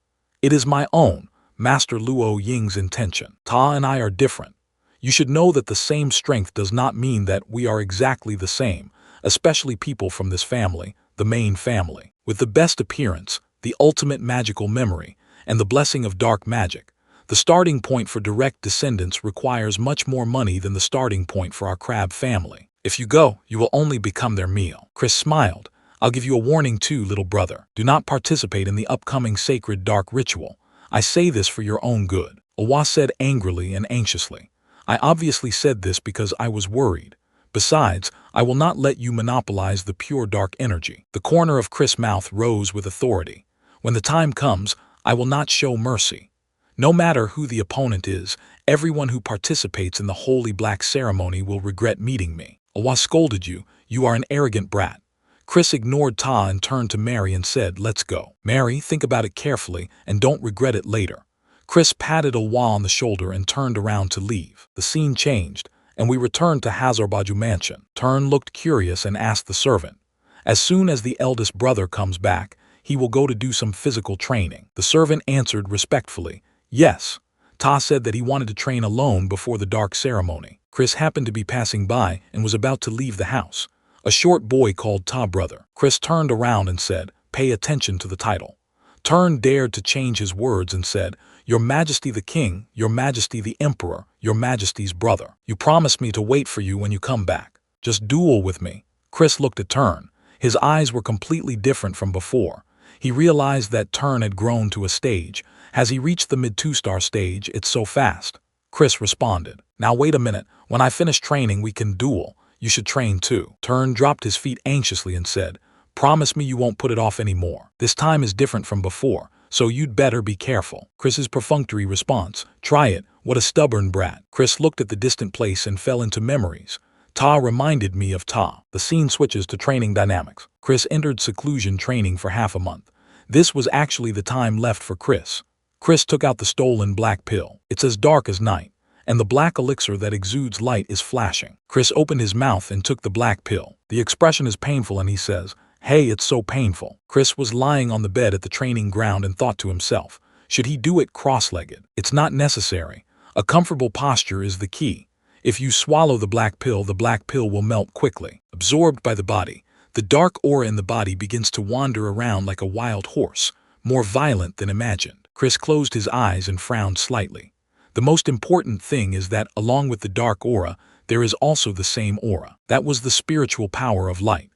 It is my own, Master Luo Ying's intention. Ta and I are different. You should know that the same strength does not mean that we are exactly the same, especially people from this family, the main family. With the best appearance, the ultimate magical memory, and the blessing of dark magic, the starting point for direct descendants requires much more money than the starting point for our crab family. If you go, you will only become their meal." Chris smiled. "I'll give you a warning too, little brother. Do not participate in the upcoming sacred dark ritual. I say this for your own good." Awa said angrily and anxiously. "I obviously said this because I was worried. Besides, I will not let you monopolize the pure dark energy." The corner of Chris' mouth rose with authority. "When the time comes, I will not show mercy. No matter who the opponent is, everyone who participates in the Holy Black Ceremony will regret meeting me." Awa scolded you. "You are an arrogant brat." Chris ignored Ta and turned to Mary and said, "Let's go. Mary, think about it carefully and don't regret it later." Chris patted Awa on the shoulder and turned around to leave. The scene changed, and we returned to Hazarbaju Mansion. Tern looked curious and asked the servant, "As soon as the eldest brother comes back, he will go to do some physical training." The servant answered respectfully, "Yes." Ta said that he wanted to train alone before the dark ceremony. Chris happened to be passing by and was about to leave the house. A short boy called Ta brother. Chris turned around and said, "Pay attention to the title." Tern dared to change his words and said, "Your Majesty the King, Your Majesty the Emperor, Your Majesty's brother. You promised me to wait for you when you come back. Just duel with me." Chris looked at Tern. His eyes were completely different from before. He realized that Tern had grown to a stage. Has he reached the mid-2-star stage? It's so fast. Chris responded, "Now wait a minute. When I finish training, we can duel. You should train too." Tern dropped his feet anxiously and said, "Promise me you won't put it off anymore. This time is different from before, so you'd better be careful." Chris's perfunctory response, "Try it. What a stubborn brat." Chris looked at the distant place and fell into memories. Ta reminded me of Ta. The scene switches to training dynamics. Chris entered seclusion training for half a month. This was actually the time left for Chris. Chris took out the stolen black pill. It's as dark as night, and the black elixir that exudes light is flashing. Chris opened his mouth and took the black pill. The expression is painful and he says, "Hey, it's so painful." Chris was lying on the bed at the training ground and thought to himself, should he do it cross-legged? It's not necessary. A comfortable posture is the key. If you swallow the black pill will melt quickly. Absorbed by the body, The dark aura in the body begins to wander around like a wild horse, more violent than imagined. Chris closed his eyes and frowned slightly. The most important thing is that, along with the dark aura, there is also the same aura. That was the spiritual power of light.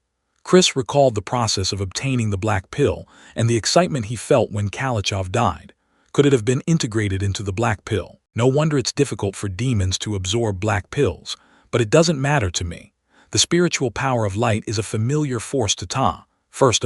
Chris recalled the process of obtaining the black pill and the excitement he felt when Kalachov died. Could it have been integrated into the black pill? No wonder it's difficult for demons to absorb black pills, but it doesn't matter to me. The spiritual power of light is a familiar force to Ta. First,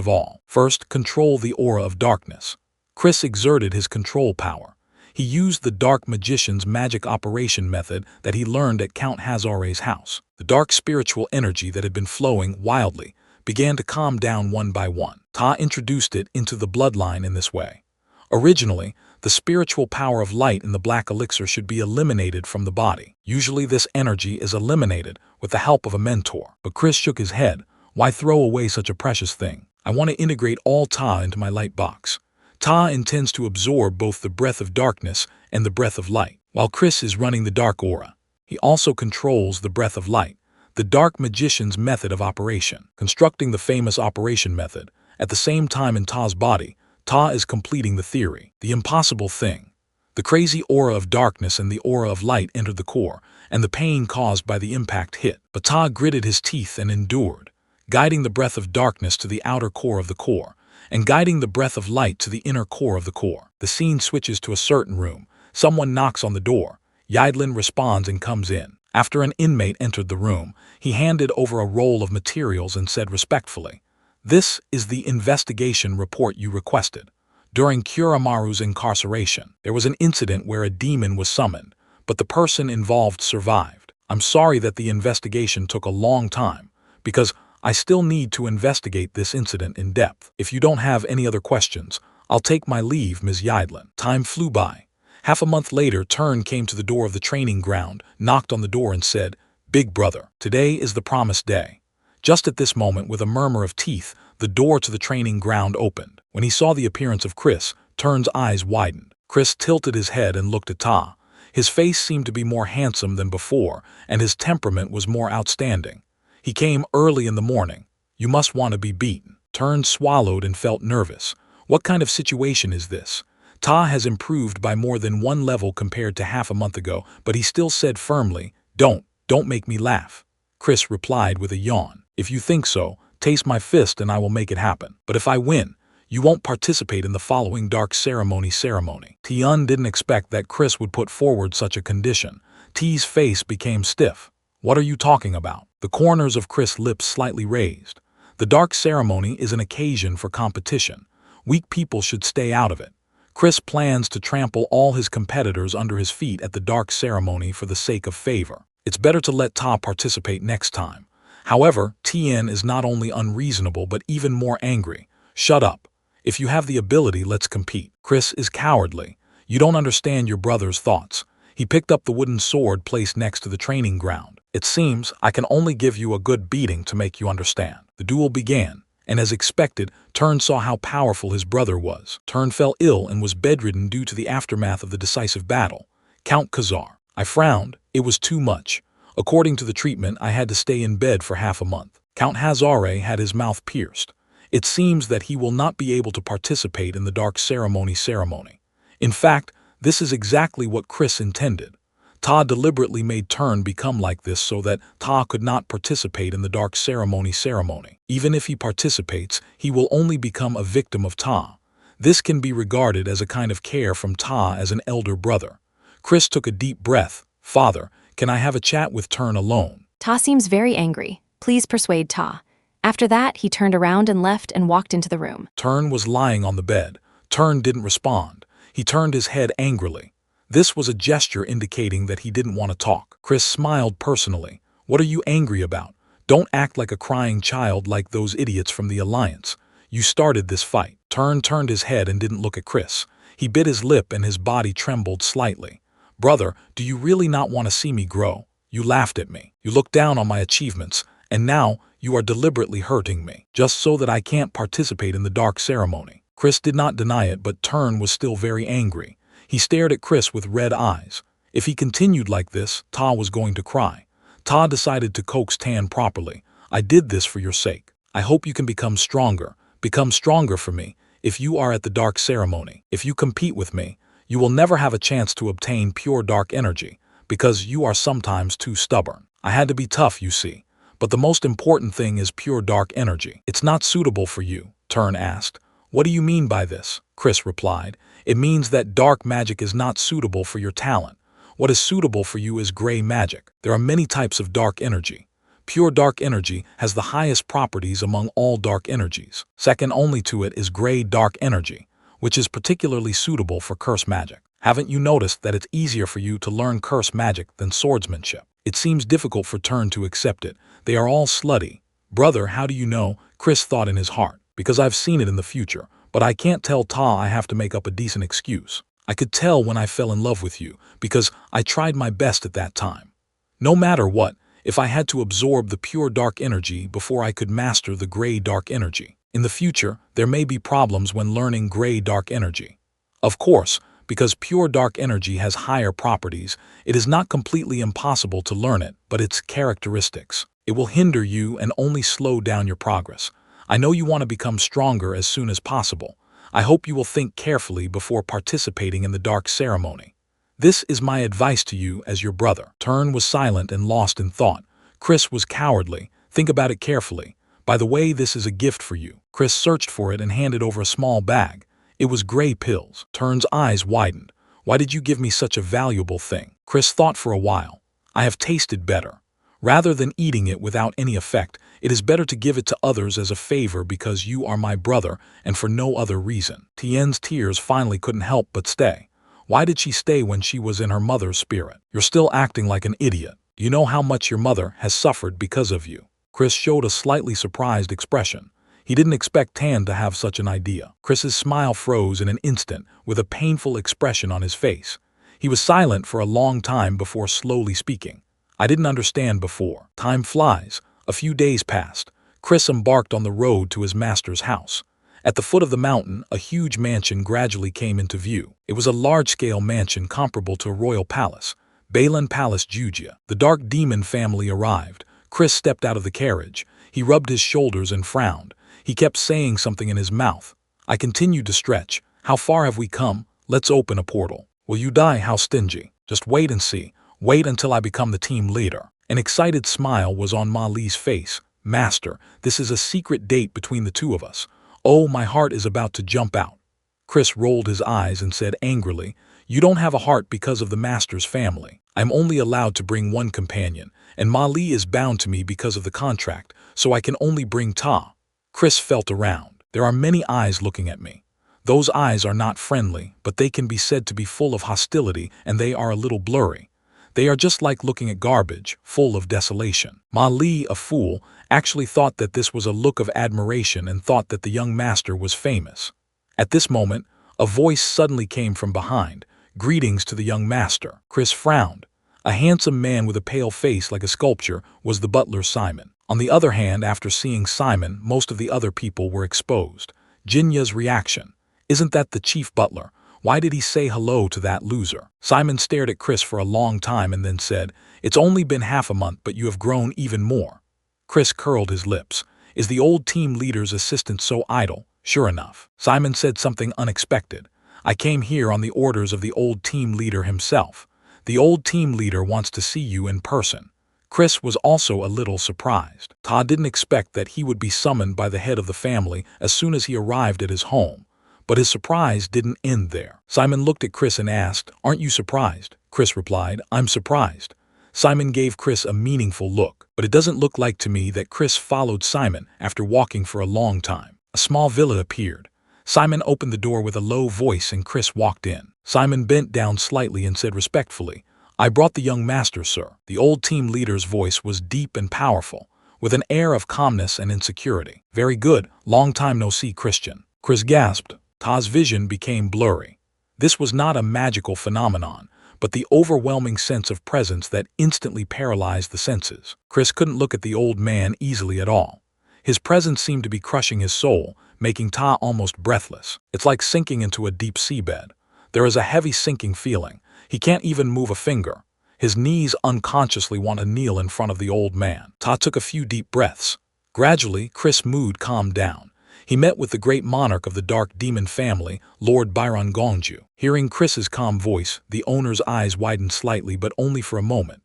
control the aura of darkness. Chris exerted his control power. He used the dark magician's magic operation method that he learned at Count Hazare's house. The dark spiritual energy that had been flowing wildly began to calm down one by one. Ta introduced it into the bloodline in this way. Originally, the spiritual power of light in the black elixir should be eliminated from the body. Usually this energy is eliminated with the help of a mentor. But Chris shook his head. Why throw away such a precious thing? I want to integrate all Ta into my light box. Ta intends to absorb both the breath of darkness and the breath of light. While Chris is running the dark aura, he also controls the breath of light, the dark magician's method of operation. Constructing the famous operation method, at the same time in Ta's body, Ta is completing the theory, the impossible thing. The crazy aura of darkness and the aura of light entered the core, and the pain caused by the impact hit. But Ta gritted his teeth and endured, guiding the breath of darkness to the outer core of the core, and guiding the breath of light to the inner core of the core. The scene switches to a certain room. Someone knocks on the door. Yahello responds and comes in. After an inmate entered the room, he handed over a roll of materials and said respectfully, "This is the investigation report you requested. During Kuramaru's incarceration, there was an incident where a demon was summoned, but the person involved survived. I'm sorry that the investigation took a long time, because I still need to investigate this incident in depth. If you don't have any other questions, I'll take my leave, Ms. Yahello." Time flew by. Half a month later, Turn came to the door of the training ground, knocked on the door and said, "Big brother, today is the promised day." Just at this moment, with a murmur of teeth, the door to the training ground opened. When he saw the appearance of Chris, Turn's eyes widened. Chris tilted his head and looked at Ta. His face seemed to be more handsome than before, and his temperament was more outstanding. He came early in the morning. "You must want to be beaten." Turn swallowed and felt nervous. What kind of situation is this? Ta has improved by more than one level compared to half a month ago, but he still said firmly, Don't make me laugh." Chris replied with a yawn. "If you think so, taste my fist and I will make it happen. But if I win, you won't participate in the following dark ceremony. Tian didn't expect that Chris would put forward such a condition. T's face became stiff. "What are you talking about?" The corners of Chris' lips slightly raised. "The dark ceremony is an occasion for competition. Weak people should stay out of it. Chris plans to trample all his competitors under his feet at the dark ceremony for the sake of favor. It's better to let Ta participate next time." However, Tien is not only unreasonable but even more angry. "Shut up. If you have the ability, let's compete." Chris is cowardly. "You don't understand your brother's thoughts." He picked up the wooden sword placed next to the training ground. "It seems I can only give you a good beating to make you understand." The duel began, and as expected, Turn saw how powerful his brother was. Turn fell ill and was bedridden due to the aftermath of the decisive battle. "Count Khazar." I frowned. It was too much. According to the treatment, I had to stay in bed for half a month. Count Hazare had his mouth pierced. It seems that he will not be able to participate in the dark ceremony. In fact, this is exactly what Chris intended. Ta deliberately made Turn become like this so that Ta could not participate in the dark ceremony. Even if he participates, he will only become a victim of Ta. This can be regarded as a kind of care from Ta as an elder brother. Chris took a deep breath. "Father, can I have a chat with Turn alone?" Ta seems very angry. Please persuade Ta. After that, he turned around and left and walked into the room. Turn was lying on the bed. Turn didn't respond. He turned his head angrily. This was a gesture indicating that he didn't want to talk. Chris smiled personally. "What are you angry about? Don't act like a crying child like those idiots from the Alliance. You started this fight." Turn turned his head and didn't look at Chris. He bit his lip and his body trembled slightly. "Brother, do you really not want to see me grow? You laughed at me. You looked down on my achievements, and now you are deliberately hurting me, just so that I can't participate in the dark ceremony." Chris did not deny it, but Turn was still very angry. He stared at Chris with red eyes. If he continued like this, Ta was going to cry. Ta decided to coax Tan properly. "I did this for your sake. I hope you can become stronger for me, if you are at the dark ceremony. If you compete with me, you will never have a chance to obtain pure dark energy, because you are sometimes too stubborn. I had to be tough, you see. But the most important thing is pure dark energy. It's not suitable for you, Turn asked. What do you mean by this? Chris replied. It means that dark magic is not suitable for your talent. What is suitable for you is gray magic. There are many types of dark energy. Pure dark energy has the highest properties among all dark energies. Second only to it is gray dark energy, which is particularly suitable for curse magic. Haven't you noticed that it's easier for you to learn curse magic than swordsmanship? It seems difficult for Turn to accept it. They are all slutty. Brother, how do you know? Chris thought in his heart. Because I've seen it in the future, but I can't tell Ta. I have to make up a decent excuse. I could tell when I fell in love with you, because I tried my best at that time. No matter what, if I had to absorb the pure dark energy before I could master the gray dark energy. In the future, there may be problems when learning gray dark energy. Of course, because pure dark energy has higher properties, it is not completely impossible to learn it, but its characteristics. It will hinder you and only slow down your progress. I know you want to become stronger as soon as possible. I hope you will think carefully before participating in the dark ceremony. This is my advice to you as your brother. Turn was silent and lost in thought. Chris was cowardly. Think about it carefully. By the way, this is a gift for you. Chris searched for it and handed over a small bag. It was gray pills. Turn's eyes widened. Why did you give me such a valuable thing? Chris thought for a while. I have tasted better. Rather than eating it without any effect, it is better to give it to others as a favor because you are my brother and for no other reason. Tien's tears finally couldn't help but stay. Why did she stay when she was in her mother's spirit? You're still acting like an idiot. You know how much your mother has suffered because of you. Chris showed a slightly surprised expression. He didn't expect Tan to have such an idea. Chris's smile froze in an instant with a painful expression on his face. He was silent for a long time before slowly speaking. I didn't understand before. Time flies. A few days passed. Chris embarked on the road to his master's house. At the foot of the mountain, a huge mansion gradually came into view. It was a large-scale mansion comparable to a royal palace. Belen Palace Jujia. The dark demon family arrived. Chris stepped out of the carriage. He rubbed his shoulders and frowned. He kept saying something in his mouth. I continued to stretch. How far have we come? Let's open a portal. Will you die? How stingy. Just wait and see. Wait until I become the team leader. An excited smile was on Ma Li's face. Master, this is a secret date between the two of us. Oh, my heart is about to jump out. Chris rolled his eyes and said angrily, You don't have a heart because of the master's family. I'm only allowed to bring one companion, and Ma Li is bound to me because of the contract, so I can only bring Ta. Chris felt around. There are many eyes looking at me. Those eyes are not friendly, but they can be said to be full of hostility, and they are a little blurry. They are just like looking at garbage, full of desolation. Ma Li, a fool, actually thought that this was a look of admiration and thought that the young master was famous. At this moment, a voice suddenly came from behind. Greetings to the young master. Chris frowned. A handsome man with a pale face like a sculpture was the butler Simon. On the other hand, after seeing Simon, most of the other people were exposed. Jinya's reaction. Isn't that the chief butler? Why did he say hello to that loser? Simon stared at Chris for a long time and then said, It's only been half a month, but you have grown even more. Chris curled his lips. Is the old team leader's assistant so idle? Sure enough. Simon said something unexpected. I came here on the orders of the old team leader himself. The old team leader wants to see you in person. Chris was also a little surprised. Todd didn't expect that he would be summoned by the head of the family as soon as he arrived at his home. But his surprise didn't end there. Simon looked at Chris and asked, Aren't you surprised? Chris replied, I'm surprised. Simon gave Chris a meaningful look, but it doesn't look like to me that Chris followed Simon after walking for a long time. A small villa appeared. Simon opened the door with a low voice and Chris walked in. Simon bent down slightly and said respectfully, I brought the young master, sir. The old team leader's voice was deep and powerful, with an air of calmness and insecurity. Very good. Long time no see, Christian. Chris gasped. Ta's vision became blurry. This was not a magical phenomenon, but the overwhelming sense of presence that instantly paralyzed the senses. Chris couldn't look at the old man easily at all. His presence seemed to be crushing his soul, making Ta almost breathless. It's like sinking into a deep seabed. There is a heavy sinking feeling. He can't even move a finger. His knees unconsciously want to kneel in front of the old man. Ta took a few deep breaths. Gradually, Chris' mood calmed down. He met with the great monarch of the dark demon family, Lord Byron Gongju. Hearing Chris's calm voice, the owner's eyes widened slightly, but only for a moment.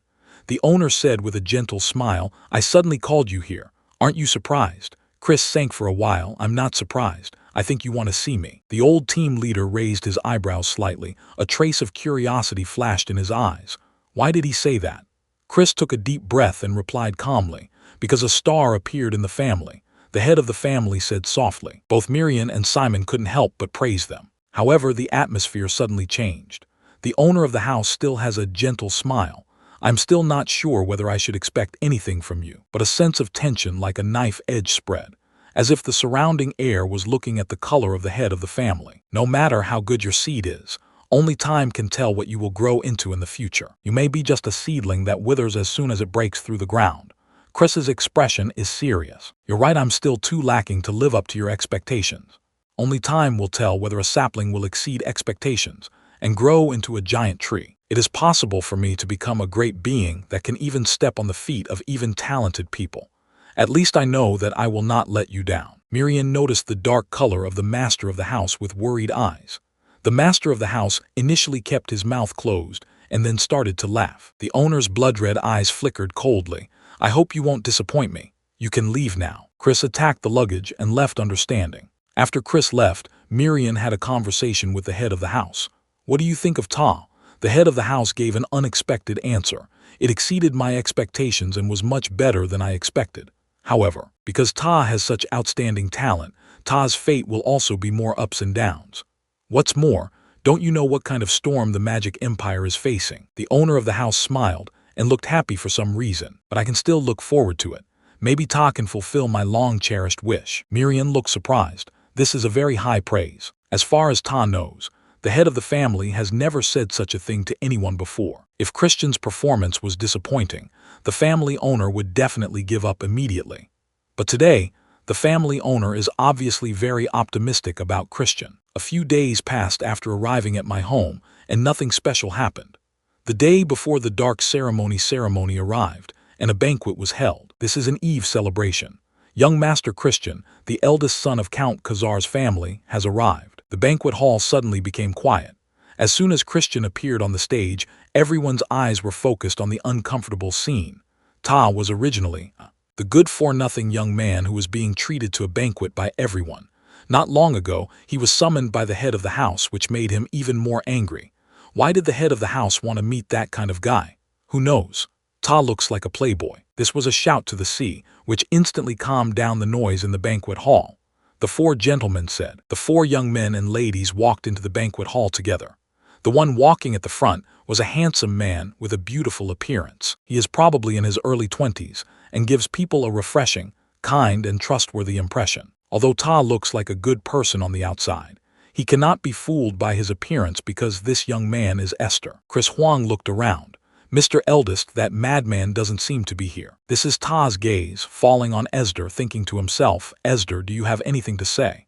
The owner said with a gentle smile, "I suddenly called you here. Aren't you surprised?" Chris sank for a while. "I'm not surprised. I think you want to see me." The old team leader raised his eyebrows slightly. A trace of curiosity flashed in his eyes. Why did he say that? Chris took a deep breath and replied calmly, "Because a star appeared in the family." The head of the family said softly. Both Miriam and Simon couldn't help but praise them. However, the atmosphere suddenly changed. The owner of the house still has a gentle smile. "I'm still not sure whether I should expect anything from you," but a sense of tension like a knife edge spread, as if the surrounding air was looking at the color of the head of the family. "No matter how good your seed is, only time can tell what you will grow into in the future. You may be just a seedling that withers as soon as it breaks through the ground." Chris's expression is serious. "You're right, I'm still too lacking to live up to your expectations. Only time will tell whether a sapling will exceed expectations and grow into a giant tree. It is possible for me to become a great being that can even step on the feet of even talented people. At least I know that I will not let you down." Miriam noticed the dark color of the master of the house with worried eyes. The master of the house initially kept his mouth closed and then started to laugh. The owner's blood-red eyes flickered coldly. "I hope you won't disappoint me. You can leave now." Chris attacked the luggage and left understanding. After Chris left, Miriam had a conversation with the head of the house. "What do you think of Ta?" The head of the house gave an unexpected answer. "It exceeded my expectations and was much better than I expected. However, because Ta has such outstanding talent, Ta's fate will also be more ups and downs. What's more, don't you know what kind of storm the magic empire is facing?" The owner of the house smiled and looked happy for some reason, "But I can still look forward to it. Maybe Ta can fulfill my long-cherished wish." Miriam looked surprised. This is a very high praise. As far as Ta knows, the head of the family has never said such a thing to anyone before. If Christian's performance was disappointing, the family owner would definitely give up immediately. But today, the family owner is obviously very optimistic about Christian. "A few days passed after arriving at my home, and nothing special happened. The day before the dark ceremony arrived, and a banquet was held. This is an Eve celebration. Young Master Christian, the eldest son of Count Khazar's family, has arrived." The banquet hall suddenly became quiet. As soon as Christian appeared on the stage, everyone's eyes were focused on the uncomfortable scene. Ta was originally the good-for-nothing young man who was being treated to a banquet by everyone. Not long ago, he was summoned by the head of the house, which made him even more angry. Why did the head of the house want to meet that kind of guy? Who knows? Ta looks like a playboy. This was a shout to the sea, which instantly calmed down the noise in the banquet hall. "The four gentlemen said." The four young men and ladies walked into the banquet hall together. The one walking at the front was a handsome man with a beautiful appearance. He is probably in his early 20s and gives people a refreshing, kind, and trustworthy impression. Although Ta looks like a good person on the outside, he cannot be fooled by his appearance because this young man is Esther. Chris Huang looked around. "Mr. Eldest, that madman doesn't seem to be here." This is Ta's gaze falling on Esther, thinking to himself, "Esther, do you have anything to say?"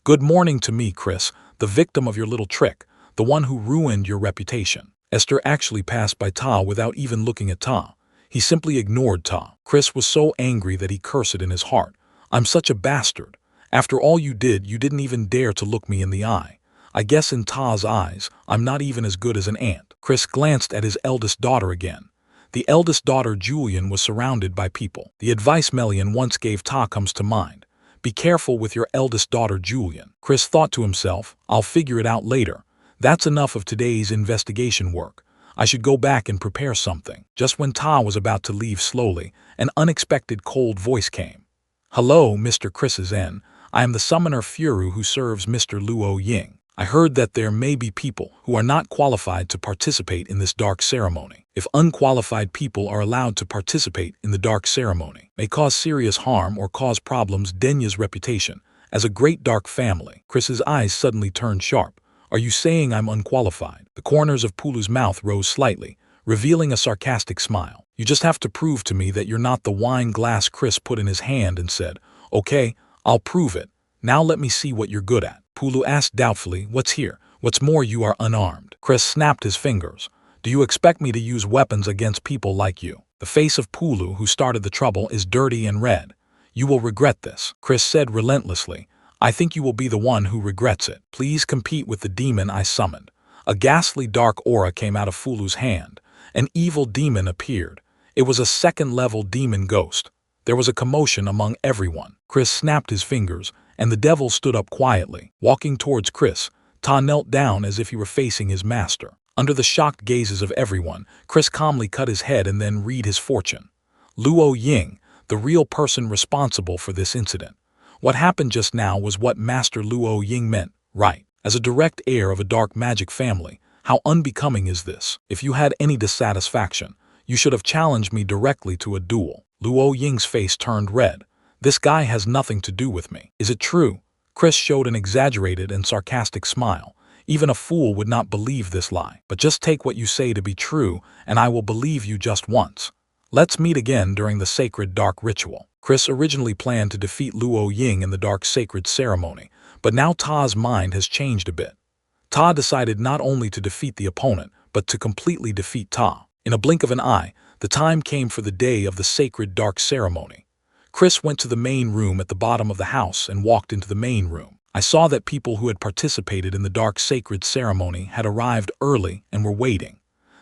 "Good morning to me, Chris, the victim of your little trick, the one who ruined your reputation." Esther actually passed by Ta without even looking at Ta. He simply ignored Ta. Chris was so angry that he cursed in his heart. "I'm such a bastard. After all you didn't even dare to look me in the eye. I guess in Ta's eyes, I'm not even as good as an ant." Chris glanced at his eldest daughter again. The eldest daughter, Julian, was surrounded by people. The advice Melian once gave Ta comes to mind. "Be careful with your eldest daughter, Julian." Chris thought to himself, "I'll figure it out later. That's enough of today's investigation work. I should go back and prepare something." Just when Ta was about to leave slowly, an unexpected cold voice came. "Hello, Mr. Chris's N. I am the summoner Furu who serves Mr. Luo Ying. I heard that there may be people who are not qualified to participate in this dark ceremony. If unqualified people are allowed to participate in the dark ceremony, may cause serious harm or cause problems Denya's reputation as a great dark family." Chris's eyes suddenly turned sharp. "Are you saying I'm unqualified?" The corners of Pulu's mouth rose slightly, revealing a sarcastic smile. "You just have to prove to me that you're not the wine glass." Chris put in his hand and said, "Okay, I'll prove it. Now let me see what you're good at." Pulu asked doubtfully, "What's here? What's more, you are unarmed." Chris snapped his fingers. "Do you expect me to use weapons against people like you?" The face of Pulu, who started the trouble, is dirty and red. You will regret this, Chris said relentlessly. I think you will be the one who regrets it. Please compete with the demon I summoned. A ghastly dark aura came out of Fulu's hand. An evil demon appeared. It was a second-level demon ghost. There was a commotion among everyone. Chris snapped his fingers, and the devil stood up quietly. Walking towards Chris, Ta knelt down as if he were facing his master. Under the shocked gazes of everyone, Chris calmly cut his head and then read his fortune. Luo Ying, the real person responsible for this incident. What happened just now was what Master Luo Ying meant, right? As a direct heir of a dark magic family, how unbecoming is this? If you had any dissatisfaction, you should have challenged me directly to a duel. Luo Ying's face turned red. This guy has nothing to do with me. Is it true? Chris showed an exaggerated and sarcastic smile. Even a fool would not believe this lie. But just take what you say to be true, and I will believe you just once. Let's meet again during the sacred dark ritual. Chris originally planned to defeat Luo Ying in the dark sacred ceremony, but now Ta's mind has changed a bit. Ta decided not only to defeat the opponent, but to completely defeat Ta. In a blink of an eye, the time came for the day of the sacred dark ceremony. Chris went to the main room at the bottom of the house and walked into the main room. I saw that people who had participated in the dark sacred ceremony had arrived early and were waiting.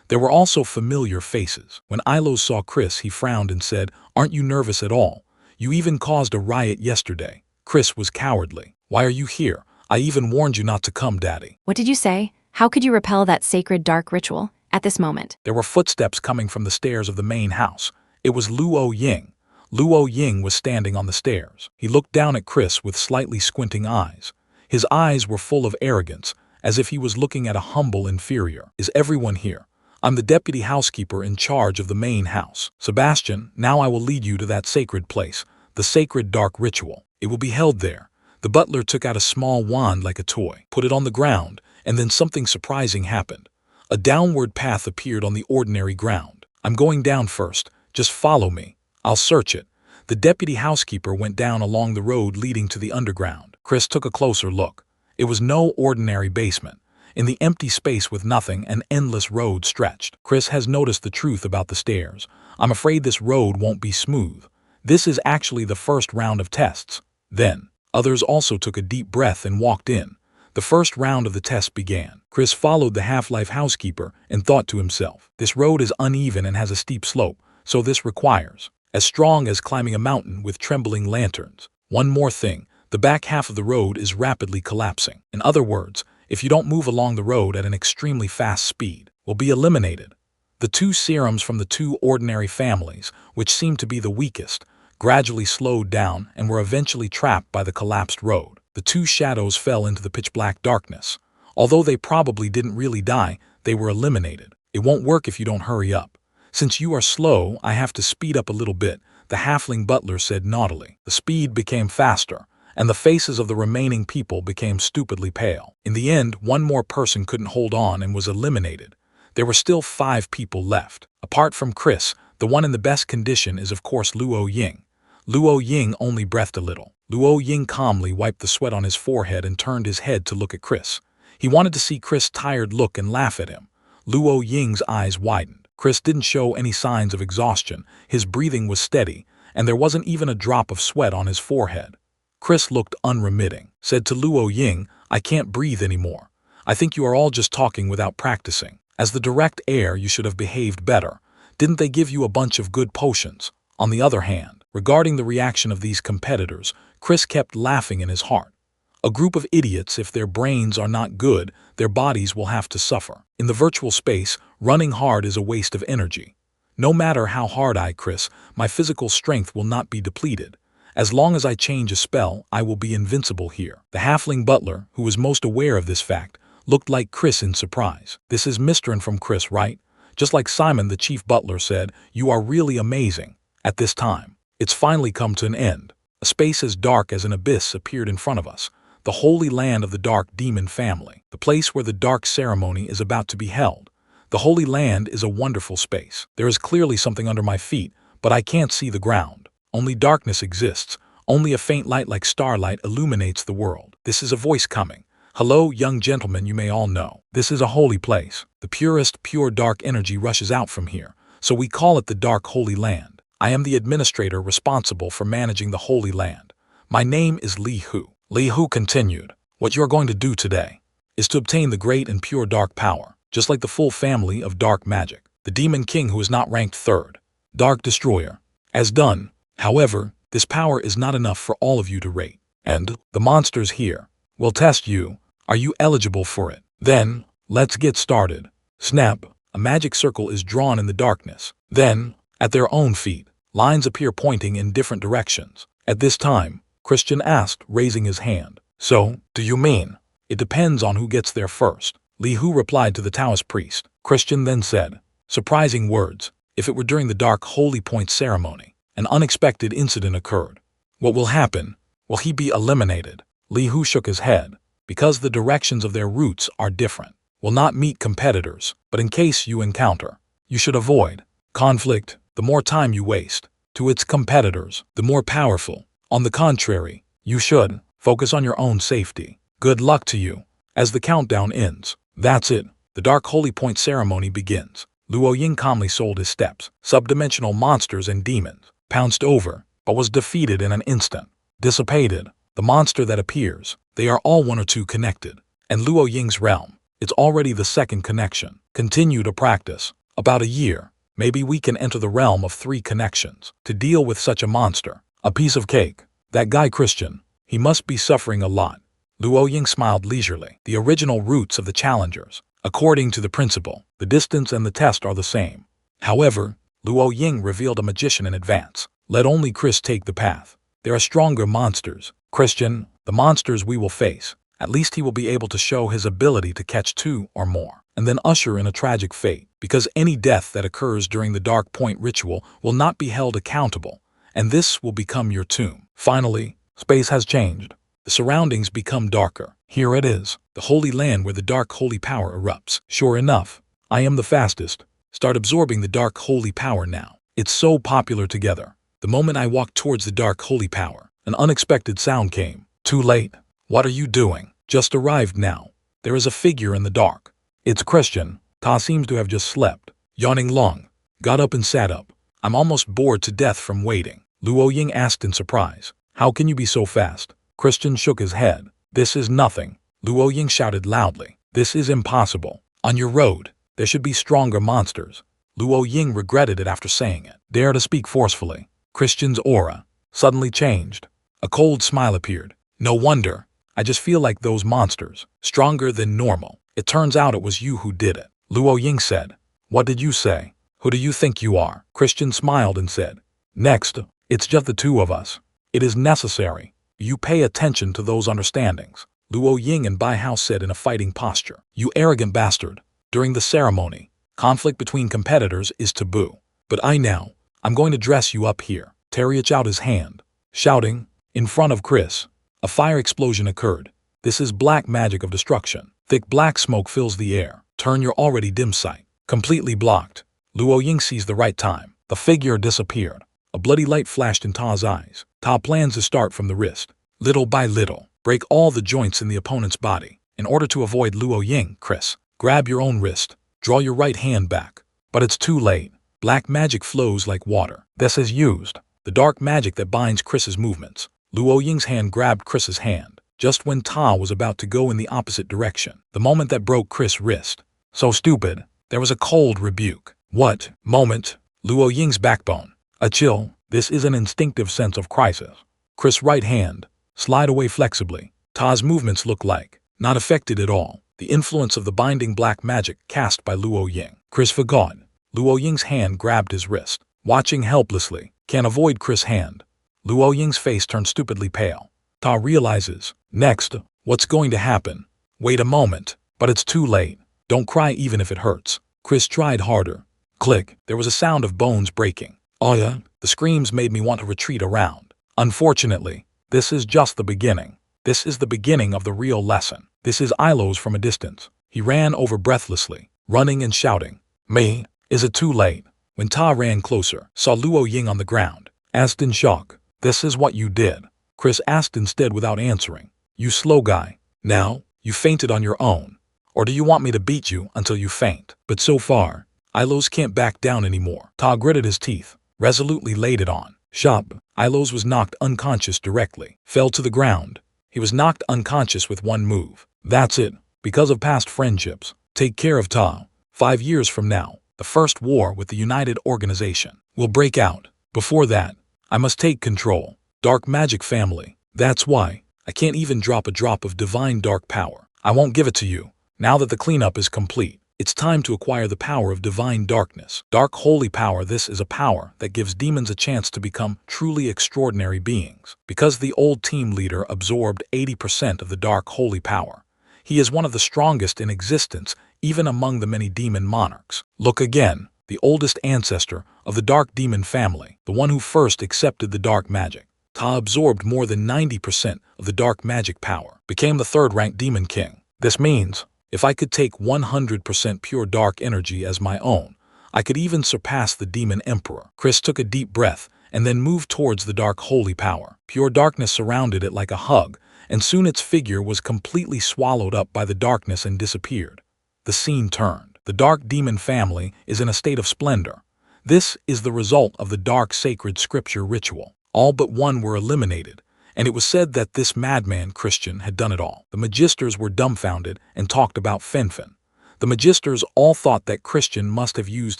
There were also familiar faces. When Ilo saw Chris, he frowned and said, "Aren't you nervous at all? You even caused a riot yesterday." Chris was cowardly. "Why are you here? I even warned you not to come, Daddy." What did you say? How could you repel that sacred dark ritual at this moment? There were footsteps coming from the stairs of the main house. It was Luo Ying. Luo Ying was standing on the stairs. He looked down at Chris with slightly squinting eyes. His eyes were full of arrogance, as if he was looking at a humble inferior. "Is everyone here? I'm the deputy housekeeper in charge of the main house. Sebastian, now I will lead you to that sacred place, the sacred dark ritual. It will be held there." The butler took out a small wand like a toy, put it on the ground, and then something surprising happened. A downward path appeared on the ordinary ground. "I'm going down first. Just follow me. I'll search it." The deputy housekeeper went down along the road leading to the underground. Chris took a closer look. It was no ordinary basement. In the empty space with nothing, an endless road stretched. Chris has noticed the truth about the stairs. "I'm afraid this road won't be smooth. This is actually the first round of tests." Then, others also took a deep breath and walked in. The first round of the test began. Chris followed the half-life housekeeper and thought to himself, "This road is uneven and has a steep slope, so this requires as strong as climbing a mountain with trembling lanterns. One more thing, the back half of the road is rapidly collapsing. In other words, if you don't move along the road at an extremely fast speed, will be eliminated." The two serums from the two ordinary families, which seemed to be the weakest, gradually slowed down and were eventually trapped by the collapsed road. The two shadows fell into the pitch-black darkness. Although they probably didn't really die, they were eliminated. "It won't work if you don't hurry up. Since you are slow, I have to speed up a little bit," the halfling butler said naughtily. The speed became faster, and the faces of the remaining people became stupidly pale. In the end, one more person couldn't hold on and was eliminated. There were still 5 people left. Apart from Chris, the one in the best condition is of course Luo Ying. Luo Ying only breathed a little. Luo Ying calmly wiped the sweat on his forehead and turned his head to look at Chris. He wanted to see Chris' tired look and laugh at him. Luo Ying's eyes widened. Chris didn't show any signs of exhaustion. His breathing was steady, and there wasn't even a drop of sweat on his forehead. Chris looked unremitting, said to Luo Ying, "I can't breathe anymore. I think you are all just talking without practicing. As the direct heir, you should have behaved better. Didn't they give you a bunch of good potions?" On the other hand, regarding the reaction of these competitors, Chris kept laughing in his heart. A group of idiots. If their brains are not good, their bodies will have to suffer. In the virtual space, running hard is a waste of energy. No matter how hard Chris, my physical strength will not be depleted. As long as I change a spell, I will be invincible here. The halfling butler, who was most aware of this fact, looked like Chris in surprise. "This is Mr. from Chris, right?" Just like Simon, the chief butler said, "You are really amazing." At this time, it's finally come to an end. A space as dark as an abyss appeared in front of us. The holy land of the dark demon family, the place where the dark ceremony is about to be held. The holy land is a wonderful space. There is clearly something under my feet, but I can't see the ground. Only darkness exists. Only a faint light like starlight illuminates the world. This is a voice coming. "Hello, young gentlemen, you may all know. This is a holy place. The purest, pure dark energy rushes out from here, so we call it the dark holy land. I am the administrator responsible for managing the Holy Land. My name is Li Hu. Li Hu continued, what you are going to do today is to obtain the great and pure dark power, just like the full family of dark magic. The Demon King who is not ranked third, Dark Destroyer, has done. However, this power is not enough for all of you to rate. And the monsters here will test you. Are you eligible for it? Then, let's get started. Snap, a magic circle is drawn in the darkness. Then, at their own feet, lines appear pointing in different directions. At this time, Christian asked, raising his hand. So, do you mean? It depends on who gets there first. Li Hu replied to the Taoist priest. Christian then said, surprising words. If it were during the Dark Holy Point ceremony, an unexpected incident occurred. What will happen? Will he be eliminated? Li Hu shook his head. Because the directions of their routes are different. Will not meet competitors, but in case you encounter, you should avoid conflict. The more time you waste to its competitors, the more powerful. On the contrary, you should focus on your own safety. Good luck to you. As the countdown ends, that's it. The Dark Holy Point ceremony begins. Luo Ying calmly sold his steps. Subdimensional monsters and demons pounced over, but was defeated in an instant. Dissipated, the monster that appears, they are all one or two connected. And Luo Ying's realm, it's already the second connection. Continue to practice. About a year, maybe we can enter the realm of 3 connections to deal with such a monster. A piece of cake. That guy Christian, he must be suffering a lot. Luo Ying smiled leisurely. The original roots of the challengers. According to the principle, the distance and the test are the same. However, Luo Ying revealed a magician in advance. Let only Chris take the path. There are stronger monsters. Christian, the monsters we will face, at least he will be able to show his ability to catch 2 or more, and then usher in a tragic fate, because any death that occurs during the Dark Point ritual will not be held accountable, and this will become your tomb. Finally, space has changed. The surroundings become darker. Here it is, the Holy Land where the Dark Holy Power erupts. Sure enough, I am the fastest. Start absorbing the Dark Holy Power now. It's so popular together. The moment I walked towards the Dark Holy Power, an unexpected sound came. Too late. What are you doing? Just arrived now. There is a figure in the dark. It's Christian. Ta seems to have just slept. Yawning long. Got up and sat up. I'm almost bored to death from waiting. Luo Ying asked in surprise. How can you be so fast? Christian shook his head. This is nothing. Luo Ying shouted loudly. This is impossible. On your road, there should be stronger monsters. Luo Ying regretted it after saying it. Dare to speak forcefully. Christian's aura suddenly changed. A cold smile appeared. No wonder. I just feel like those monsters. Stronger than normal. It turns out it was you who did it. Luo Ying said. What did you say? Who do you think you are? Christian smiled and said. Next, it's just the 2 of us. It is necessary you pay attention to those understandings. Luo Ying and Bai Hao said in a fighting posture. You arrogant bastard. During the ceremony, conflict between competitors is taboo. But I'm going to dress you up here. Terry reached out his hand, shouting, in front of Chris. A fire explosion occurred. This is black magic of destruction. Thick black smoke fills the air. Turn your already dim sight. Completely blocked. Luo Ying sees the right time. The figure disappeared. A bloody light flashed in Ta's eyes. Ta plans to start from the wrist. Little by little, break all the joints in the opponent's body. In order to avoid Luo Ying, Chris, grab your own wrist. Draw your right hand back. But it's too late. Black magic flows like water. This is used. The dark magic that binds Chris's movements. Luo Ying's hand grabbed Chris's hand, just when Ta was about to go in the opposite direction. The moment that broke Chris' wrist. So stupid. There was a cold rebuke. What moment? Luo Ying's backbone. A chill. This is an instinctive sense of crisis. Chris' right hand. Slide away flexibly. Ta's movements look like not affected at all. The influence of the binding black magic cast by Luo Ying. Chris forgot. Luo Ying's hand grabbed his wrist. Watching helplessly. Can't avoid Chris' hand. Luo Ying's face turned stupidly pale. Ta realizes. Next, what's going to happen? Wait a moment. But it's too late. Don't cry even if it hurts. Chris tried harder. Click. There was a sound of bones breaking. Oh yeah? The screams made me want to retreat around. Unfortunately, this is just the beginning. This is the beginning of the real lesson. This is Ilos from a distance. He ran over breathlessly, running and shouting. Me? Is it too late? When Ta ran closer, saw Luo Ying on the ground, asked in shock. This is what you did. Chris asked instead without answering. You slow guy. Now, you fainted on your own. Or do you want me to beat you until you faint? But so far, Ilos can't back down anymore. Ta gritted his teeth. resolutely laid it on. Shop. Ilos was knocked unconscious directly, fell to the ground. He was knocked unconscious with one move. That's it. Because of past friendships. Take care of Ta. 5 years from now, the first war with the United Organization will break out. Before that, I must take control. Dark magic family. That's why I can't even drop a drop of divine dark power. I won't give it to you. Now that the cleanup is complete, it's time to acquire the power of divine darkness. Dark holy power. This is a power that gives demons a chance to become truly extraordinary beings. Because the old team leader absorbed 80% of the dark holy power, he is one of the strongest in existence, even among the many demon monarchs. Look again, the oldest ancestor of the dark demon family, the one who first accepted the dark magic. Ta absorbed more than 90% of the dark magic power, became the third-ranked demon king. This means, if I could take 100% pure dark energy as my own, I could even surpass the demon emperor. Chris took a deep breath and then moved towards the dark holy power. Pure darkness surrounded it like a hug, and soon its figure was completely swallowed up by the darkness and disappeared. The scene turned. The dark demon family is in a state of splendor. This is the result of the dark sacred scripture ritual. All but one were eliminated, and it was said that this madman Christian had done it all. The magisters were dumbfounded and talked about Fenfen. The magisters all thought that Christian must have used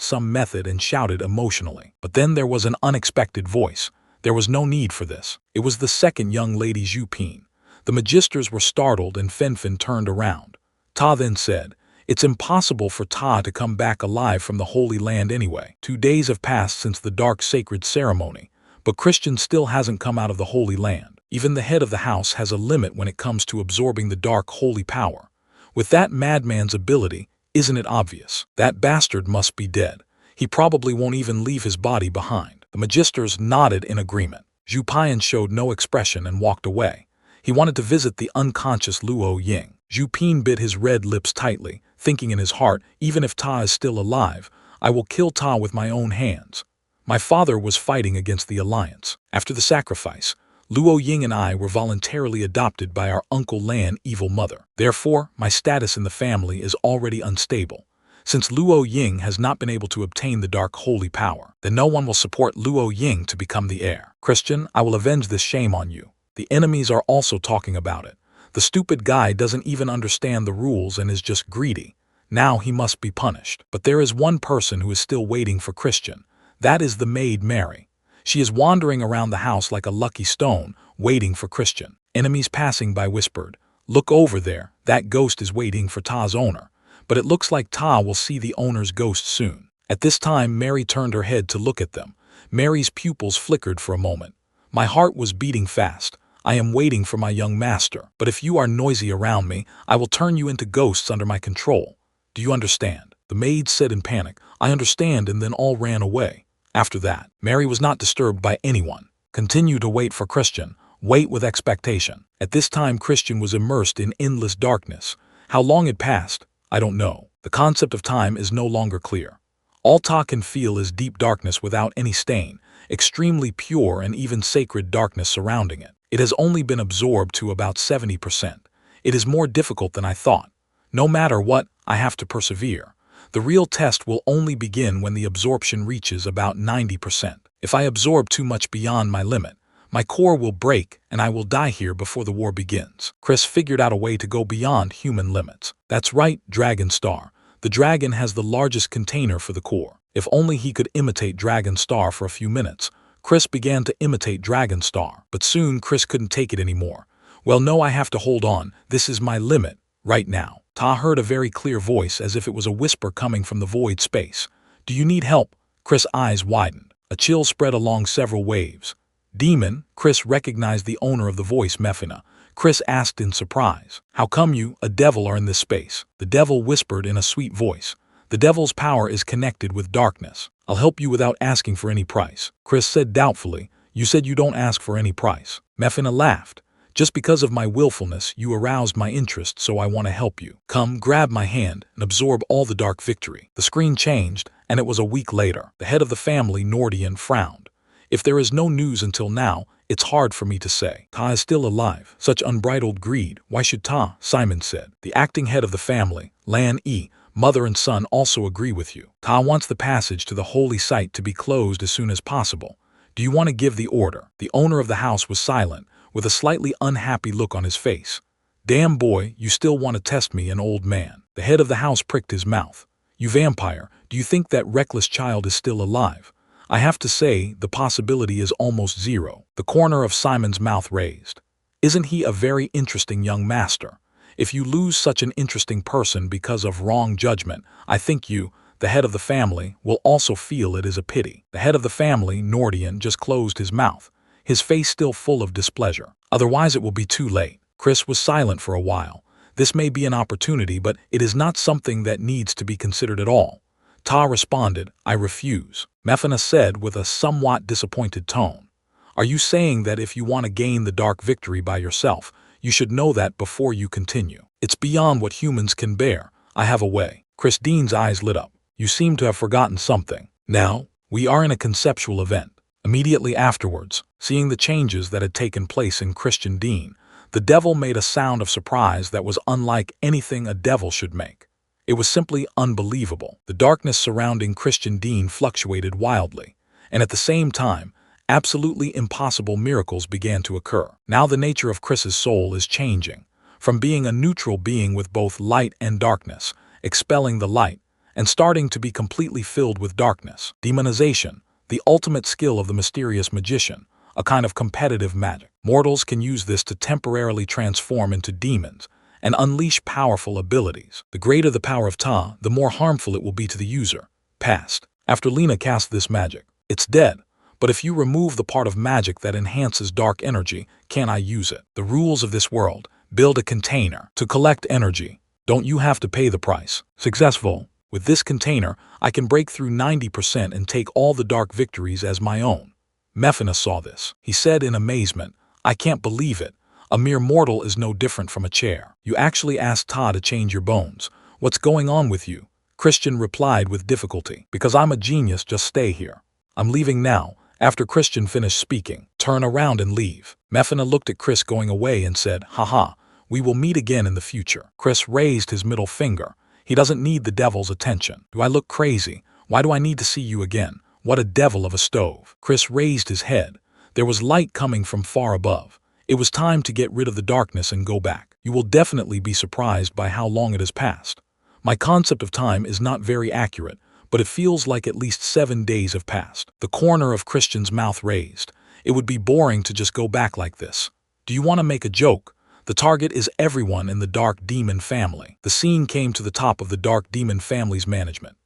some method and shouted emotionally. But then there was an unexpected voice. There was no need for this. It was the second young lady Zhupin. The magisters were startled and Fenfen turned around. Ta then said, "It's impossible for Ta to come back alive from the Holy Land anyway. 2 days have passed since the dark sacred ceremony, but Christian still hasn't come out of the Holy Land. Even the head of the house has a limit when it comes to absorbing the dark holy power. With that madman's ability, isn't it obvious? That bastard must be dead. He probably won't even leave his body behind." The magisters nodded in agreement. Zhu Pian showed no expression and walked away. He wanted to visit the unconscious Luo Ying. Zhu Pin bit his red lips tightly, thinking in his heart, even if Ta is still alive, I will kill Ta with my own hands. My father was fighting against the alliance. After the sacrifice, Luo Ying and I were voluntarily adopted by our Uncle Lan evil mother. Therefore, my status in the family is already unstable. Since Luo Ying has not been able to obtain the dark holy power, then no one will support Luo Ying to become the heir. Christian, I will avenge this shame on you. The enemies are also talking about it. The stupid guy doesn't even understand the rules and is just greedy. Now he must be punished. But there is one person who is still waiting for Christian. That is the maid Mary. She is wandering around the house like a lucky stone, waiting for Christian. Enemies passing by whispered, "Look over there, that ghost is waiting for Ta's owner." But it looks like Ta will see the owner's ghost soon. At this time, Mary turned her head to look at them. Mary's pupils flickered for a moment. My heart was beating fast. I am waiting for my young master. But if you are noisy around me, I will turn you into ghosts under my control. Do you understand? The maid said in panic, "I understand," and then all ran away. After that, Mary was not disturbed by anyone. Continue to wait for Christian. Wait with expectation. At this time, Christian was immersed in endless darkness. How long it passed, I don't know. The concept of time is no longer clear. All Ta can feel is deep darkness without any stain, extremely pure and even sacred darkness surrounding it. It has only been absorbed to about 70%. It is more difficult than I thought. No matter what, I have to persevere. The real test will only begin when the absorption reaches about 90%. If I absorb too much beyond my limit, my core will break and I will die here before the war begins. Chris figured out a way to go beyond human limits. That's right, Dragon Star. The dragon has the largest container for the core. If only he could imitate Dragon Star for a few minutes. Chris began to imitate Dragon Star, but soon Chris couldn't take it anymore. Well, no, I have to hold on. This is my limit, right now. Ta heard a very clear voice as if it was a whisper coming from the void space. Do you need help? Chris' eyes widened. A chill spread along several waves. Demon, Chris recognized the owner of the voice, Mefina. Chris asked in surprise, "How come you, a devil, are in this space?" The devil whispered in a sweet voice. "The devil's power is connected with darkness. I'll help you without asking for any price." Chris said doubtfully, "You said you don't ask for any price." Mefina laughed. "Just because of my willfulness, you aroused my interest, so I want to help you. Come, grab my hand and absorb all the dark victory." The screen changed, and it was a week later. The head of the family, Nordian, frowned. "If there is no news until now, it's hard for me to say. Ta is still alive. Such unbridled greed. Why should Ta?" Simon said. The acting head of the family, Lan E, Mother and son also agree with you. Ta wants the passage to the holy site to be closed as soon as possible. Do you want to give the order? The owner of the house was silent, with a slightly unhappy look on his face. Damn boy, you still want to test me, an old man. The head of the house pricked his mouth. You vampire, do you think that reckless child is still alive? I have to say, the possibility is almost zero. The corner of Simon's mouth raised. Isn't he a very interesting young master? If you lose such an interesting person because of wrong judgment, I think you, the head of the family, will also feel it is a pity. The head of the family, Nordian, just closed his mouth, his face still full of displeasure. Otherwise it will be too late. Chris was silent for a while. This may be an opportunity, but it is not something that needs to be considered at all. Ta responded, I refuse. Mefana said with a somewhat disappointed tone. Are you saying that if you want to gain the dark victory by yourself, you should know that before you continue? It's beyond what humans can bear. I have a way. Christine's eyes lit up. You seem to have forgotten something. Now, we are in a conceptual event. Immediately afterwards, seeing the changes that had taken place in Christian Dean, the devil made a sound of surprise that was unlike anything a devil should make. It was simply unbelievable. The darkness surrounding Christian Dean fluctuated wildly, and at the same time, absolutely impossible miracles began to occur. Now the nature of Chris's soul is changing, from being a neutral being with both light and darkness, expelling the light, and starting to be completely filled with darkness. Demonization, the ultimate skill of the mysterious magician, a kind of competitive magic. Mortals can use this to temporarily transform into demons and unleash powerful abilities. The greater the power of Ta, the more harmful it will be to the user. Past. After Lena cast this magic, it's dead. But if you remove the part of magic that enhances dark energy, can I use it? The rules of this world. Build a container. To collect energy, don't you have to pay the price? Successful. With this container, I can break through 90% and take all the dark victories as my own. Mefana saw this. He said in amazement, I can't believe it. A mere mortal is no different from a chair. You actually asked Ta to change your bones. What's going on with you? Christian replied with difficulty. Because I'm a genius, just stay here. I'm leaving now. After Christian finished speaking, turn around and leave. Mefana looked at Chris going away and said, haha, we will meet again in the future. Chris raised his middle finger. He doesn't need the devil's attention. Do I look crazy? Why do I need to see you again? What a devil of a stove. Chris raised his head. There was light coming from far above. It was time to get rid of the darkness and go back. You will definitely be surprised by how long it has passed. My concept of time is not very accurate, but it feels like at least 7 days have passed. The corner of Christian's mouth raised. It would be boring to just go back like this. Do you want to make a joke? The target is everyone in the Dark Demon family. The scene came to the top of the Dark Demon family's management.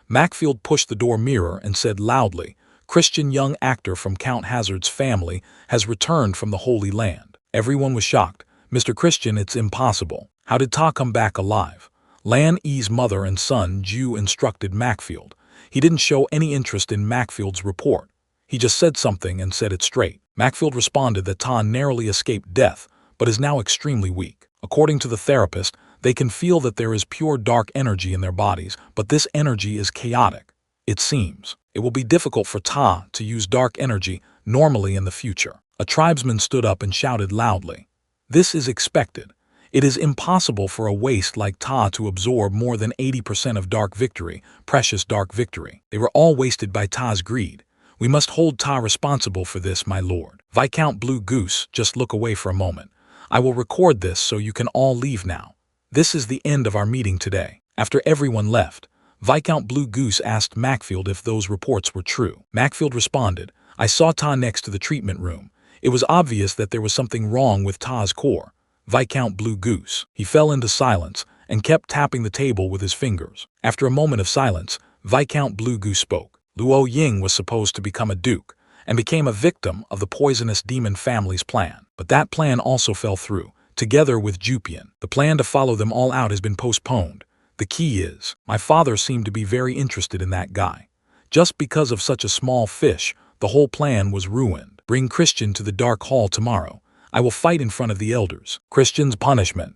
Macfield pushed the door mirror and said loudly, Christian, young actor from Count Hazard's family, has returned from the Holy Land. Everyone was shocked. Mr. Christian, it's impossible. How did Ta come back alive? Lan Yi's mother and son, Ju, instructed Macfield. He didn't show any interest in Macfield's report. He just said something and said it straight. Macfield responded that Ta narrowly escaped death, but is now extremely weak. According to the therapist, they can feel that there is pure dark energy in their bodies, but this energy is chaotic. It seems it will be difficult for Ta to use dark energy normally in the future. A tribesman stood up and shouted loudly. This is expected. It is impossible for a waste like Ta to absorb more than 80% of dark victory, precious dark victory. They were all wasted by Ta's greed. We must hold Ta responsible for this, my lord. Viscount Blue Goose, just look away for a moment. I will record this so you can all leave now. This is the end of our meeting today. After everyone left, Viscount Blue Goose asked Macfield if those reports were true. Macfield responded, I saw Ta next to the treatment room. It was obvious that there was something wrong with Ta's core. Viscount Blue Goose. He fell into silence and kept tapping the table with his fingers. After a moment of silence, Viscount Blue Goose spoke. Luo Ying was supposed to become a duke and became a victim of the poisonous demon family's plan. But that plan also fell through, together with Jupian. The plan to follow them all out has been postponed. The key is, my father seemed to be very interested in that guy. Just because of such a small fish, the whole plan was ruined. Bring Christian to the Dark Hall tomorrow. I will fight in front of the elders. Christian's punishment.